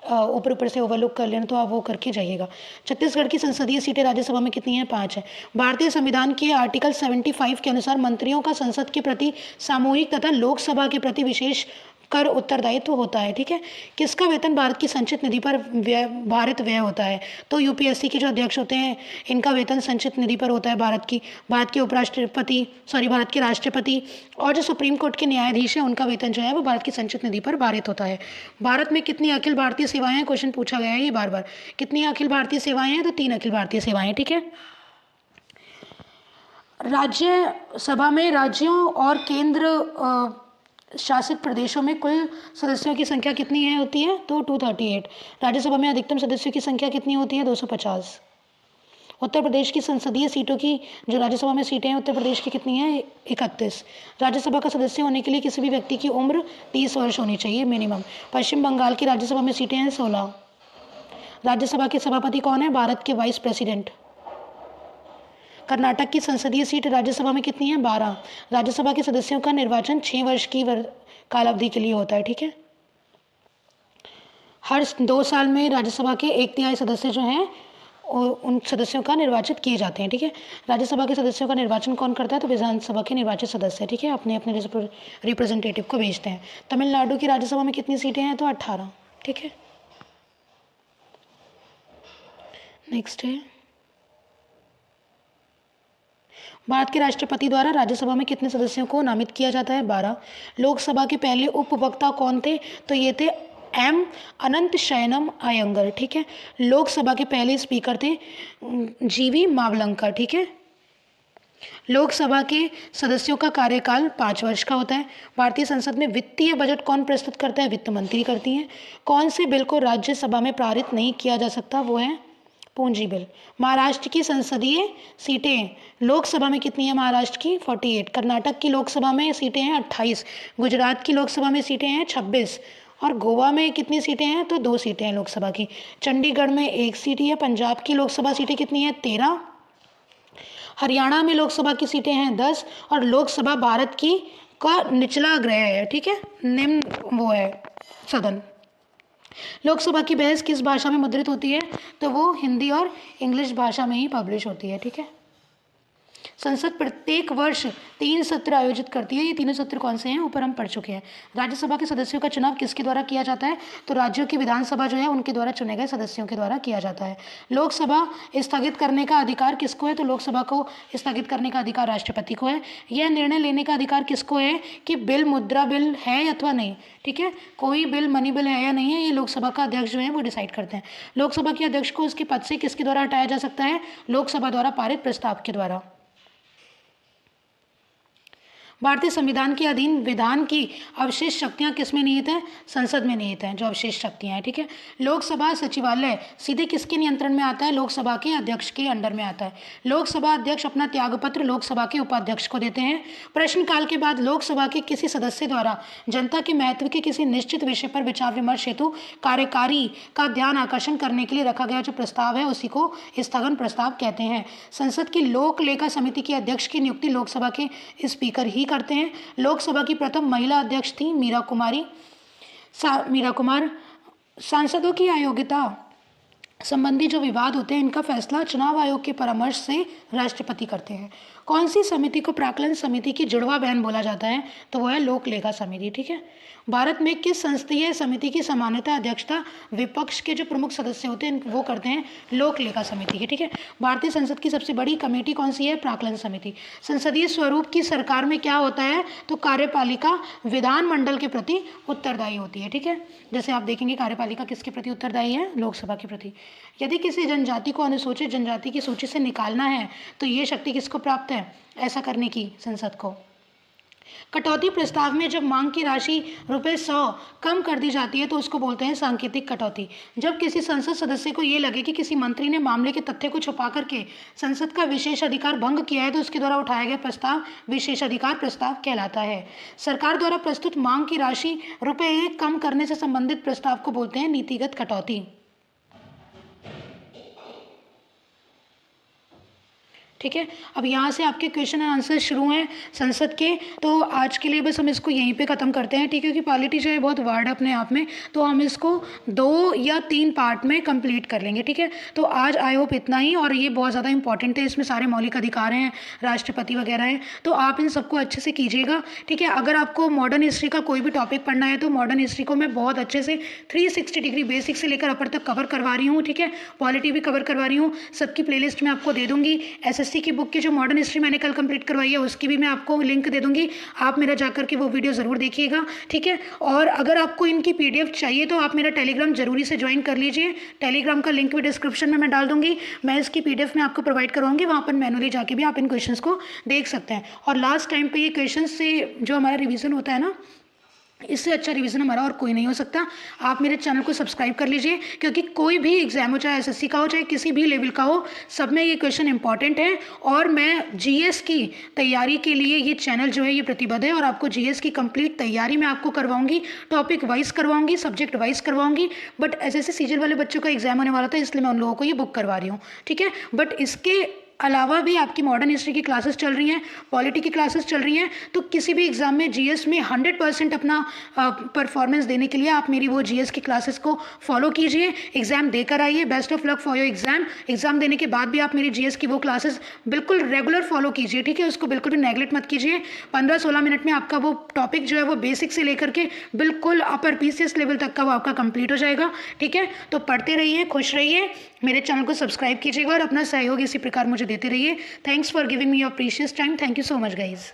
ऊपर ऊपर से ओवरलुक कर लेना, तो आप वो करके जाइएगा। छत्तीसगढ़ की संसदीय सीटें राज्यसभा में कितनी हैं? 5 है। भारतीय संविधान के आर्टिकल 75 के अनुसार मंत्रियों का संसद के प्रति सामूहिक तथा लोकसभा के प्रति विशेष कर उत्तरदायित्व होता है। ठीक है, किसका वेतन भारत की संचित निधि पर भारित व्यय होता है? तो यूपीएससी के जो अध्यक्ष होते हैं इनका वेतन संचित निधि पर होता है। भारत के भारत के राष्ट्रपति और जो सुप्रीम कोर्ट के न्यायाधीश हैं उनका वेतन जो है वो भारत की संचित निधि पर भारित होता है। भारत में कितनी अखिल भारतीय सेवाएं हैं? क्वेश्चन पूछा गया है ये बार बार। कितनी अखिल भारतीय सेवाएं हैं? तो 3 अखिल भारतीय सेवाएं। ठीक है, राज्यसभा में राज्यों और केंद्र शासित प्रदेशों में कुल सदस्यों की संख्या कितनी है होती है? तो 238। राज्यसभा में अधिकतम सदस्यों की संख्या कितनी होती है? 250। उत्तर प्रदेश की संसदीय सीटों की जो राज्यसभा में सीटें हैं उत्तर प्रदेश की कितनी हैं? 31। राज्यसभा का सदस्य होने के लिए किसी भी व्यक्ति की उम्र 30 वर्ष होनी चाहिए मिनिमम। पश्चिम बंगाल की राज्यसभा में सीटें हैं 16। राज्यसभा के सभापति कौन है? भारत के वाइस प्रेसिडेंट। कर्नाटक की संसदीय सीट राज्यसभा में कितनी है? 12। राज्यसभा के सदस्यों का निर्वाचन 6 वर्ष की कालावधि के लिए होता है। ठीक है, हर 2 साल में राज्यसभा के 1/3 सदस्य जो हैं उन सदस्यों का निर्वाचित किए जाते हैं। ठीक है, राज्यसभा के सदस्यों का निर्वाचन कौन करता है? तो विधानसभा के निर्वाचित सदस्य। ठीक है, अपने अपने रिप्रेजेंटेटिव को भेजते हैं। तमिलनाडु की राज्यसभा में कितनी सीटें हैं? तो 18। ठीक है, नेक्स्ट है भारत के राष्ट्रपति द्वारा राज्यसभा में कितने सदस्यों को नामित किया जाता है? 12। लोकसभा के पहले उपवक्ता कौन थे? तो ये थे एम अनंत शयनम अयंगर। ठीक है, लोकसभा के पहले स्पीकर थे जीवी मावलंकर। ठीक है, लोकसभा के सदस्यों का कार्यकाल 5 वर्ष का होता है। भारतीय संसद में वित्तीय बजट कौन प्रस्तुत करता है? वित्त मंत्री करती हैं। कौन से बिल को राज्यसभा में पारित नहीं किया जा सकता? वो है पूंजी बिल। महाराष्ट्र की संसदीय सीटें लोकसभा में कितनी है? महाराष्ट्र की 48। कर्नाटक की लोकसभा में सीटें हैं 28। गुजरात की लोकसभा में सीटें हैं 26। और गोवा में कितनी सीटें हैं? तो 2 सीटें हैं लोकसभा की। चंडीगढ़ में 1 सीट है। पंजाब की लोकसभा सीटें कितनी हैं? 13। हरियाणा में लोकसभा की सीटें हैं 10। और लोकसभा भारत की का निचला गृह है। ठीक है, निम्न वो है सदन। लोकसभा की बहस किस भाषा में मुद्रित होती है? तो वो हिंदी और इंग्लिश भाषा में ही पब्लिश होती है। ठीक है, संसद प्रत्येक वर्ष 3 सत्र आयोजित करती है। ये तीनों सत्र कौन से हैं? ऊपर हम पढ़ चुके हैं। राज्यसभा के सदस्यों का चुनाव किसके द्वारा किया जाता है? तो राज्यों की विधानसभा जो है उनके द्वारा चुने गए सदस्यों के द्वारा किया जाता है। लोकसभा स्थगित करने का अधिकार किसको है? तो लोकसभा को स्थगित करने का अधिकार राष्ट्रपति को है। यह निर्णय लेने का अधिकार किसको है कि बिल मुद्रा बिल है अथवा नहीं। ठीक है, कोई बिल मनी बिल है या नहीं है, ये लोकसभा का अध्यक्ष जो है वो डिसाइड करते हैं। लोकसभा के अध्यक्ष को उसके पद से किसके द्वारा हटाया जा सकता है? लोकसभा द्वारा पारित प्रस्ताव के द्वारा। भारतीय संविधान के अधीन विधान की अवशेष शक्तियां किस में निहित हैं? संसद में निहित हैं जो अवशेष शक्तियां हैं। ठीक है, लोकसभा सचिवालय सीधे किसके नियंत्रण में आता है? लोकसभा के अध्यक्ष के अंडर में आता है। लोकसभा अध्यक्ष अपना त्यागपत्र लोकसभा के उपाध्यक्ष को देते हैं। प्रश्नकाल के बाद लोकसभा के किसी सदस्य द्वारा जनता के महत्व के किसी निश्चित विषय पर विचार विमर्श हेतु कार्यकारी का ध्यान आकर्षण करने के लिए रखा गया जो प्रस्ताव है उसी को स्थगन प्रस्ताव कहते हैं। संसद की लोक लेखा समिति के अध्यक्ष की नियुक्ति लोकसभा के स्पीकर ही करते हैं। लोकसभा की प्रथम महिला अध्यक्ष थी मीरा कुमार। सांसदों की अयोग्यता संबंधी जो विवाद होते हैं इनका फैसला चुनाव आयोग के परामर्श से राष्ट्रपति करते हैं। कौन सी समिति को प्राक्कलन समिति की जुड़वा बहन बोला जाता है? तो वो है लोक लेखा समिति। ठीक है, भारत में किस संसदीय समिति की सामान्यतः अध्यक्षता विपक्ष के जो प्रमुख सदस्य होते हैं वो करते हैं? लोक लेखा समिति की। ठीक है, भारतीय संसद की सबसे बड़ी कमेटी कौन सी है? प्राक्कलन समिति। संसदीय स्वरूप की सरकार में क्या होता है? तो कार्यपालिका विधानमंडल के प्रति उत्तरदायी होती है। ठीक है, जैसे आप देखेंगे कार्यपालिका किसके प्रति उत्तरदायी है? लोकसभा के प्रति। यदि किसी जनजाति को अनुसूचित जनजाति की सूची से निकालना है तो ये शक्ति किसको प्राप्त है ऐसा करने की? संसद को। कटौती प्रस्ताव में जब मांग की राशि ₹100 कम कर दी जाती है तो उसको बोलते हैं सांकेतिक कटौती। जब किसी संसद सदस्य को ये लगे कि किसी मंत्री ने मामले के तथ्य को छुपा करके संसद का विशेष अधिकार भंग किया है तो उसके द्वारा उठाया गया प्रस्ताव विशेषाधिकार प्रस्ताव कहलाता है। सरकार द्वारा प्रस्तुत मांग की राशि ₹1 कम करने से संबंधित प्रस्ताव को बोलते हैं नीतिगत कटौती। ठीक है, अब यहाँ से आपके क्वेश्चन एंड आंसर शुरू हैं संसद के। तो आज के लिए बस हम इसको यहीं पे ख़त्म करते हैं, ठीक है, क्योंकि पॉलिटी जो है बहुत वर्ड है अपने आप में, तो हम इसको 2 या 3 पार्ट में कंप्लीट कर लेंगे। ठीक है, तो आज आई होप इतना ही, और ये बहुत ज़्यादा इंपॉर्टेंट है, इसमें सारे मौलिक अधिकार हैं, राष्ट्रपति वगैरह हैं, तो आप इन सबको अच्छे से कीजिएगा। ठीक है, अगर आपको मॉडर्न हिस्ट्री का कोई भी टॉपिक पढ़ना है तो मॉडर्न हिस्ट्री को मैं बहुत अच्छे से 360 डिग्री बेसिक से लेकर अपर तक कवर करवा रही हूँ। ठीक है, पॉलिटी भी कवर करवा रही हूँ, सबकी प्लेलिस्ट मैं आपको दे दूँगी। एसएससी की बुक की जो मॉडर्न हिस्ट्री मैंने कल कंप्लीट करवाई है उसकी भी मैं आपको लिंक दे दूंगी, आप मेरा जाकर के वो वीडियो ज़रूर देखिएगा। ठीक है, और अगर आपको इनकी पीडीएफ चाहिए तो आप मेरा टेलीग्राम जरूरी से ज्वाइन कर लीजिए, टेलीग्राम का लिंक भी डिस्क्रिप्शन में मैं डाल दूंगी। मैं इसकी पीडीएफ में आपको प्रोवाइड करवाऊंगी, वहाँ पर मैनुअली जाके भी आप इन क्वेश्चंस को देख सकते हैं। और लास्ट टाइम पे ये क्वेश्चन से जो हमारा रिवीजन होता है ना, इससे अच्छा रिवीजन हमारा और कोई नहीं हो सकता। आप मेरे चैनल को सब्सक्राइब कर लीजिए, क्योंकि कोई भी एग्जाम हो, चाहे एसएससी का हो चाहे किसी भी लेवल का हो, सब में ये क्वेश्चन इंपॉर्टेंट है। और मैं जीएस की तैयारी के लिए ये चैनल जो है ये प्रतिबद्ध है, और आपको जीएस की कंप्लीट तैयारी मैं आपको करवाऊंगी, टॉपिक वाइज करवाऊंगी, सब्जेक्ट वाइज करवाऊंगी। बट एसएससी सीजीएल वाले बच्चों का एग्जाम होने वाला था, इसलिए मैं उन लोगों को ये बुक करवा रही हूँ। ठीक है, बट इसके अलावा भी आपकी मॉडर्न हिस्ट्री की क्लासेस चल रही हैं, पॉलिटी की क्लासेस चल रही हैं, तो किसी भी एग्जाम में जीएस में 100% अपना परफॉर्मेंस देने के लिए आप मेरी वो जीएस की क्लासेस को फॉलो कीजिए, एग्जाम देकर आइए। Best of luck for your exam. Exam देने के बाद भी आप मेरी जीएस की वो क्लासेस बिल्कुल रेगुलर फॉलो कीजिए। ठीक है, उसको बिल्कुल भी नेगलेक्ट मत कीजिए। 15-16 मिनट में आपका वो टॉपिक जो है वो बेसिक से लेकर के बिल्कुल अपर पीसीएस लेवल तक का वो आपका कंप्लीट हो जाएगा। ठीक है, तो पढ़ते रहिए, खुश रहिए, मेरे चैनल को सब्सक्राइब कीजिएगा और अपना सहयोग इसी प्रकार मुझे देते रहिए। Thanks for giving me your precious time. Thank you so much guys.